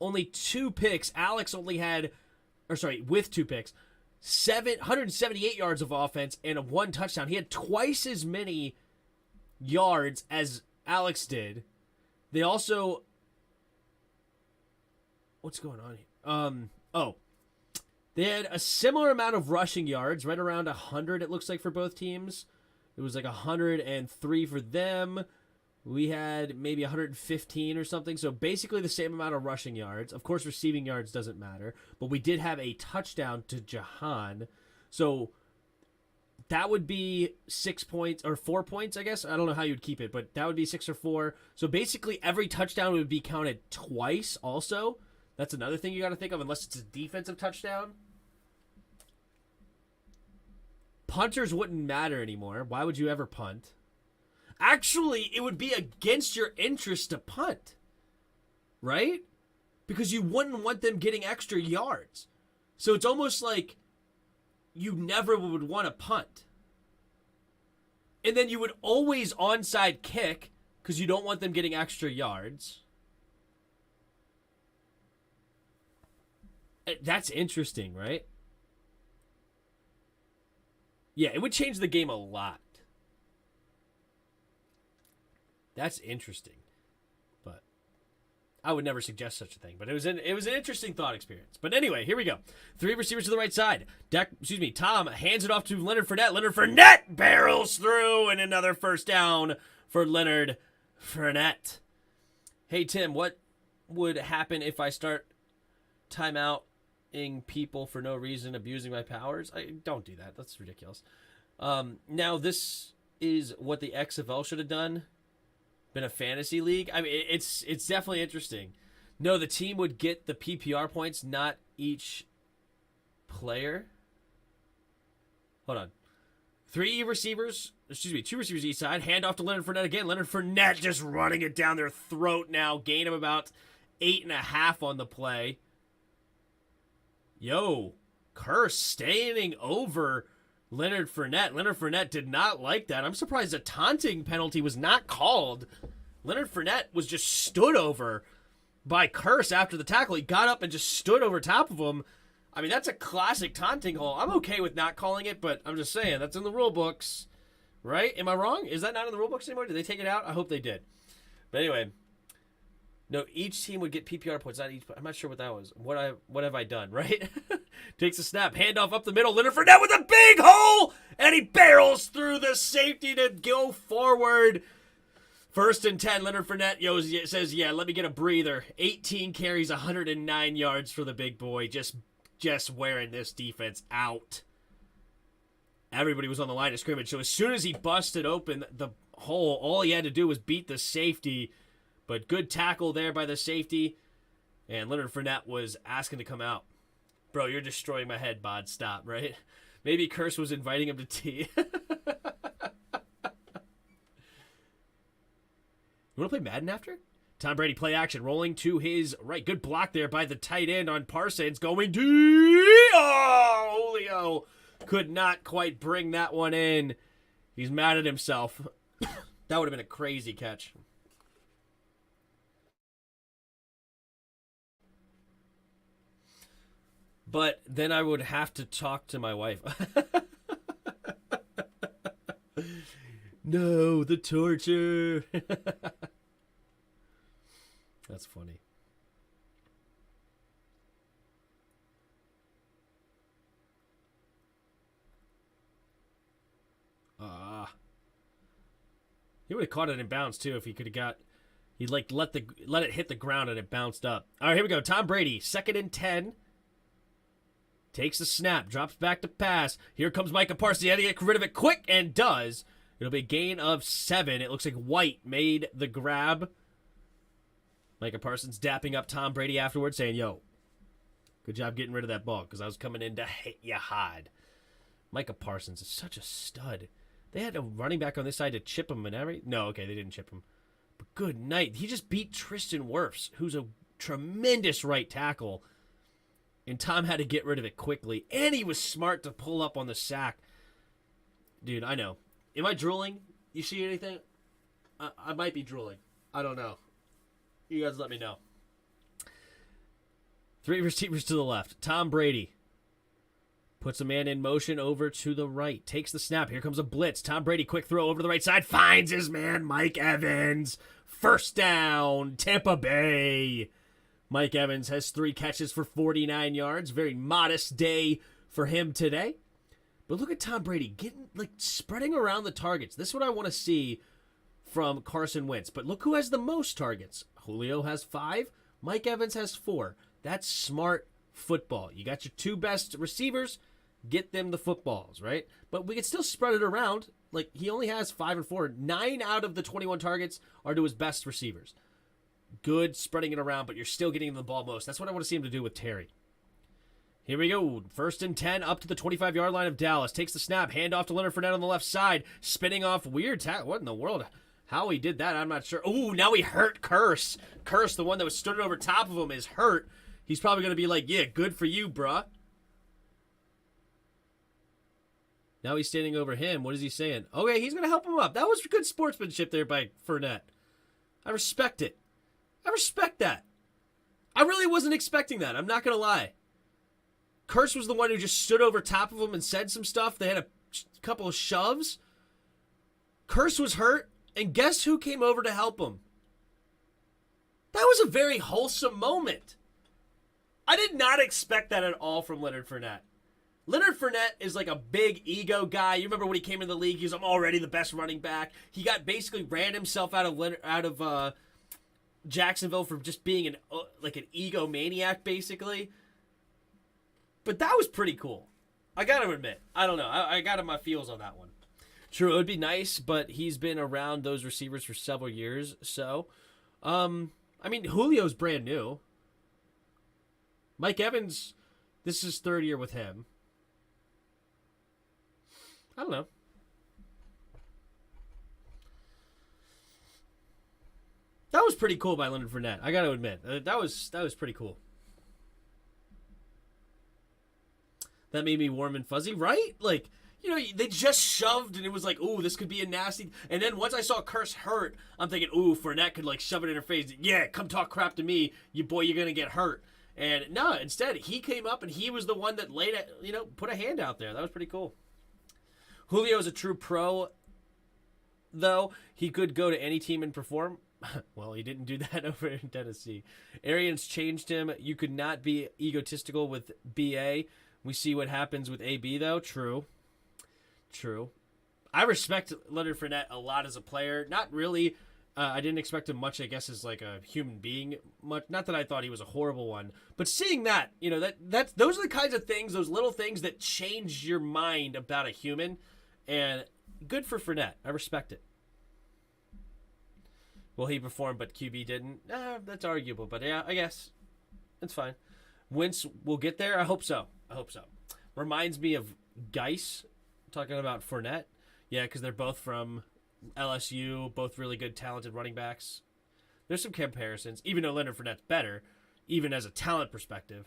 Only 2 picks. Alex only had... with 2 picks. 178 yards of offense and 1 touchdown. He had twice as many yards as Alex did. They also... What's going on here? They had a similar amount of rushing yards, right around 100, it looks like, for both teams. It was like 103 for them. We had maybe 115 or something. So basically the same amount of rushing yards. Of course, receiving yards doesn't matter. But we did have a touchdown to Jahan. So that would be 6 points or 4 points, I guess. I don't know how you'd keep it, but that would be 6 or 4. So basically every touchdown would be counted twice also. That's another thing you got to think of, unless it's a defensive touchdown. Punters wouldn't matter anymore. Why would you ever punt? Actually, it would be against your interest to punt, right? Because you wouldn't want them getting extra yards. So it's almost like you never would want to punt. And then you would always onside kick because you don't want them getting extra yards. That's interesting, right? Yeah, it would change the game a lot. That's interesting. But I would never suggest such a thing. But it was an interesting thought experience. But anyway, here we go. 3 receivers to the right side. Tom hands it off to Leonard Fournette. Leonard Fournette barrels through, and another first down for Leonard Fournette. Hey, Tim, what would happen if I start timeouting people for no reason, abusing my powers? I don't do that. That's ridiculous. Now, this is what the XFL should have done. Been a fantasy league. I mean, it's definitely interesting. No, the team would get the PPR points, not each player. Hold on. Two receivers each side. Hand off to Leonard Fournette again. Leonard Fournette just running it down their throat now. Gain of about 8.5 on the play. Yo, Curse standing over Leonard Fournette. Leonard Fournette did not like that. I'm surprised a taunting penalty was not called. Leonard Fournette was just stood over by Curse after the tackle. He got up and just stood over top of him. I mean, that's a classic taunting call. I'm okay with not calling it, but I'm just saying, that's in the rule books, right? Am I wrong? Is that not in the rule books anymore? Did they take it out? I hope they did. But anyway, no, each team would get PPR points, not each. I'm not sure what that was. What have I done, right? Takes a snap, handoff up the middle. Leonard Fournette with a big hole, and he barrels through the safety to go forward. 1st and 10, Leonard Fournette says, yeah, let me get a breather. 18 carries, 109 yards for the big boy. Just wearing this defense out. Everybody was on the line of scrimmage, so as soon as he busted open the hole, all he had to do was beat the safety. But good tackle there by the safety, and Leonard Fournette was asking to come out. Bro, you're destroying my head, Bod. Stop, right? Maybe Curse was inviting him to tea. You want to play Madden after? Tom Brady play action, rolling to his right. Good block there by the tight end on Parsons. Going to... Oh, Julio could not quite bring that one in. He's mad at himself. That would have been a crazy catch. But then I would have to talk to my wife. No, the torture. That's funny. He would have caught it in bounds too if he could have got. He'd like let it hit the ground and it bounced up. All right, here we go. Tom Brady, 2nd and 10. Takes the snap, drops back to pass. Here comes Micah Parsons. He had to get rid of it quick and does. It'll be a gain of 7. It looks like White made the grab. Micah Parsons dapping up Tom Brady afterwards, saying, yo, good job getting rid of that ball because I was coming in to hit you hard. Micah Parsons is such a stud. They had a running back on this side to chip him and everything. No, okay, they didn't chip him. But good night. He just beat Tristan Wirfs, who's a tremendous right tackle. And Tom had to get rid of it quickly. And he was smart to pull up on the sack. Dude, I know. Am I drooling? You see anything? I might be drooling. I don't know. You guys let me know. 3 receivers to the left. Tom Brady puts a man in motion over to the right. Takes the snap. Here comes a blitz. Tom Brady, quick throw over to the right side. Finds his man, Mike Evans. 1st down, Tampa Bay. Mike Evans has 3 catches for 49 yards. Very modest day for him today. But look at Tom Brady spreading around the targets. This is what I want to see from Carson Wentz. But look who has the most targets. Julio has 5. Mike Evans has 4. That's smart football. You got your 2 best receivers. Get them the footballs, right? But we can still spread it around. Like, he only has 5 and 4. 9 out of the 21 targets are to his best receivers. Good spreading it around, but you're still getting the ball most. That's what I want to see him to do with Terry. Here we go. 1st and 10 up to the 25-yard line of Dallas. Takes the snap. Hand off to Leonard Fournette on the left side. Spinning off weird tackle. What in the world? How he did that, I'm not sure. Ooh, now he hurt Curse. Curse, the one that was stood over top of him, is hurt. He's probably going to be like, yeah, good for you, bruh. Now he's standing over him. What is he saying? Okay, he's going to help him up. That was good sportsmanship there by Fournette. I respect it. I respect that. I really wasn't expecting that. I'm not going to lie. Curse was the one who just stood over top of him and said some stuff. They had a couple of shoves. Curse was hurt, and guess who came over to help him? That was a very wholesome moment. I did not expect that at all from Leonard Fournette. Leonard Fournette is like a big ego guy. You remember when he came into the league, he was, I'm already the best running back. He ran himself out of Jacksonville for just being an egomaniac, basically. But that was pretty cool. I gotta admit. I don't know. I got my feels on that one. True, it would be nice, but he's been around those receivers for several years. So, Julio's brand new. Mike Evans, this is his third year with him. I don't know. That was pretty cool by Leonard Fournette. I got to admit, that was pretty cool. That made me warm and fuzzy, right? Like, you know, they just shoved, and it was like, ooh, this could be a nasty. And then once I saw Curse hurt, I'm thinking, ooh, Fournette could like shove it in her face. Yeah, come talk crap to me, you're gonna get hurt. And no, instead he came up and he was the one that laid it, you know, put a hand out there. That was pretty cool. Julio is a true pro, though. He could go to any team and perform. Well, he didn't do that over in Tennessee. Arians changed him. You could not be egotistical with BA. We see what happens with AB, though. True. I respect Leonard Fournette a lot as a player. Not really. I didn't expect him much, I guess, as like a human being. Much. Not that I thought he was a horrible one. But seeing that, you know, those are the kinds of things, those little things that change your mind about a human. And good for Fournette. I respect it. Well, he performed, but QB didn't. That's arguable, but yeah, I guess. It's fine. Wentz will get there? I hope so. Reminds me of Geis, talking about Fournette. Yeah, because they're both from LSU, both really good, talented running backs. There's some comparisons, even though Leonard Fournette's better, even as a talent perspective.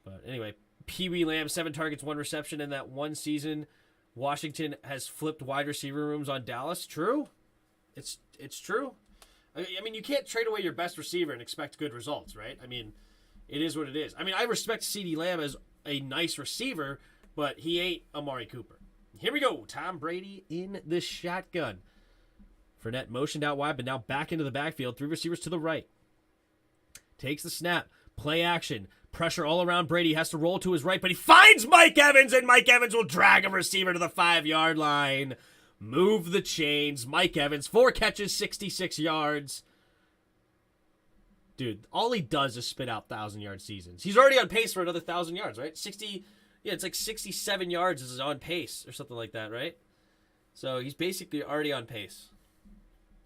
But anyway, Pee Wee Lamb, 7 targets, 1 reception in that one season. Washington has flipped wide receiver rooms on Dallas. True. It's true. I mean, you can't trade away your best receiver and expect good results, right? I mean, it is what it is. I mean, I respect CeeDee Lamb as a nice receiver, but he ain't Amari Cooper. Here we go. Tom Brady in the shotgun. Fournette motioned out wide, but now back into the backfield. 3 receivers to the right. Takes the snap. Play action. Pressure all around Brady. Has to roll to his right, but he finds Mike Evans, and Mike Evans will drag a receiver to the 5-yard line. Move the chains. Mike Evans, 4 catches, 66 yards. Dude, all he does is spit out 1,000-yard seasons. He's already on pace for another 1,000 yards, right? 60, yeah, it's like 67 yards is on pace or something like that, right? So he's basically already on pace.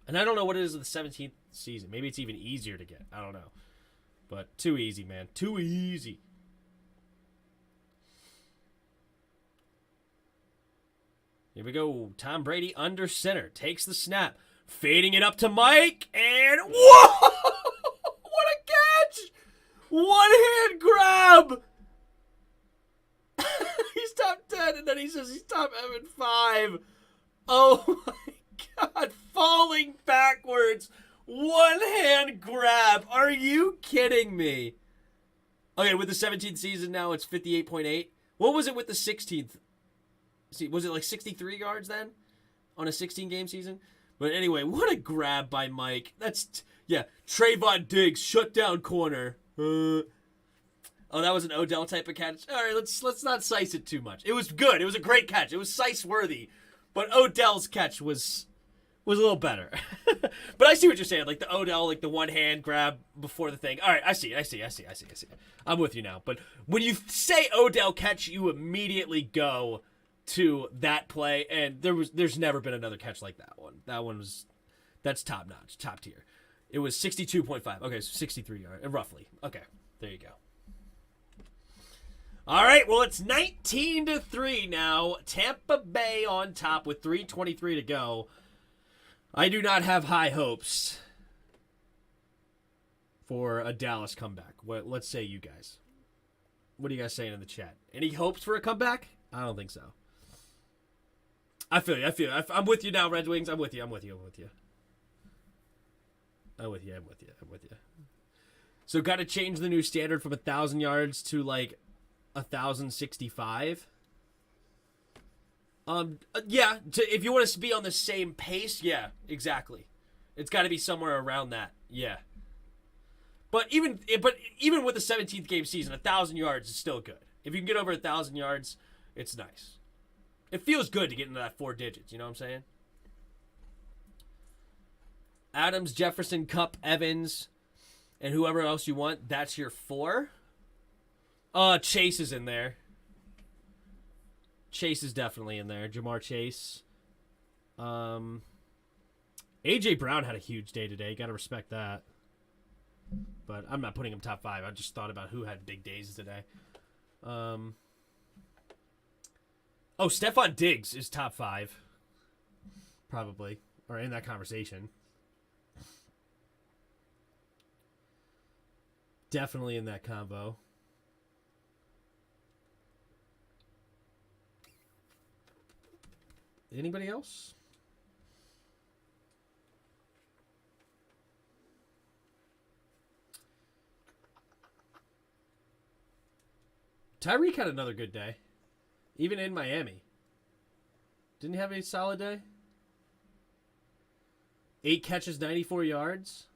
And I don't know what it is of the 17th season. Maybe it's even easier to get. I don't know. But too easy, man. Too easy. Here we go. Tom Brady under center. Takes the snap. Fading it up to Mike. And whoa! What a catch! One-hand grab! He's top 10, and then he says he's top 5. Oh my God. Falling backwards. One-hand grab. Are you kidding me? Okay, with the 17th season now, it's 58.8. What was it with the 16th? See, was it like 63 yards then on a 16-game season? But anyway, what a grab by Mike. That's, yeah, Trayvon Diggs, shut down corner. Oh, that was an Odell type of catch. All right, let's not size it too much. It was good. It was a great catch. It was size-worthy. But Odell's catch was a little better. But I see what you're saying. Like the Odell, like the one-hand grab before the thing. All right, I see. I'm with you now. But when you say Odell catch, you immediately go to that play, and there's never been another catch like that one. That's top notch, top tier. It was 62.5. Okay, so 63 yards, roughly. Okay, there you go. All right, well, it's 19-3 now. Tampa Bay on top with 3:23 to go. I do not have high hopes for a Dallas comeback. Let's say you guys. What are you guys saying in the chat? Any hopes for a comeback? I don't think so. I feel you. I'm with you now, Red Wings. I'm with you. So got to change the new standard from 1,000 yards to like 1,065. Yeah. If you want us to be on the same pace, yeah, exactly. It's got to be somewhere around that. Yeah. But even with the 17th game season, 1,000 yards is still good. If you can get over 1,000 yards, it's nice. It feels good to get into that 4 digits. You know what I'm saying? Adams, Jefferson, Kupp, Evans, and whoever else you want. That's your 4. Chase is in there. Chase is definitely in there. Jamar Chase. A.J. Brown had a huge day today. Got to respect that. but I'm not putting him top 5. I just thought about who had big days today. Oh, Stephon Diggs is top 5. Probably. Or in that conversation. Definitely in that combo. Anybody else? Tyreek had another good day. Even in Miami. Didn't he have a solid day? 8 catches, 94 yards.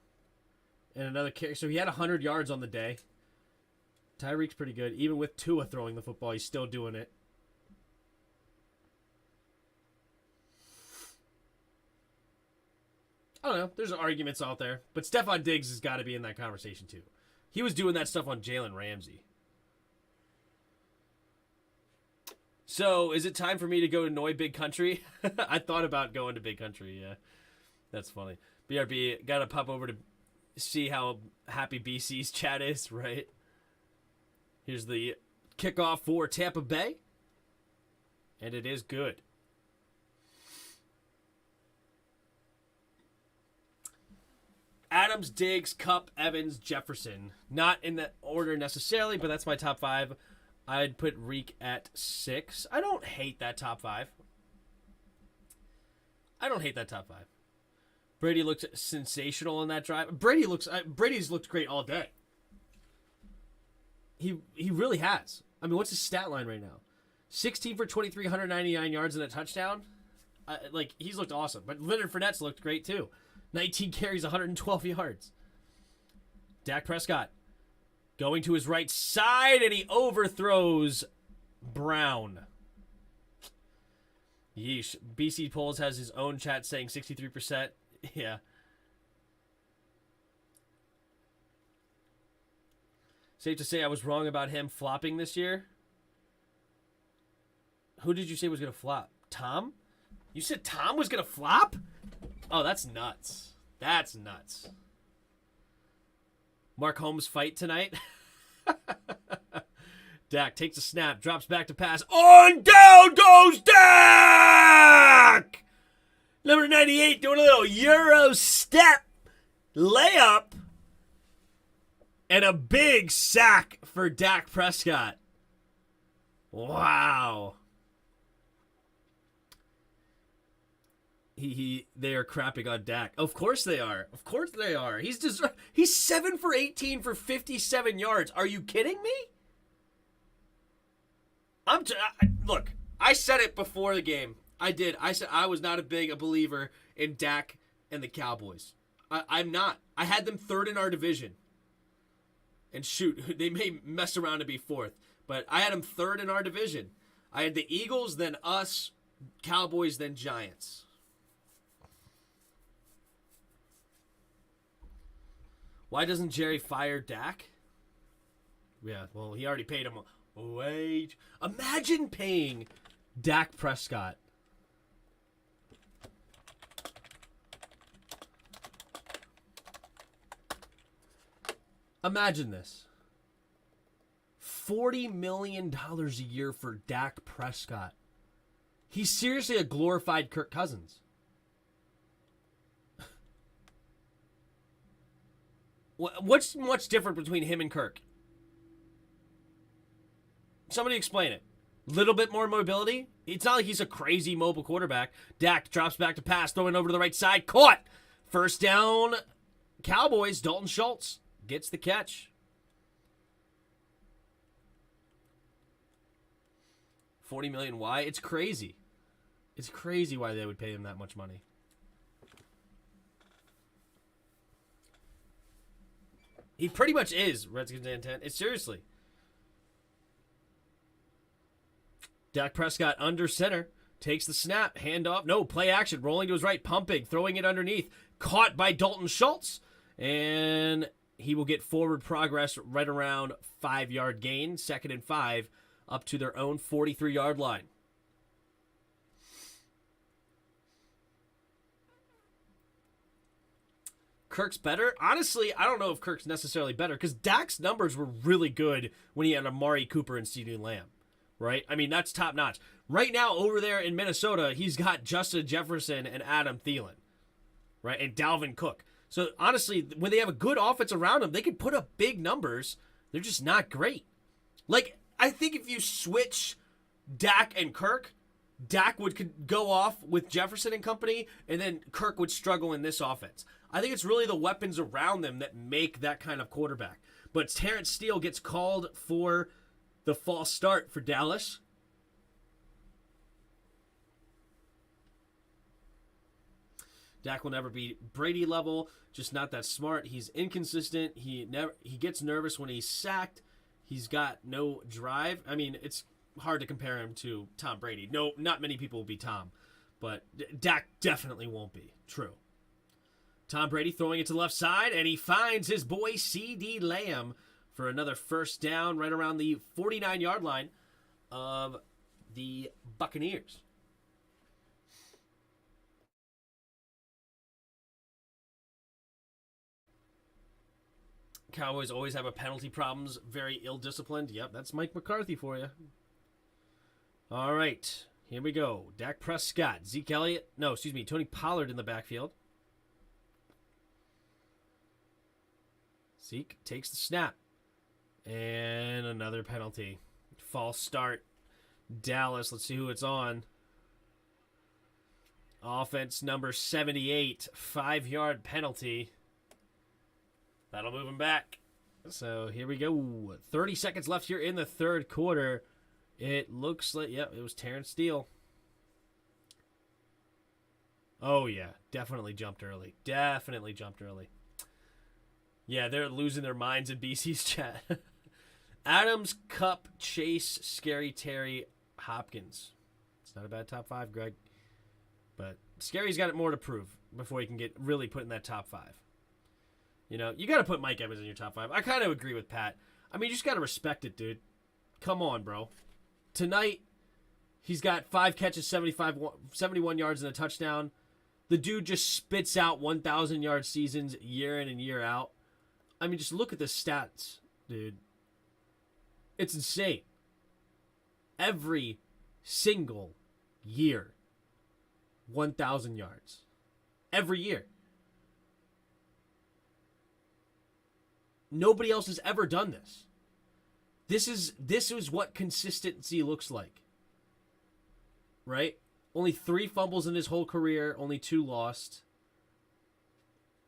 And another carry. So he had 100 yards on the day. Tyreek's pretty good. Even with Tua throwing the football, he's still doing it. I don't know. There's arguments out there. But Stephon Diggs has got to be in that conversation too. He was doing that stuff on Jalen Ramsey. So, is it time for me to go to Noi Big Country? I thought about going to Big Country, yeah. That's funny. BRB, got to pop over to see how happy BC's chat is, right? Here's the kickoff for Tampa Bay. And it is good. Adams, Diggs, Kupp, Evans, Jefferson. Not in that order necessarily, but that's my top 5. I'd put Reek at 6. I don't hate that top 5. Brady looked sensational in that drive. Brady's looked great all day. He really has. I mean, what's his stat line right now? 16 for 23, 199 yards and a touchdown. He's looked awesome. But Leonard Fournette's looked great too. 19 carries, 112 yards. Dak Prescott going to his right side, and he overthrows Brown. Yeesh. BC Polls has his own chat saying 63%. Yeah. Safe to say I was wrong about him flopping this year. Who did you say was going to flop? Tom? You said Tom was going to flop? Oh, that's nuts. That's nuts. Mark Holmes fight tonight. Dak takes a snap, drops back to pass. On down goes Dak! Number 98 doing a little Euro step layup. And a big sack for Dak Prescott. Wow. They are crapping on Dak. Of course they are. Of course they are. He's 7 for 18 for 57 yards. Are you kidding me? Look, I said it before the game. I did. I said I was not a believer in Dak and the Cowboys. I'm not. I had them 3rd in our division. And shoot, they may mess around to be 4th. But I had them 3rd in our division. I had the Eagles, then us, Cowboys, then Giants. Why doesn't Jerry fire Dak? Yeah, well, he already paid him a wage. Imagine paying Dak Prescott. Imagine this. $40 million a year for Dak Prescott. He's seriously a glorified Kirk Cousins. What's much different between him and Kirk? Somebody explain it. Little bit more mobility. It's not like he's a crazy mobile quarterback. Dak drops back to pass, throwing over to the right side. Caught. First down, Cowboys. Dalton Schultz gets the catch. $40 million. Why? It's crazy. It's crazy why they would pay him that much money. He pretty much is Redskins intent. It's seriously. Dak Prescott under center. Takes the snap. Handoff. No, play action. Rolling to his right. Pumping. Throwing it underneath. Caught by Dalton Schultz. And he will get forward progress right around 5-yard gain. 2nd and 5. Up to their own 43-yard line. Kirk's better? Honestly, I don't know if Kirk's necessarily better because Dak's numbers were really good when he had Amari Cooper and CeeDee Lamb, right? I mean, that's top notch. Right now, over there in Minnesota, he's got Justin Jefferson and Adam Thielen, right? And Dalvin Cook. So, honestly, when they have a good offense around them, they can put up big numbers. They're just not great. Like, I think if you switch Dak and Kirk, Dak would go off with Jefferson and company, and then Kirk would struggle in this offense. I think it's really the weapons around them that make that kind of quarterback. But Terrence Steele gets called for the false start for Dallas. Dak will never be Brady level, just not that smart. He's inconsistent. He gets nervous when he's sacked. He's got no drive. I mean, it's hard to compare him to Tom Brady. No, not many people will be Tom, but Dak definitely won't be. True. Tom Brady throwing it to the left side, and he finds his boy CeeDee Lamb for another first down right around the 49-yard line of the Buccaneers. Cowboys always have a penalty problems, very ill-disciplined. Yep, that's Mike McCarthy for you. All right, here we go. Dak Prescott, Tony Pollard in the backfield. Zeke takes the snap. And another penalty. False start. Dallas, let's see who it's on. Offense number 78, 5-yard penalty. That'll move him back. So here we go. 30 seconds left here in the third quarter. It looks like, it was Terrence Steele. Oh, yeah. Definitely jumped early. Yeah, they're losing their minds in BC's chat. Adams, Cup, Chase, Scary Terry, Hopkins. It's not a bad top 5, Greg. But Scary's got more to prove before he can get really put in that top 5. You know, you got to put Mike Evans in your top 5. I kind of agree with Pat. I mean, you just got to respect it, dude. Come on, bro. Tonight, he's got 5 catches, 71 yards and a touchdown. The dude just spits out 1,000-yard seasons year in and year out. I mean, just look at the stats, dude. It's insane. Every single year, 1,000 yards. Every year. Nobody else has ever done this. This is what consistency looks like. Right? Only 3 fumbles in his whole career, only 2 lost.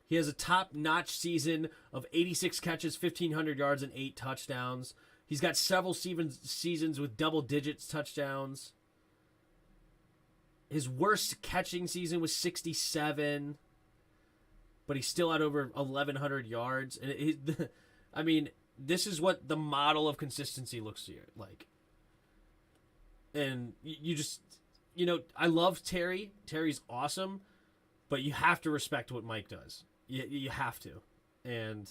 He has a top-notch season of 86 catches, 1,500 yards, and 8 touchdowns. He's got several seasons with double-digits touchdowns. His worst catching season was 67, but he still had over 1,100 yards. And I mean, this is what the model of consistency looks like. And you just, I love Terry. Terry's awesome, but you have to respect what Mike does. You have to. And,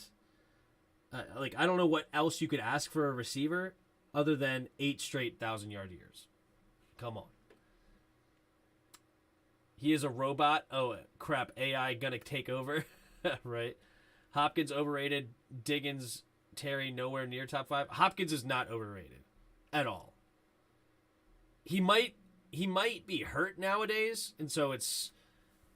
I don't know what else you could ask for a receiver other than 8 straight 1,000-yard years. Come on. He is a robot. Oh, crap. AI gonna take over. Right? Hopkins overrated. Diggins, Terry nowhere near top 5. Hopkins is not overrated at all. He might be hurt nowadays, and so it's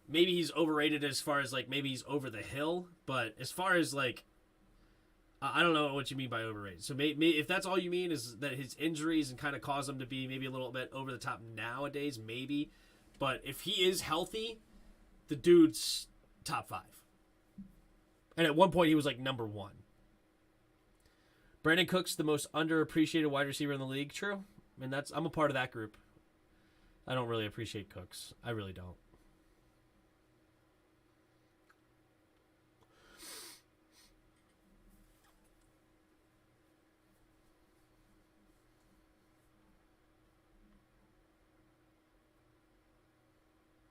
maybe he's overrated as far as maybe he's over the hill, but as far as I don't know what you mean by overrated. So maybe if that's all you mean is that his injuries and kind of cause him to be maybe a little bit over the top nowadays, maybe. But if he is healthy, the dude's top 5. And at one point he was number 1. Brandon Cook's the most underappreciated wide receiver in the league. True. And I'm a part of that group. I don't really appreciate Cooks. I really don't.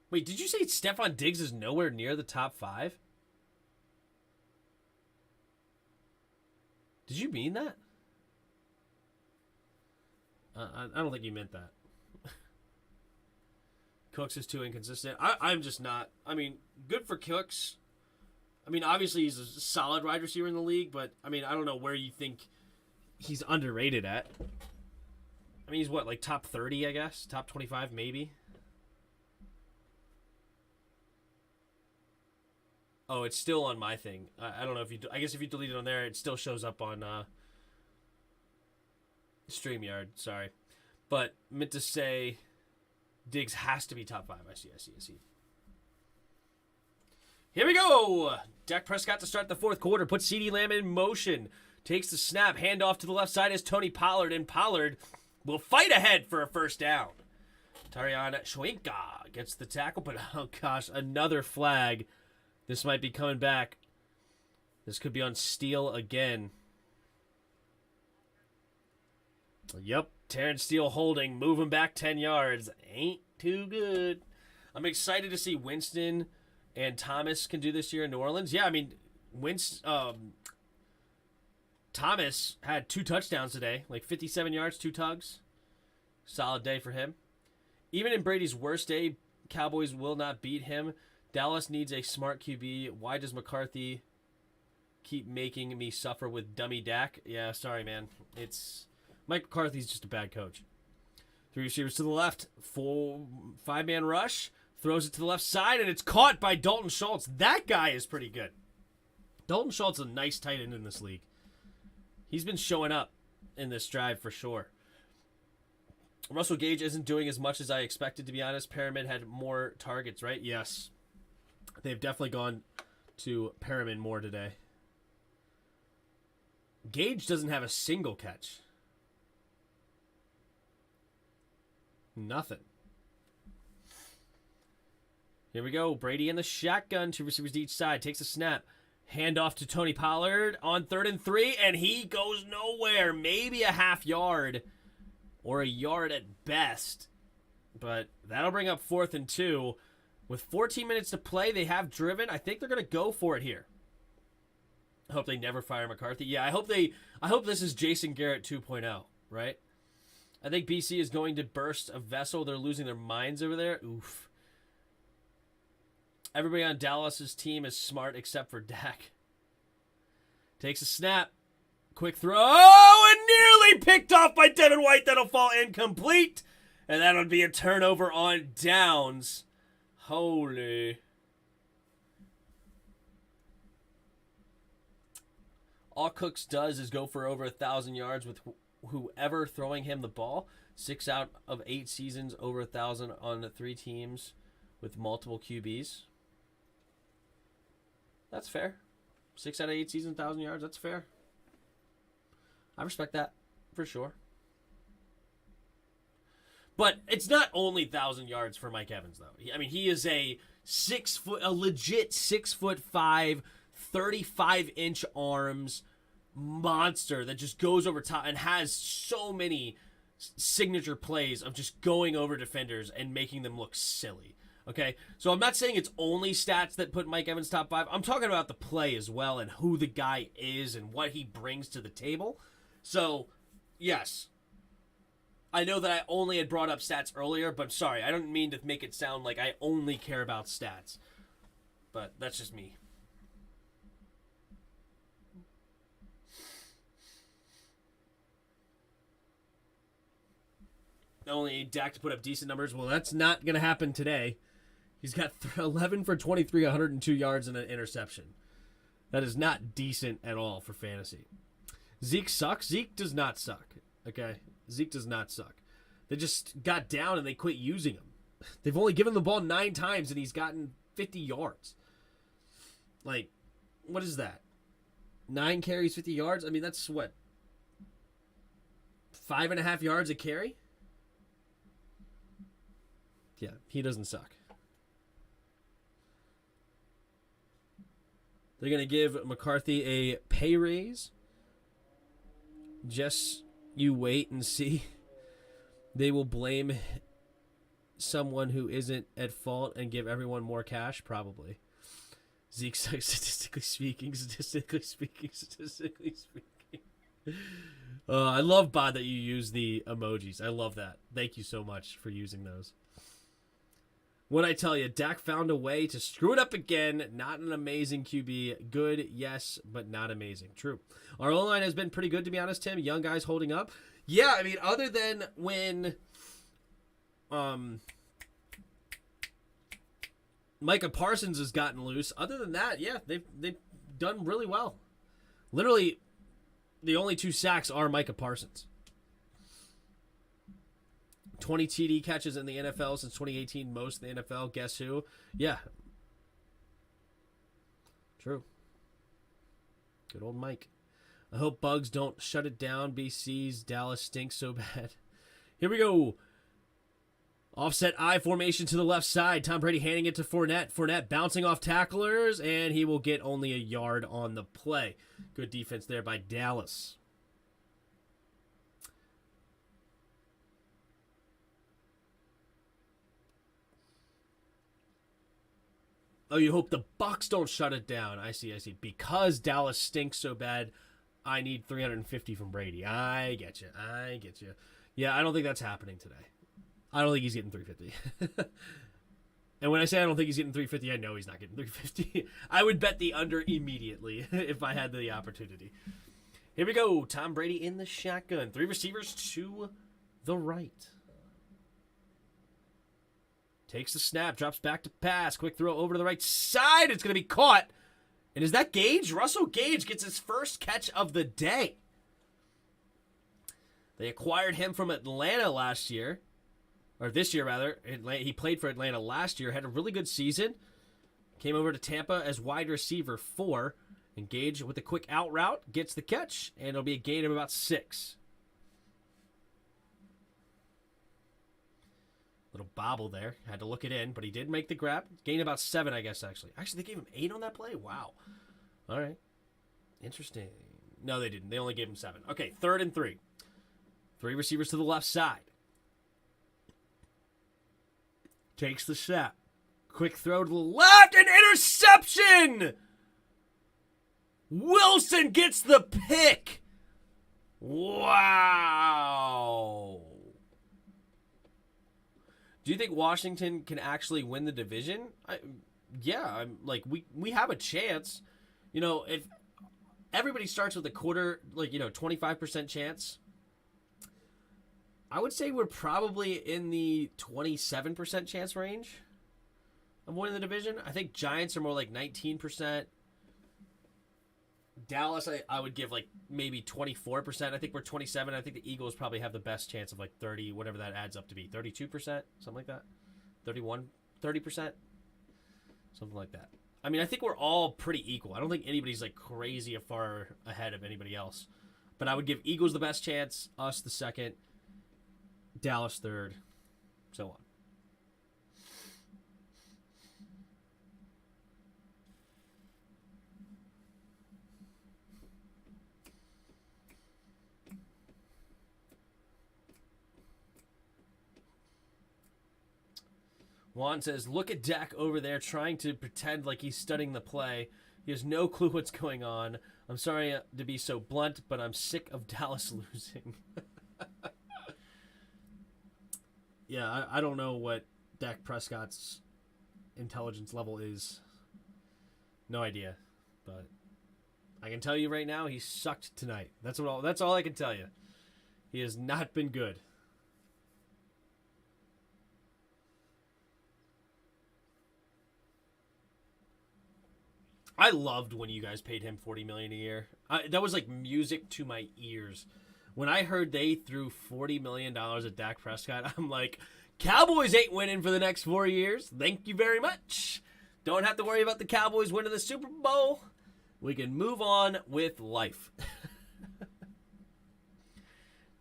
Wait, did you say Stephon Diggs is nowhere near the top 5? Did you mean that? I don't think you meant that. Cooks is too inconsistent. I'm just not. I mean, good for Cooks. I mean, obviously he's a solid wide receiver in the league, but I mean, I don't know where you think he's underrated at. I mean, he's what, like top 30, I guess? Top 25, maybe? Oh, it's still on my thing. I don't know if you... I guess if you delete it on there, it still shows up on StreamYard. Sorry. But meant to say Diggs has to be top 5. I see. Here we go! Dak Prescott to start the fourth quarter. Puts CeeDee Lamb in motion. Takes the snap. Handoff to the left side is Tony Pollard. And Pollard will fight ahead for a first down. Tarian Schwenka gets the tackle. But, oh gosh, another flag. This might be coming back. This could be on Steele again. Yep. Terrence Steele holding. Moving back 10 yards. Ain't too good. I'm excited to see Winston and Thomas can do this year in New Orleans. Yeah, I mean, Thomas had 2 touchdowns today. Like 57 yards, 2 tugs. Solid day for him. Even in Brady's worst day, Cowboys will not beat him. Dallas needs a smart QB. Why does McCarthy keep making me suffer with dummy Dak? Yeah, sorry, man. Mike McCarthy's just a bad coach. 3 receivers to the left. 5-man rush. Throws it to the left side, and it's caught by Dalton Schultz. That guy is pretty good. Dalton Schultz is a nice tight end in this league. He's been showing up in this drive for sure. Russell Gage isn't doing as much as I expected, to be honest. Perriman had more targets, right? Yes. They've definitely gone to Perriman more today. Gage doesn't have a single catch. Nothing. Here we go. Brady in the shotgun. 2 receivers to each side. Takes a snap. Handoff to Tony Pollard on 3rd and 3, and he goes nowhere. Maybe a half yard or a yard at best. But that'll bring up 4th and 2. With 14 minutes to play, they have driven. I think they're going to go for it here. I hope they never fire McCarthy. Yeah, I hope this is Jason Garrett 2.0, right? I think BC is going to burst a vessel. They're losing their minds over there. Oof. Everybody on Dallas's team is smart except for Dak. Takes a snap. Quick throw. And nearly picked off by Devin White. That'll fall incomplete. And that'll be a turnover on downs. Holy. All Cooks does is go for over 1,000 yards with whoever throwing him the ball. 6 out of 8 seasons over 1,000 on the 3 teams with multiple QBs. That's fair. 6 out of 8 seasons, 1,000 yards. That's fair. I respect that for sure. But it's not only 1,000 yards for Mike Evans, though. I mean, he is a legit 6'5", 35-inch arms monster that just goes over top and has so many signature plays of just going over defenders and making them look silly. Okay, so I'm not saying it's only stats that put Mike Evans top 5. I'm talking about the play as well and who the guy is and what he brings to the table. So, yes. I know that I only had brought up stats earlier, but sorry, I don't mean to make it sound like I only care about stats. But that's just me. Only Dak to put up decent numbers. Well, that's not going to happen today. He's got 11 for 23, 102 yards and an interception. That is not decent at all for fantasy. Zeke sucks. Zeke does not suck. Okay? Zeke does not suck. They just got down and they quit using him. They've only given the ball 9 times and he's gotten 50 yards. Like, what is that? 9 carries, 50 yards? I mean, that's what? 5.5 yards a carry? Yeah, he doesn't suck. They're going to give McCarthy a pay raise. Just you wait and see. They will blame someone who isn't at fault and give everyone more cash, probably. Zeke sucks, statistically speaking. I love, Bod, that you use the emojis. I love that. Thank you so much for using those. What I tell you, Dak found a way to screw it up again. Not an amazing QB. Good, yes, but not amazing. True. Our O-line has been pretty good, to be honest, Tim. Young guys holding up. Yeah, I mean, other than when Micah Parsons has gotten loose, other than that, yeah, they've done really well. Literally, the only 2 sacks are Micah Parsons. 20 TD catches in the NFL since 2018, most in the NFL. Guess who? Yeah. True. Good old Mike. I hope Bugs don't shut it down. BC's Dallas stinks so bad. Here we go. Offset I formation to the left side. Tom Brady handing it to Fournette. Fournette bouncing off tacklers, and he will get only a yard on the play. Good defense there by Dallas. Oh, you hope the Bucs don't shut it down. I see. Because Dallas stinks so bad, I need 350 from Brady. I get you. Yeah, I don't think that's happening today. I don't think he's getting 350. And when I say I don't think he's getting 350, I know he's not getting 350. I would bet the under immediately if I had the opportunity. Here we go. Tom Brady in the shotgun. 3 receivers to the right. Takes the snap, drops back to pass. Quick throw over to the right side. It's going to be caught. And is that Gage? Russell Gage gets his first catch of the day. They acquired him from Atlanta last year. Or this year, rather. He played for Atlanta last year. Had a really good season. Came over to Tampa as wide receiver 4. And Gage, with a quick out route, gets the catch. And it'll be a gain of about 6. Little bobble there. Had to look it in, but he did make the grab. Gained about 7, I guess, actually. Actually, they gave him 8 on that play? Wow. All right. Interesting. No, they didn't. They only gave him 7. Okay, 3rd and 3. 3 receivers to the left side. Takes the snap. Quick throw to the left, and interception! Wilson gets the pick. Wow. Do you think Washington can actually win the division? Yeah, we have a chance. You know, if everybody starts with a quarter, 25% chance, I would say we're probably in the 27% chance range of winning the division. I think Giants are more like 19%. Dallas, I would give maybe 24%. I think we're 27. I think the Eagles probably have the best chance of 30, whatever that adds up to be. 32%, something like that. 30%, something like that. I mean, I think we're all pretty equal. I don't think anybody's crazy far ahead of anybody else. But I would give Eagles the best chance, us the second, Dallas third, so on. Juan says, look at Dak over there trying to pretend like he's studying the play. He has no clue what's going on. I'm sorry to be so blunt, but I'm sick of Dallas losing. Yeah, I don't know what Dak Prescott's intelligence level is. No idea. But I can tell you right now, he sucked tonight. That's all I can tell you. He has not been good. I loved when you guys paid him $40 million a year. That was like music to my ears. When I heard they threw $40 million at Dak Prescott, I'm like, Cowboys ain't winning for the next 4 years. Thank you very much. Don't have to worry about the Cowboys winning the Super Bowl. We can move on with life.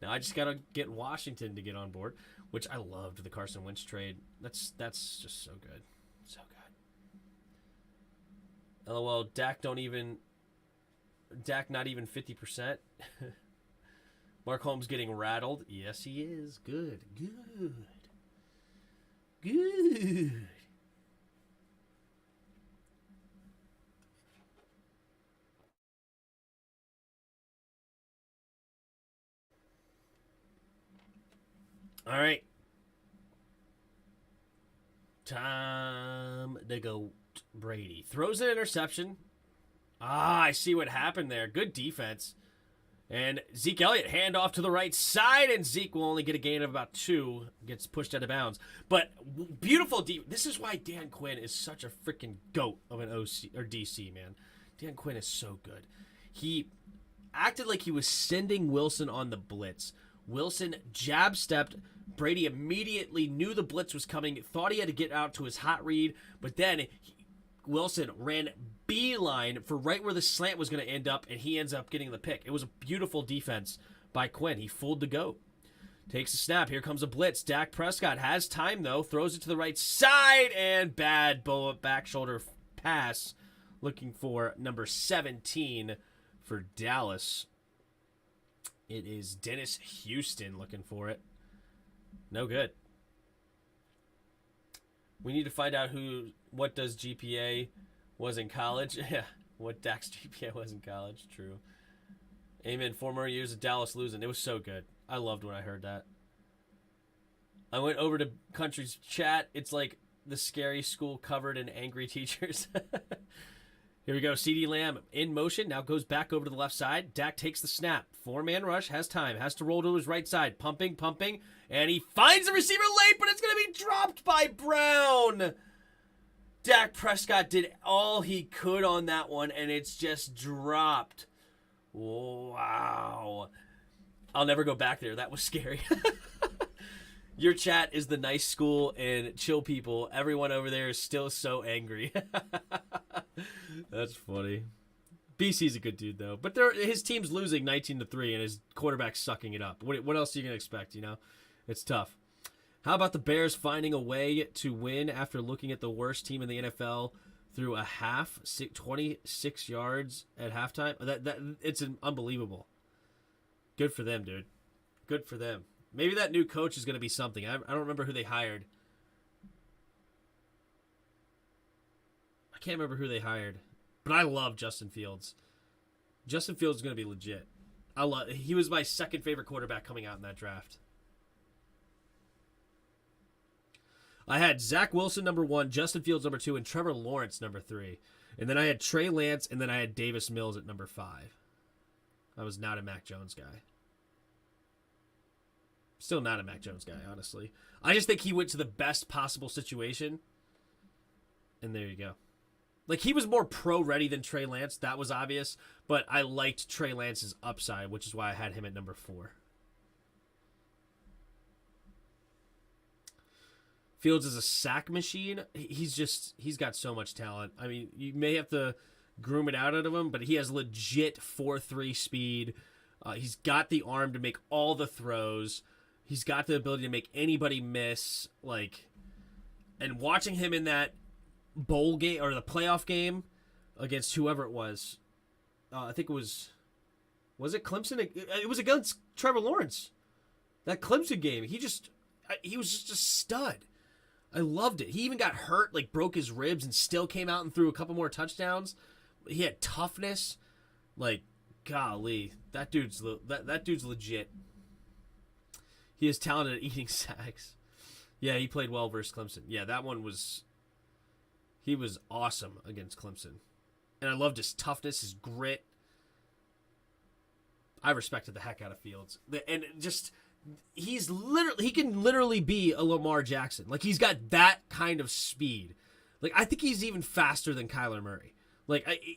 Now I just got to get Washington to get on board, which I loved the Carson Wentz trade. That's just so good. So good. LOL, Dak not even 50%. Mark Holmes getting rattled. Yes, he is. Good. All right. Tom the Goat Brady throws an interception. I see what happened there. Good defense. And Zeke Elliott, handoff to the right side, and Zeke will only get a gain of about 2. Gets pushed out of bounds. But beautiful This is why Dan Quinn is such a freaking goat of an OC or DC, man. Dan Quinn is so good. He acted like he was sending Wilson on the blitz. Wilson jab-stepped. Brady immediately knew the blitz was coming, thought he had to get out to his hot read, but then Wilson ran beeline for right where the slant was going to end up, and he ends up getting the pick. It was a beautiful defense by Quinn. He fooled the GOAT. Takes a snap. Here comes a blitz. Dak Prescott has time, though. Throws it to the right side, and bad back shoulder pass. Looking for number 17 for Dallas. It is Dennis Houston looking for it. No good. We need to find out what does GPA was in college. Yeah, what Dak's GPA was in college. True. Amen. 4 more years of Dallas losing. It was so good. I loved when I heard that. I went over to Country's chat. It's like the scary school covered in angry teachers. Here we go. CeeDee Lamb in motion. Now goes back over to the left side. Dak takes the snap. 4-man rush. Has time. Has to roll to his right side. Pumping. And he finds the receiver late, but it's going to be dropped by Brown. Dak Prescott did all he could on that one, and it's just dropped. Wow. I'll never go back there. That was scary. Your chat is the nice school and chill people. Everyone over there is still so angry. That's funny. BC's a good dude, though. But his team's losing 19-3, and his quarterback's sucking it up. What else are you going to expect, you know? It's tough. How about the Bears finding a way to win after looking at the worst team in the NFL through a half, 26 yards at halftime? It's unbelievable. Good for them, dude. Good for them. Maybe that new coach is going to be something. I don't remember who they hired. I can't remember who they hired. But I love Justin Fields. Justin Fields is going to be legit. He was my second favorite quarterback coming out in that draft. I had Zach Wilson number 1, Justin Fields number 2, and Trevor Lawrence number 3. And then I had Trey Lance, and then I had Davis Mills at number 5. I was not a Mac Jones guy. Still not a Mac Jones guy, honestly. I just think he went to the best possible situation. And there you go. Like, he was more pro-ready than Trey Lance. That was obvious. But I liked Trey Lance's upside, which is why I had him at number 4. Fields is a sack machine. He's got so much talent. I mean, you may have to groom it out of him, but he has legit 4.3 speed. He's got the arm to make all the throws. He's got the ability to make anybody miss. And watching him in that bowl game or the playoff game against whoever it was, I think it was it Clemson? It was against Trevor Lawrence. That Clemson game, he was just a stud. I loved it. He even got hurt, broke his ribs, and still came out and threw a couple more touchdowns. He had toughness. Golly, that dude's legit. He is talented at eating sacks. Yeah, he played well versus Clemson. Yeah, that one was... He was awesome against Clemson. And I loved his toughness, his grit. I respected the heck out of Fields. And just... he can literally be a Lamar Jackson. He's got that kind of speed. I think he's even faster than Kyler Murray.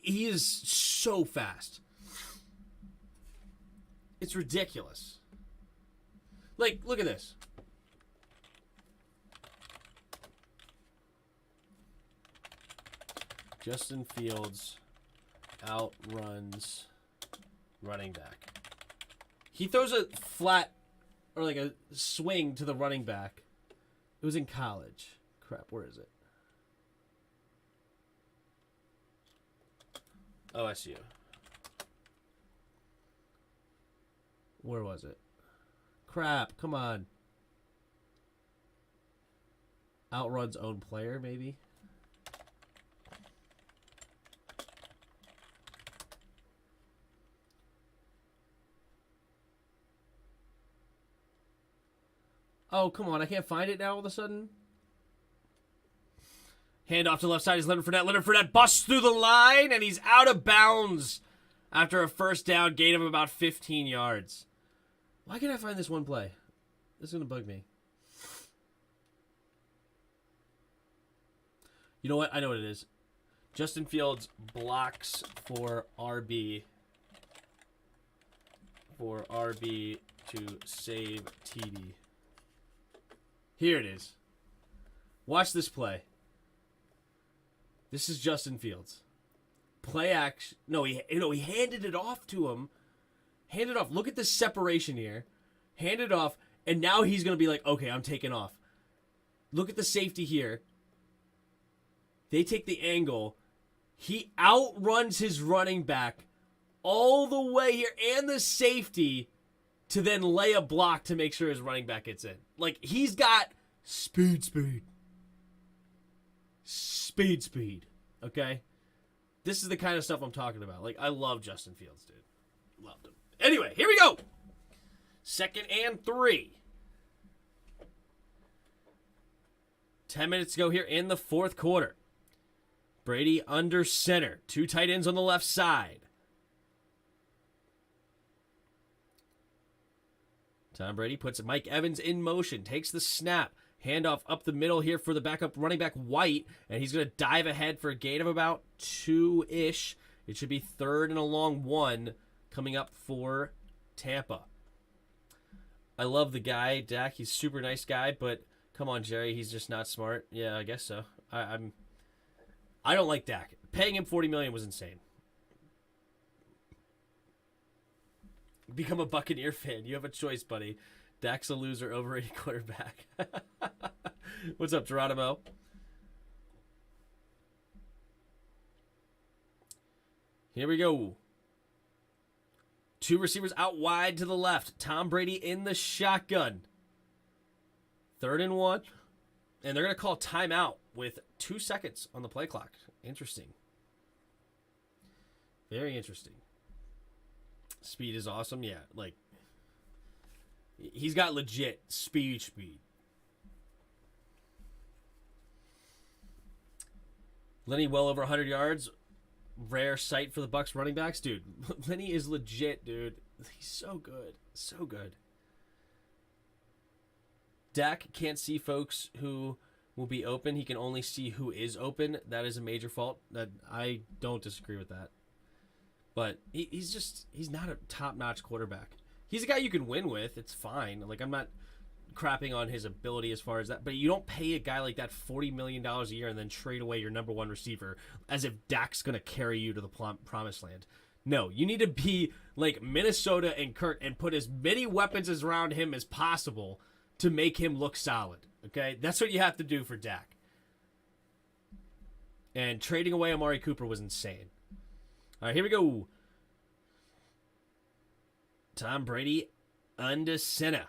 He is so fast. It's ridiculous. Look at this. Justin Fields outruns running back. He throws a flat or a swing to the running back. It was in college. Crap, where is it? Oh, I see you. Where was it? Crap, come on. Outruns own player, maybe? Oh, come on. I can't find it now all of a sudden? Hand off to the left side is Leonard Fournette. Leonard Fournette busts through the line, and he's out of bounds after a first down, gain of about 15 yards. Why can't I find this one play? This is going to bug me. You know what? I know what it is. Justin Fields blocks for RB. For RB to save TD. Here it is. Watch this play. This is Justin Fields. Play action. No, he handed it off to him. Handed off. Look at the separation here. Handed off, and now he's going to be like, okay, I'm taking off. Look at the safety here. They take the angle. He outruns his running back all the way here and the safety to then lay a block to make sure his running back gets in. Like, he's got speed. Speed. Okay? This is the kind of stuff I'm talking about. Like, I love Justin Fields, dude. Loved him. Anyway, here we go. 2nd and 3. 10 minutes to go here in the 4th quarter. Brady under center. 2 tight ends on the left side. Tom Brady puts Mike Evans in motion. Takes the snap. Handoff up the middle here for the backup running back White. And he's going to dive ahead for a gain of about 2-ish. It should be 3rd and a long 1 coming up for Tampa. I love the guy, Dak. He's a super nice guy, but come on, Jerry. He's just not smart. Yeah, I guess so. I don't like Dak. Paying him $40 million was insane. Become a Buccaneer fan. You have a choice, buddy. Dak's a loser, overrated quarterback. What's up, Geronimo? Here we go. 2 receivers out wide to the left. Tom Brady in the shotgun. 3rd and 1. And they're going to call timeout with 2 seconds on the play clock. Interesting. Very interesting. Speed is awesome. Yeah, like, he's got legit speed. Lenny well over 100 yards. Rare sight for the Bucs running backs. Dude, Lenny is legit, dude. He's so good. So good. Dak can't see folks who will be open. He can only see who is open. That is a major fault. That I don't disagree with that. But he's not a top-notch quarterback. He's a guy you can win with. It's fine. Like, I'm not crapping on his ability as far as that. But you don't pay a guy like that $40 million a year and then trade away your number 1 receiver as if Dak's going to carry you to the promised land. No, you need to be like Minnesota and Kirk and put as many weapons around him as possible to make him look solid. Okay? That's what you have to do for Dak. And trading away Amari Cooper was insane. All right, here we go. Tom Brady under center.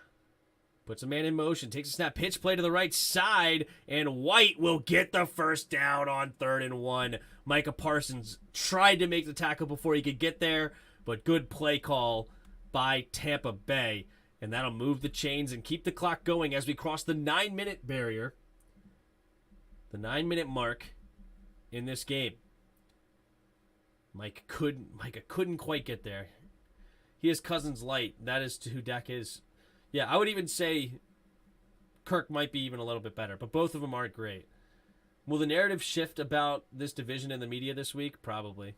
Puts a man in motion. Takes a snap. Pitch play to the right side. And White will get the first down on 3rd and 1. Micah Parsons tried to make the tackle before he could get there. But good play call by Tampa Bay. And that'll move the chains and keep the clock going as we cross the 9-minute barrier. The 9-minute mark in this game. Micah couldn't quite get there. He is Cousins light. That is who Dak is. Yeah, I would even say Kirk might be even a little bit better, but both of them aren't great. Will the narrative shift about this division in the media this week? Probably.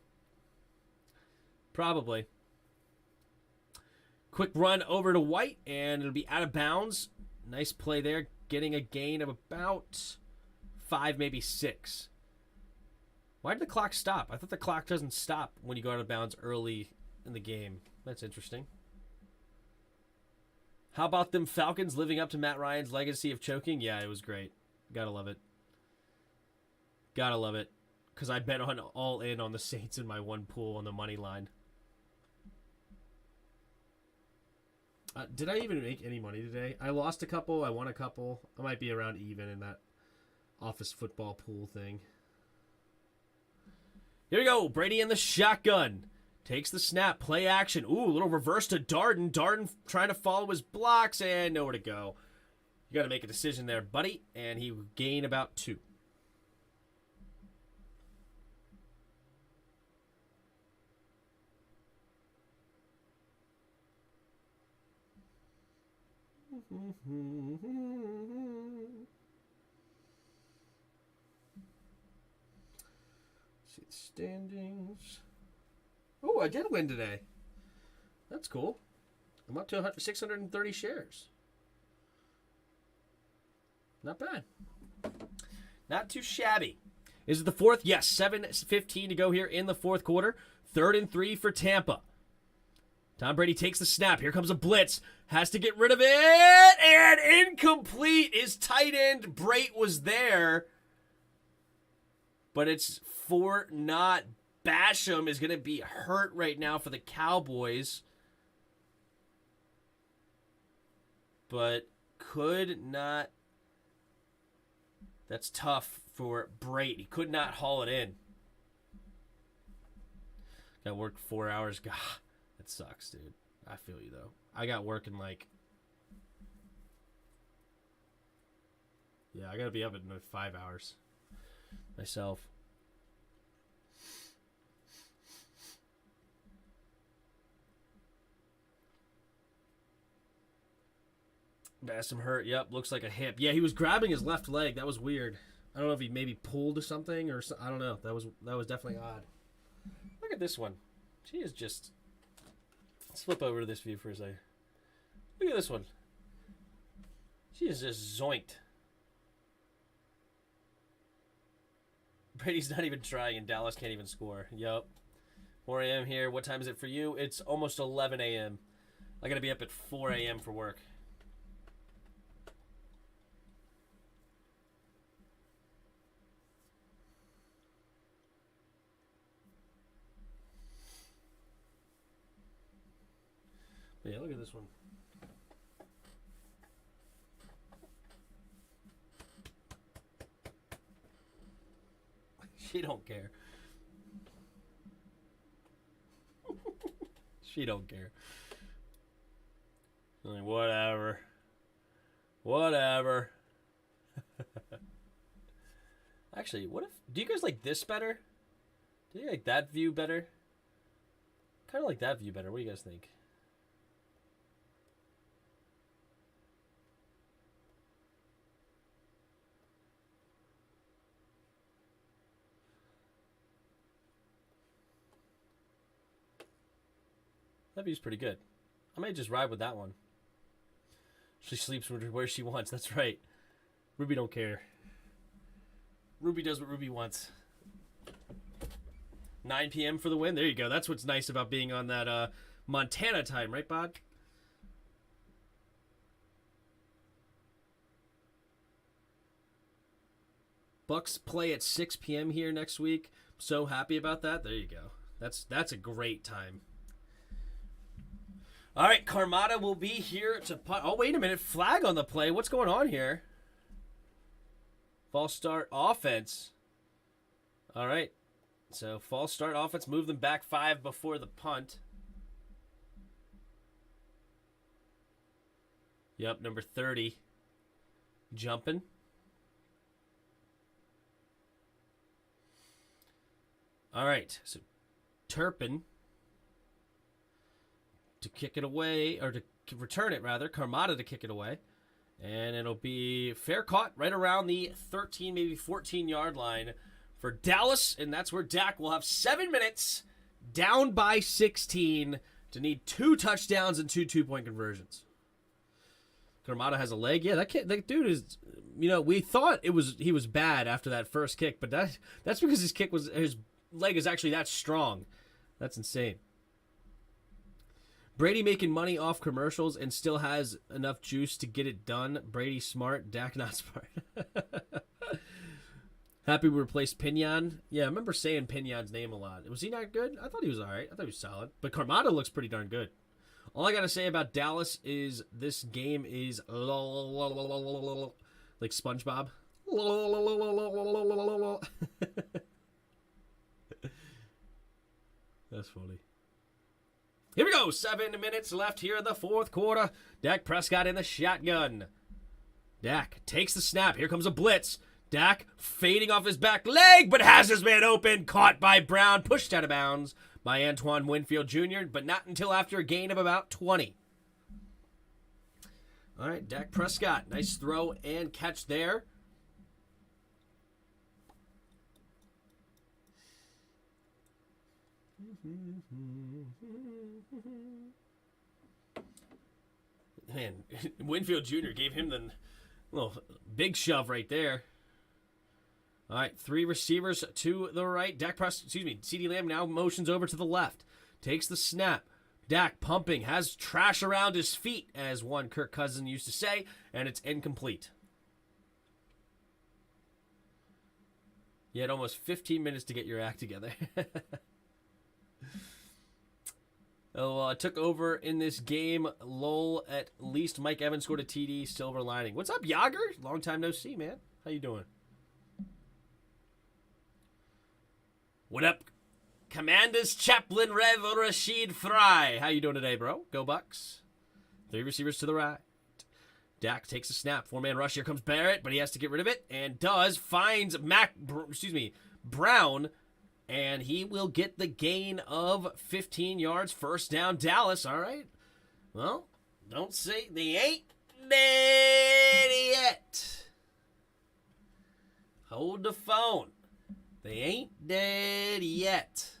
Quick run over to White, and it'll be out of bounds. Nice play there, getting a gain of about 5, maybe 6. Why did the clock stop? I thought the clock doesn't stop when you go out of bounds early in the game. That's interesting. How about them Falcons living up to Matt Ryan's legacy of choking? Yeah, it was great. Gotta love it. Because I bet on all in on the Saints in my one pool on the money line. Did I even make any money today? I lost a couple. I won a couple. I might be around even in that office football pool thing. Here we go. Brady in the shotgun. Takes the snap. Play action. Ooh, a little reverse to Darden. Darden trying to follow his blocks and nowhere to go. You got to make a decision there, buddy. And he gained about 2. See the standings. Oh, I did win today. That's cool. I'm up to 630 shares. Not bad. Not too shabby. Is it the fourth? Yes, 7:15 to go here in the fourth quarter. 3rd and 3 for Tampa. Tom Brady takes the snap. Here comes a blitz. Has to get rid of it. And incomplete. His tight end, Brait, was there. But it's for not. Basham is going to be hurt right now for the Cowboys. But could not. That's tough for Brait. He could not haul it in. Got work 4 hours. God, that sucks, dude. I feel you, though. I got work in like... Yeah, I got to be up in 5 hours myself. Basham hurt. Yep, looks like a hip. Yeah, he was grabbing his left leg. That was weird. I don't know if he maybe pulled or something, or I don't know. That was definitely odd. Look at this one. She is just... Let's flip over to this view for a second. Look at this one. She is just zoinked. Brady's not even trying, and Dallas can't even score. Yup. 4 a.m. here. What time is it for you? It's almost 11 a.m. I got to be up at 4 a.m. for work. Yeah, look at this one. She don't care. She don't care. Like, whatever. Whatever. Actually, what if... Do you guys like this better? Do you like that view better? Kind of like that view better. What do you guys think? That view's pretty good. I may just ride with that one. She sleeps where she wants. That's right. Ruby don't care. Ruby does what Ruby wants. 9 p.m. for the win. There you go. That's what's nice about being on that Montana time, right, Bod? Bucks play at 6 p.m. here next week. So happy about that. There you go. That's a great time. All right, Carmada will be here to punt. Oh, wait a minute. Flag on the play. What's going on here? False start offense. All right. So, false start offense. Move them back 5 before the punt. Yep, number 30. Jumping. All right. So, Turpin to kick it away, or to return it, rather. Carmada to kick it away. And it'll be fair caught right around the 13, maybe 14-yard line for Dallas. And that's where Dak will have 7 minutes, down by 16, to need 2 touchdowns and 2 two-point conversions. Carmada has a leg. Yeah, that dude is, we thought he was bad after that first kick, but that's because his leg is actually that strong. That's insane. Brady making money off commercials and still has enough juice to get it done. Brady smart, Dak not smart. Happy we replaced Pinion. Yeah, I remember saying Pinion's name a lot. Was he not good? I thought he was all right. I thought he was solid. But Carmada looks pretty darn good. All I got to say about Dallas is this game is like SpongeBob. That's funny. Here we go. 7 minutes left here in the fourth quarter. Dak Prescott in the shotgun. Dak takes the snap. Here comes a blitz. Dak fading off his back leg, but has his man open. Caught by Brown. Pushed out of bounds by Antoine Winfield Jr., but not until after a gain of about 20. All right, Dak Prescott. Nice throw and catch there. Man, Winfield Jr. gave him the little big shove right there. All right, 3 receivers to the right. CeeDee Lamb now motions over to the left. Takes the snap. Dak pumping, has trash around his feet, as one Kirk Cousins used to say, and it's incomplete. You had almost 15 minutes to get your act together. Took over in this game. Lowell, at least Mike Evans scored a TD, silver lining. What's up, Yager? Long time no see, man. How you doing? What up, Commanders Chaplain Rev Rashid Fry? How you doing today, bro? Go Bucks. 3 receivers to the right. Dak takes a snap. 4-man rush. Here comes Barrett, but he has to get rid of it, and finds Brown, and he will get the gain of 15 yards. First down, Dallas. All right. Well, don't say they ain't dead yet. Hold the phone. They ain't dead yet.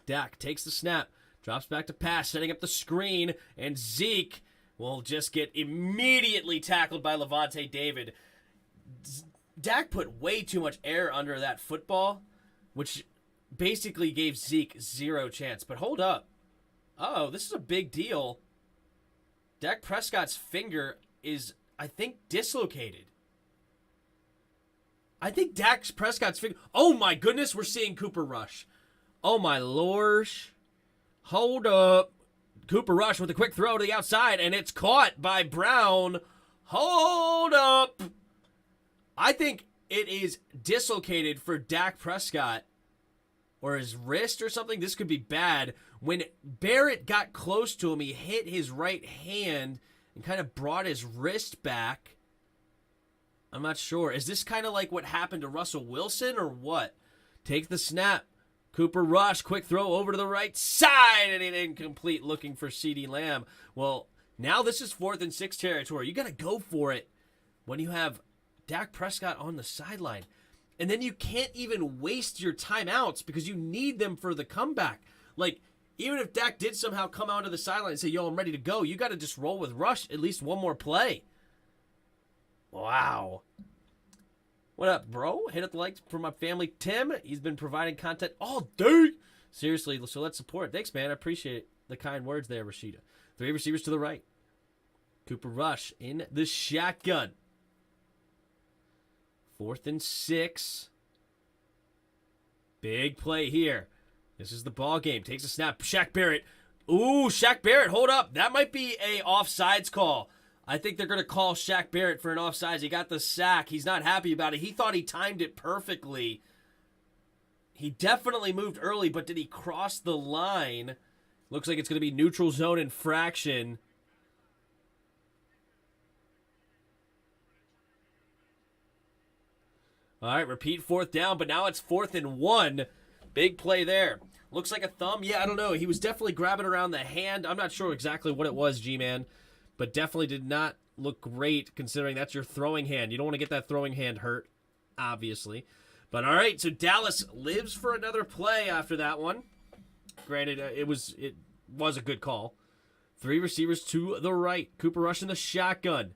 Dak takes the snap, drops back to pass, setting up the screen, and Zeke will just get immediately tackled by Levante David. Dak put way too much air under that football, which basically gave Zeke 0 chance. But hold up. Oh, this is a big deal. Dak Prescott's finger is, I think, dislocated. I think Dak Prescott's finger... Oh, my goodness, we're seeing Cooper Rush. Oh, my lord. Hold up. Cooper Rush with a quick throw to the outside, and it's caught by Brown. Hold up. I think it is dislocated for Dak Prescott, or his wrist or something. This could be bad. When Barrett got close to him, he hit his right hand and kind of brought his wrist back. I'm not sure. Is this kind of like what happened to Russell Wilson or what? Take the snap. Cooper Rush, quick throw over to the right side, and an incomplete, looking for CeeDee Lamb. Well, now this is 4th and 6 territory. You got to go for it when you have Dak Prescott on the sideline. And then you can't even waste your timeouts because you need them for the comeback. Like, even if Dak did somehow come out to the sideline and say, yo, I'm ready to go, you got to just roll with Rush at least one more play. Wow. What up, bro? Hit up the likes for my family, Tim. He's been providing content all day. Seriously, so let's support. Thanks, man. I appreciate the kind words there, Rashida. 3 receivers to the right. Cooper Rush in the shotgun. 4th and 6. Big play here. This is the ball game. Takes a snap. Shaq Barrett. Ooh, Shaq Barrett. Hold up. That might be a offsides call. I think they're going to call Shaq Barrett for an offsides. He got the sack. He's not happy about it. He thought he timed it perfectly. He definitely moved early, but did he cross the line? Looks like it's going to be neutral zone infraction. All right, repeat 4th down, but now it's 4th and 1. Big play there. Looks like a thumb. Yeah, I don't know. He was definitely grabbing around the hand. I'm not sure exactly what it was, G-Man, but definitely did not look great considering that's your throwing hand. You don't want to get that throwing hand hurt, obviously. But all right, so Dallas lives for another play after that one. Granted, it was a good call. 3 receivers to the right. Cooper Rush in the shotgun.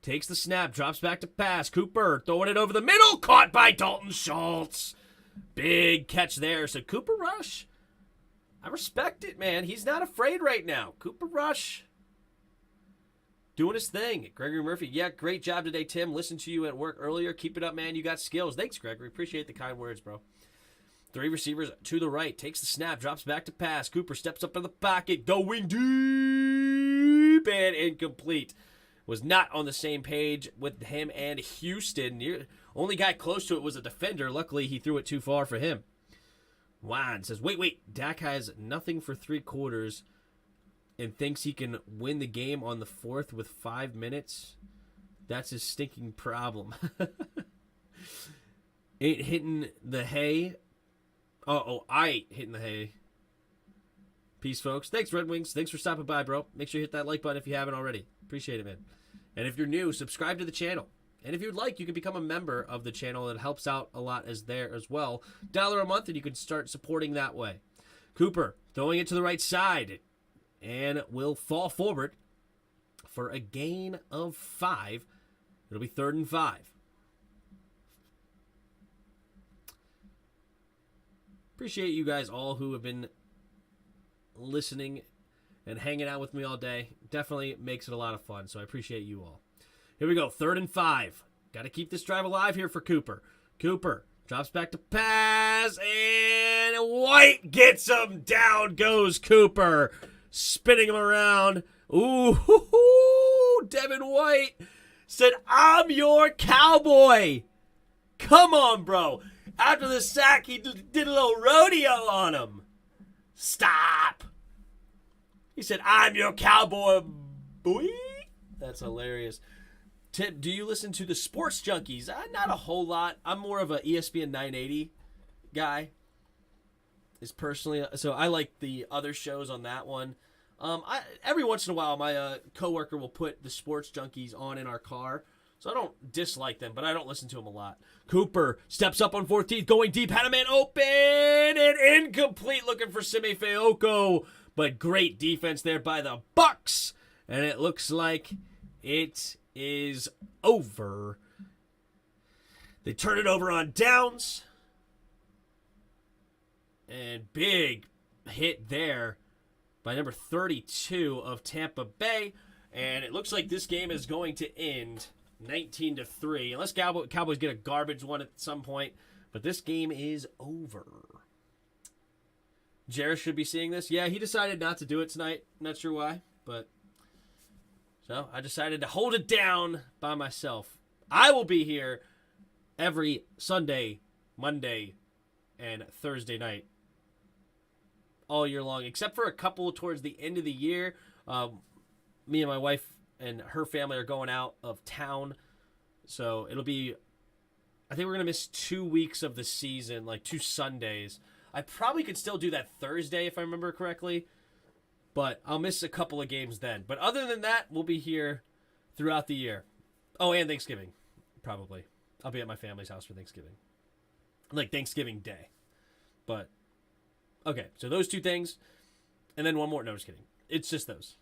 Takes the snap, drops back to pass. Cooper throwing it over the middle. Caught by Dalton Schultz. Big catch there. So Cooper Rush, I respect it, man. He's not afraid right now. Cooper Rush doing his thing. Gregory Murphy, yeah, great job today, Tim. Listened to you at work earlier. Keep it up, man. You got skills. Thanks, Gregory. Appreciate the kind words, bro. 3 receivers to the right. Takes the snap, drops back to pass. Cooper steps up in the pocket, going deep, and incomplete. Was not on the same page with him and Houston. Only guy close to it was a defender. Luckily, he threw it too far for him. Juan says, wait. Dak has nothing for 3 quarters and thinks he can win the game on the 4th with 5 minutes. That's his stinking problem. Ain't hitting the hay. I ain't hitting the hay. Peace, folks. Thanks, Red Wings. Thanks for stopping by, bro. Make sure you hit that like button if you haven't already. Appreciate it, man. And if you're new, subscribe to the channel. And if you'd like, you can become a member of the channel. It helps out a lot there as well. $1 a month, and you can start supporting that way. Cooper throwing it to the right side and will fall forward for a gain of 5. It'll be 3rd and 5. Appreciate you guys all who have been listening and hanging out with me all day. Definitely makes it a lot of fun, so I appreciate you all. Here we go, 3rd and 5. Got to keep this drive alive here for Cooper. Cooper drops back to pass, and White gets him. Down goes Cooper, spinning him around. Ooh, Devin White said, "I'm your cowboy." Come on, bro. After the sack, he did a little rodeo on him. Stop. He said, "I'm your cowboy, boy." That's hilarious. Tim, do you listen to the Sports Junkies? Not a whole lot. I'm more of a ESPN 980 guy. So I like the other shows on that one. Every once in a while, my coworker will put the Sports Junkies on in our car. So I don't dislike them, but I don't listen to them a lot. Cooper steps up on 14th, going deep, had a man open, and incomplete, looking for Sime Fehoko. But great defense there by the Bucs. And it looks like it is over. They turn it over on downs. And big hit there by number 32 of Tampa Bay. And it looks like this game is going to end 19-3. Unless Cowboys get a garbage one at some point. But this game is over. Jarris should be seeing this. Yeah, he decided not to do it tonight. Not sure why, but so I decided to hold it down by myself. I will be here every Sunday, Monday, and Thursday night all year long, except for a couple towards the end of the year. Me and my wife and her family are going out of town, so it'll be, I think we're going to miss 2 weeks of the season, like 2 Sundays. I probably could still do that Thursday if I remember correctly, but I'll miss a couple of games then. But other than that, we'll be here throughout the year. Oh, and Thanksgiving, probably. I'll be at my family's house for Thanksgiving. Like Thanksgiving Day. But, okay, so those 2 things, and then one more. No, just kidding. It's just those.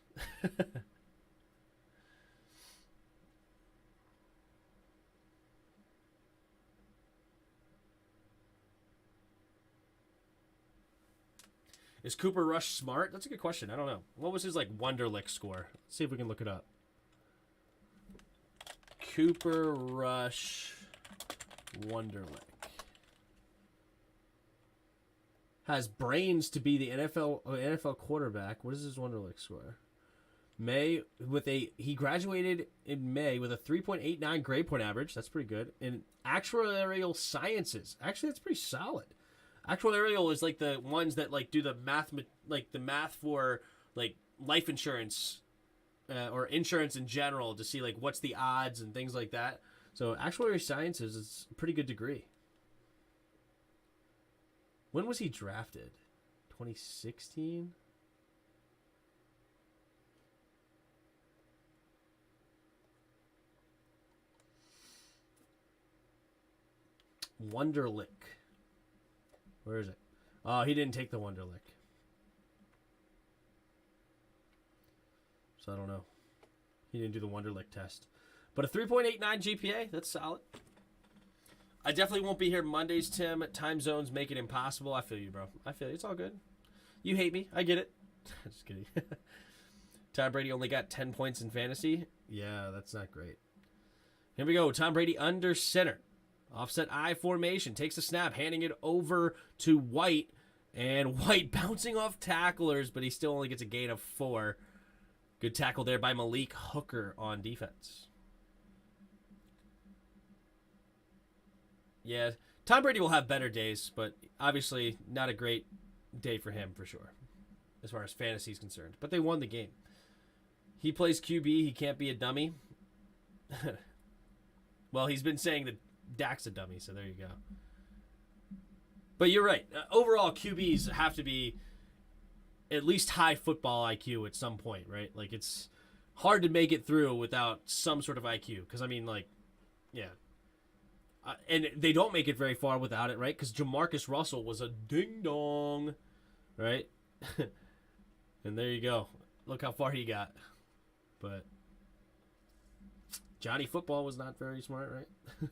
Is Cooper Rush smart? That's a good question. I don't know. What was his, Wonderlic score? Let's see if we can look it up. Cooper Rush Wonderlic. Has brains to be the NFL quarterback. What is his Wonderlic score? He graduated in May with a 3.89 grade point average. That's pretty good. In actuarial sciences. Actually, that's pretty solid. Actuarial is the ones that do the math for life insurance or insurance in general to see what's the odds and things like that. So actuarial sciences is a pretty good degree. When was he drafted? 2016? Wonderlic. Where is it? Oh, he didn't take the Wonderlic. So I don't know. He didn't do the Wonderlic test. But a 3.89 GPA, that's solid. I definitely won't be here Mondays, Tim. Time zones make it impossible. I feel you, bro. I feel you. It's all good. You hate me. I get it. Just kidding. Tom Brady only got 10 points in fantasy. Yeah, that's not great. Here we go. Tom Brady under center. Offset I formation, takes a snap, handing it over to White, and White bouncing off tacklers, but he still only gets a gain of 4. Good tackle there by Malik Hooker on defense. Yeah, Tom Brady will have better days, but obviously not a great day for him for sure, as far as fantasy is concerned. But they won the game. He plays QB, he can't be a dummy. Well, he's been saying that Dak's a dummy, so there you go. But you're right. Overall, QBs have to be at least high football IQ at some point, right? Like, it's hard to make it through without some sort of IQ. Because, I mean, like, yeah. And they don't make it very far without it, right? Because Jamarcus Russell was a ding-dong, right? And there you go. Look how far he got. But Johnny Football was not very smart, right?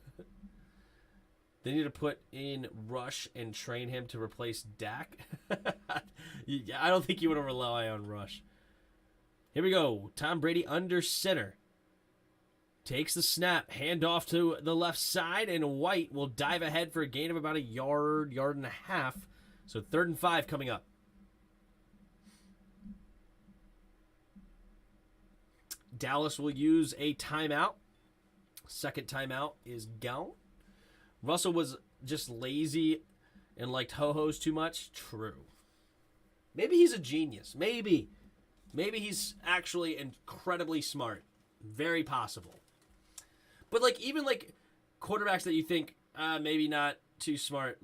They need to put in Rush and train him to replace Dak. I don't think you want to rely on Rush. Here we go. Tom Brady under center. Takes the snap. Hand off to the left side, and White will dive ahead for a gain of about a yard and a half. So 3rd and 5 coming up. Dallas will use a timeout. Second timeout is gone. Russell was just lazy and liked ho-hos too much. True. Maybe he's a genius. Maybe. Maybe he's actually incredibly smart. Very possible. But, like, even, like, quarterbacks that you think, maybe not too smart,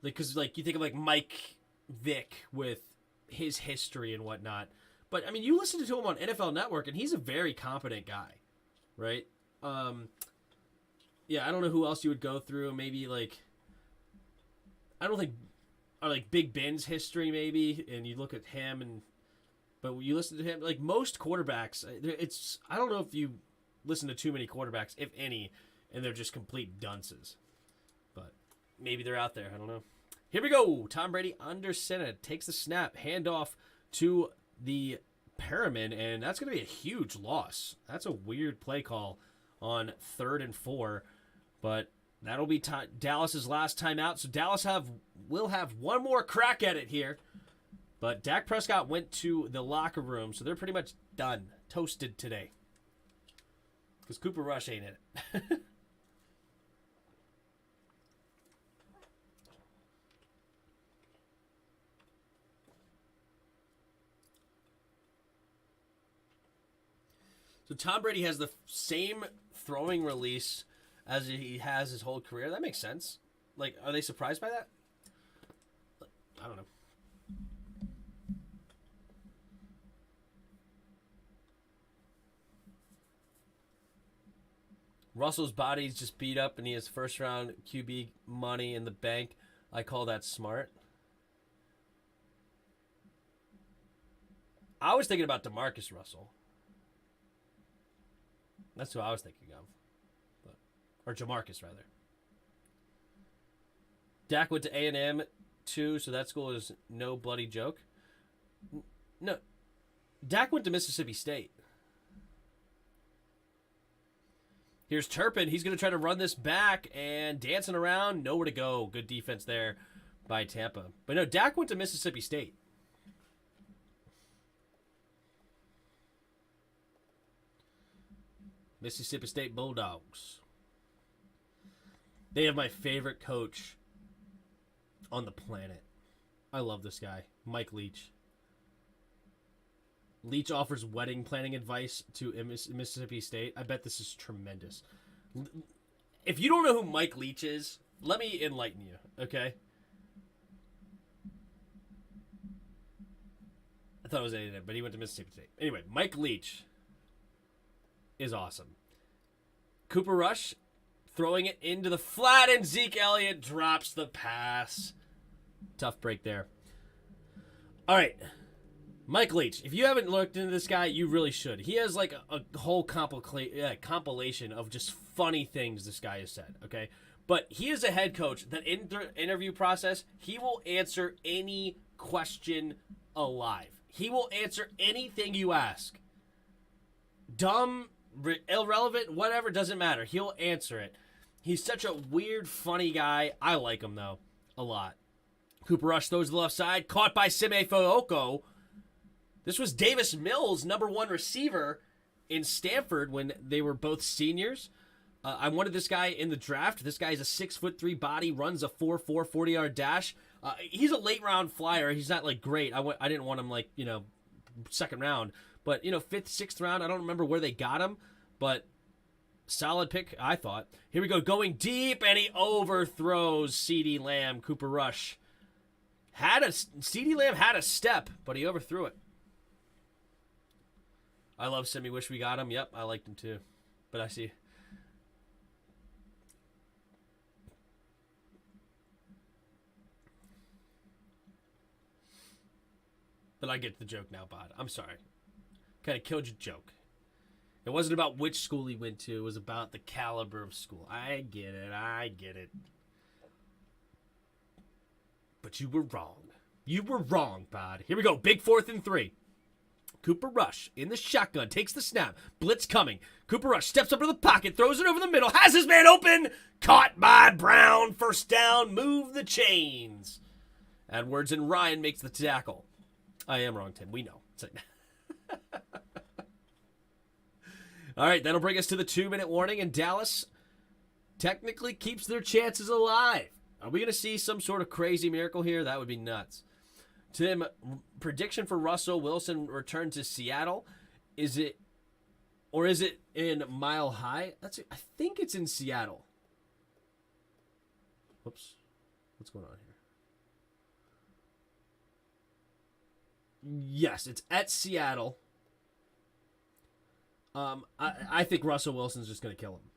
because, like, you think of, like, Mike Vick with his history and whatnot. But, I mean, you listen to him on NFL Network, and he's a very competent guy, right? Yeah, I don't know who else you would go through. Maybe, like, I don't think, or, like, Big Ben's history, maybe, and you look at him, but you listen to him, like, most quarterbacks, I don't know if you listen to too many quarterbacks, if any, and they're just complete dunces. But maybe they're out there. I don't know. Here we go. Tom Brady under center. Takes the snap. Handoff to the Perriman, and that's going to be a huge loss. That's a weird play call on 3rd and 4. But that'll be Dallas's last time out. So Dallas will have one more crack at it here. But Dak Prescott went to the locker room, so they're pretty much done. Toasted today. Because Cooper Rush ain't in it. So Tom Brady has the same throwing release as he has his whole career. That makes sense. Like, are they surprised by that? I don't know. Russell's body's just beat up, and he has first-round QB money in the bank. I call that smart. I was thinking about DeMarcus Russell. That's who I was thinking of. Or Jamarcus, rather. Dak went to A&M, too, so that school is no bloody joke. No. Dak went to Mississippi State. Here's Turpin. He's going to try to run this back and dancing around. Nowhere to go. Good defense there by Tampa. But no, Dak went to Mississippi State. Mississippi State Bulldogs. They have my favorite coach on the planet. I love this guy, Mike Leach. Leach offers wedding planning advice to Mississippi State. I bet this is tremendous. If you don't know who Mike Leach is, let me enlighten you, okay? I thought it was A&M, but he went to Mississippi State. Anyway, Mike Leach is awesome. Cooper Rush throwing it into the flat, and Zeke Elliott drops the pass. Tough break there. All right. Mike Leach, if you haven't looked into this guy, you really should. He has like a whole compilation of just funny things this guy has said, okay? But he is a head coach that in the interview process, he will answer any question alive. He will answer anything you ask. Dumb, irrelevant, whatever, doesn't matter. He'll answer it. He's such a weird, funny guy. I like him, though, a lot. Cooper Rush throws to the left side, caught by Sime Fehoko. This was Davis Mills' number 1 receiver in Stanford when they were both seniors. I wanted this guy in the draft. This guy is a 6'3" body, runs a 4.4 40-yard dash. He's a late-round flyer. He's not, like, great. I didn't want him, like, second round. But, 5th, 6th round, I don't remember where they got him. But solid pick, I thought. Here we go, going deep, and he overthrows CeeDee Lamb. Cooper Rush CeeDee Lamb had a step, but he overthrew it. I love Simi. Wish we got him. Yep, I liked him too. But I see. But I get the joke now, Bod. I'm sorry. Kind of killed your joke. It wasn't about which school he went to. It was about the caliber of school. I get it. But you were wrong. You were wrong, Bod. Here we go. Big 4th and 3. Cooper Rush in the shotgun. Takes the snap. Blitz coming. Cooper Rush steps up to the pocket. Throws it over the middle. Has his man open. Caught by Brown. First down. Move the chains. Edwards and Ryan makes the tackle. I am wrong, Tim. We know. All right, that'll bring us to the 2-minute warning, and Dallas technically keeps their chances alive. Are we going to see some sort of crazy miracle here? That would be nuts. Tim, prediction for Russell Wilson return to Seattle. Is it in Mile High? I think it's in Seattle. Whoops. What's going on here? Yes, it's at Seattle. I think Russell Wilson's just going to kill him.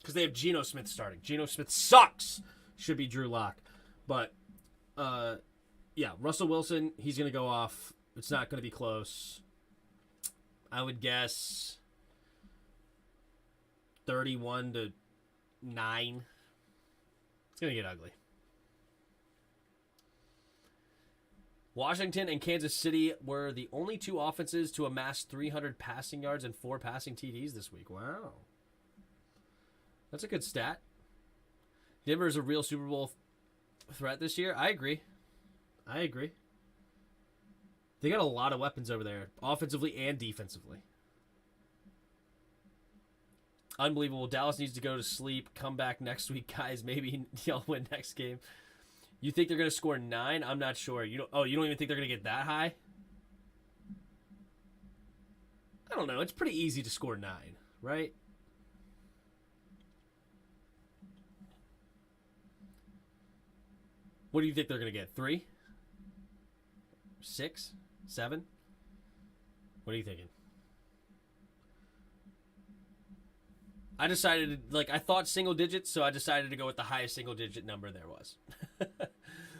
Because they have Geno Smith starting. Geno Smith sucks. Should be Drew Lock. But, yeah, Russell Wilson, he's going to go off. It's not going to be close. I would guess 31-9. It's going to get ugly. Washington and Kansas City were the only two offenses to amass 300 passing yards and 4 passing TDs this week. Wow. That's a good stat. Denver is a real Super Bowl threat this year. I agree. They got a lot of weapons over there, offensively and defensively. Unbelievable. Dallas needs to go to sleep. Come back next week, guys. Maybe y'all win next game. You think they're going to score 9? I'm not sure. You don't even think they're going to get that high? I don't know. It's pretty easy to score 9, right? What do you think they're going to get? 3? 6? 7? What are you thinking? I decided, I thought single digits, so I decided to go with the highest single digit number there was.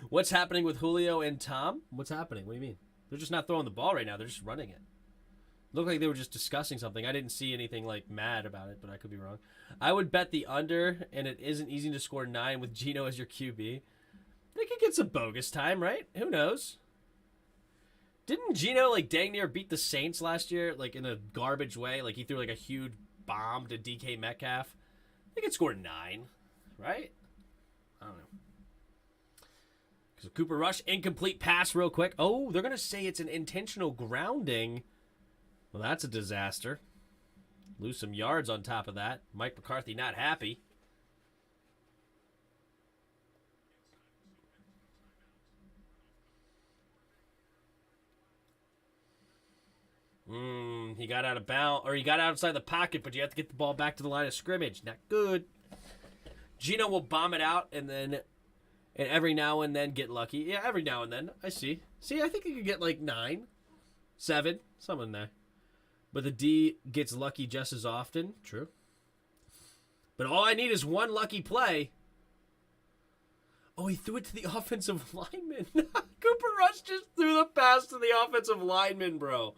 What's happening with Julio and Tom? What's happening? What do you mean? They're just not throwing the ball right now. They're just running it. Looked like they were just discussing something. I didn't see anything, mad about it, but I could be wrong. I would bet the under, and it isn't easy to score 9 with Geno as your QB. They could get some bogus time, right? Who knows? Didn't Geno, dang near beat the Saints last year, in a garbage way? He threw, a huge bomb to DK Metcalf. They could score 9, right? I don't know. So Cooper Rush, incomplete pass real quick. Oh, they're going to say it's an intentional grounding. Well, that's a disaster. Lose some yards on top of that. Mike McCarthy not happy. He got out of bounds, or he got outside the pocket, but you have to get the ball back to the line of scrimmage. Not good. Geno will bomb it out, and every now and then get lucky. Yeah, every now and then. I see. I think he could get 9, 7, something in there. But the D gets lucky just as often. True. But all I need is one lucky play. Oh, he threw it to the offensive lineman. Cooper Rush just threw the pass to the offensive lineman, bro.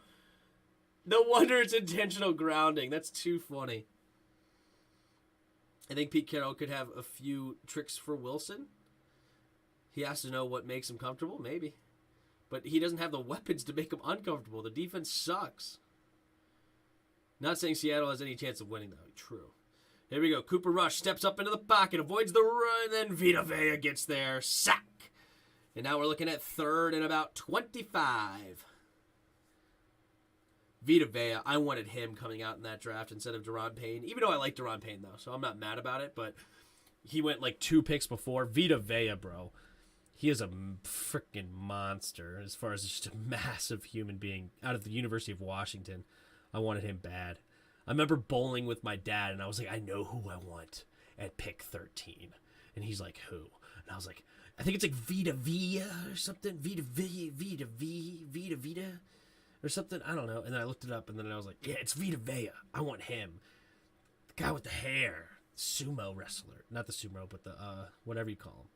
No wonder it's intentional grounding. That's too funny. I think Pete Carroll could have a few tricks for Wilson. He has to know what makes him comfortable, maybe. But he doesn't have the weapons to make him uncomfortable. The defense sucks. Not saying Seattle has any chance of winning, though. True. Here we go. Cooper Rush steps up into the pocket, avoids the run, and then Vita Vea gets there. Sack. And now we're looking at 3rd and about 25. Vita Vea, I wanted him coming out in that draft instead of Deron Payne. Even though I like Deron Payne, though, so I'm not mad about it. But he went 2 picks before. Vita Vea, bro. He is a freaking monster as far as just a massive human being out of the University of Washington. I wanted him bad. I remember bowling with my dad, and I was like, I know who I want at pick 13. And he's like, who? And I was like, I think it's like Vita Villa or something. Vita or something. I don't know. And then I looked it up, and then I was like, yeah, it's Vita Vea. I want him. The guy with the hair. Sumo wrestler. Not the sumo, but the, whatever you call him.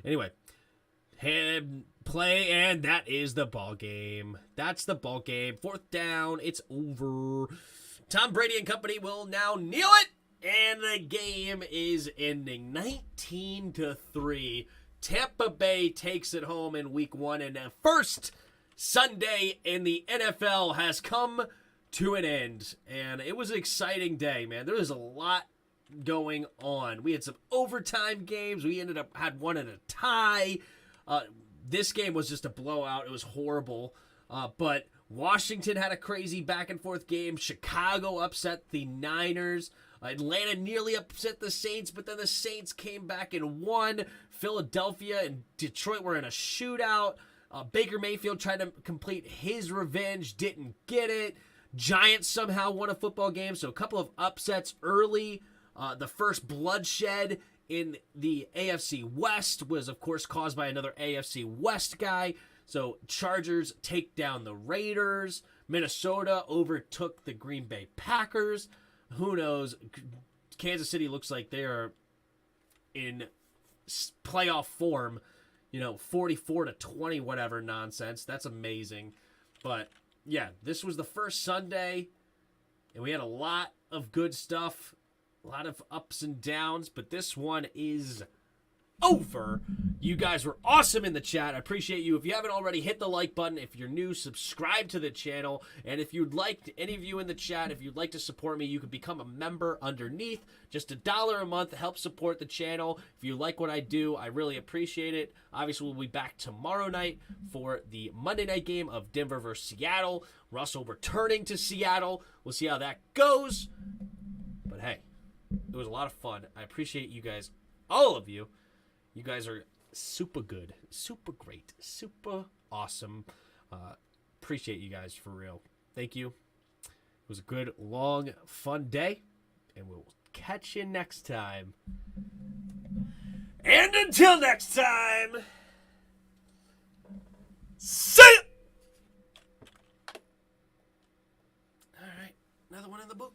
Anyway. Play, and that is the ball game. That's the ball game. 4th down. It's over. Tom Brady and company will now kneel it, and the game is ending 19-3. Tampa Bay takes it home in week 1, and the first Sunday in the NFL has come to an end, and it was an exciting day, man. There was a lot going on. We had some overtime games. We had one in a tie. This game was just a blowout. It was horrible. But Washington had a crazy back-and-forth game. Chicago upset the Niners. Atlanta nearly upset the Saints, but then the Saints came back and won. Philadelphia and Detroit were in a shootout. Baker Mayfield tried to complete his revenge, didn't get it. Giants somehow won a football game, so a couple of upsets early. The first bloodshed in the AFC West was, of course, caused by another AFC West guy. So Chargers take down the Raiders. Minnesota overtook the Green Bay Packers. Who knows? Kansas City looks like they are in playoff form. 44-20, whatever nonsense. That's amazing. But, yeah, this was the first Sunday, and we had a lot of good stuff. A lot of ups and downs, but this one is over. You guys were awesome in the chat. I appreciate you. If you haven't already, hit the like button. If you're new, subscribe to the channel. And if you'd like, any of you in the chat, if you'd like to support me, you can become a member underneath. Just $1 a month helps support the channel. If you like what I do, I really appreciate it. Obviously, we'll be back tomorrow night for the Monday night game of Denver versus Seattle. Russell returning to Seattle. We'll see how that goes. But hey, it was a lot of fun. I appreciate you guys, all of you. You guys are super good, super great, super awesome. Appreciate you guys for real. Thank you. It was a good, long, fun day, and we'll catch you next time. And until next time, see ya! All right, another one in the book.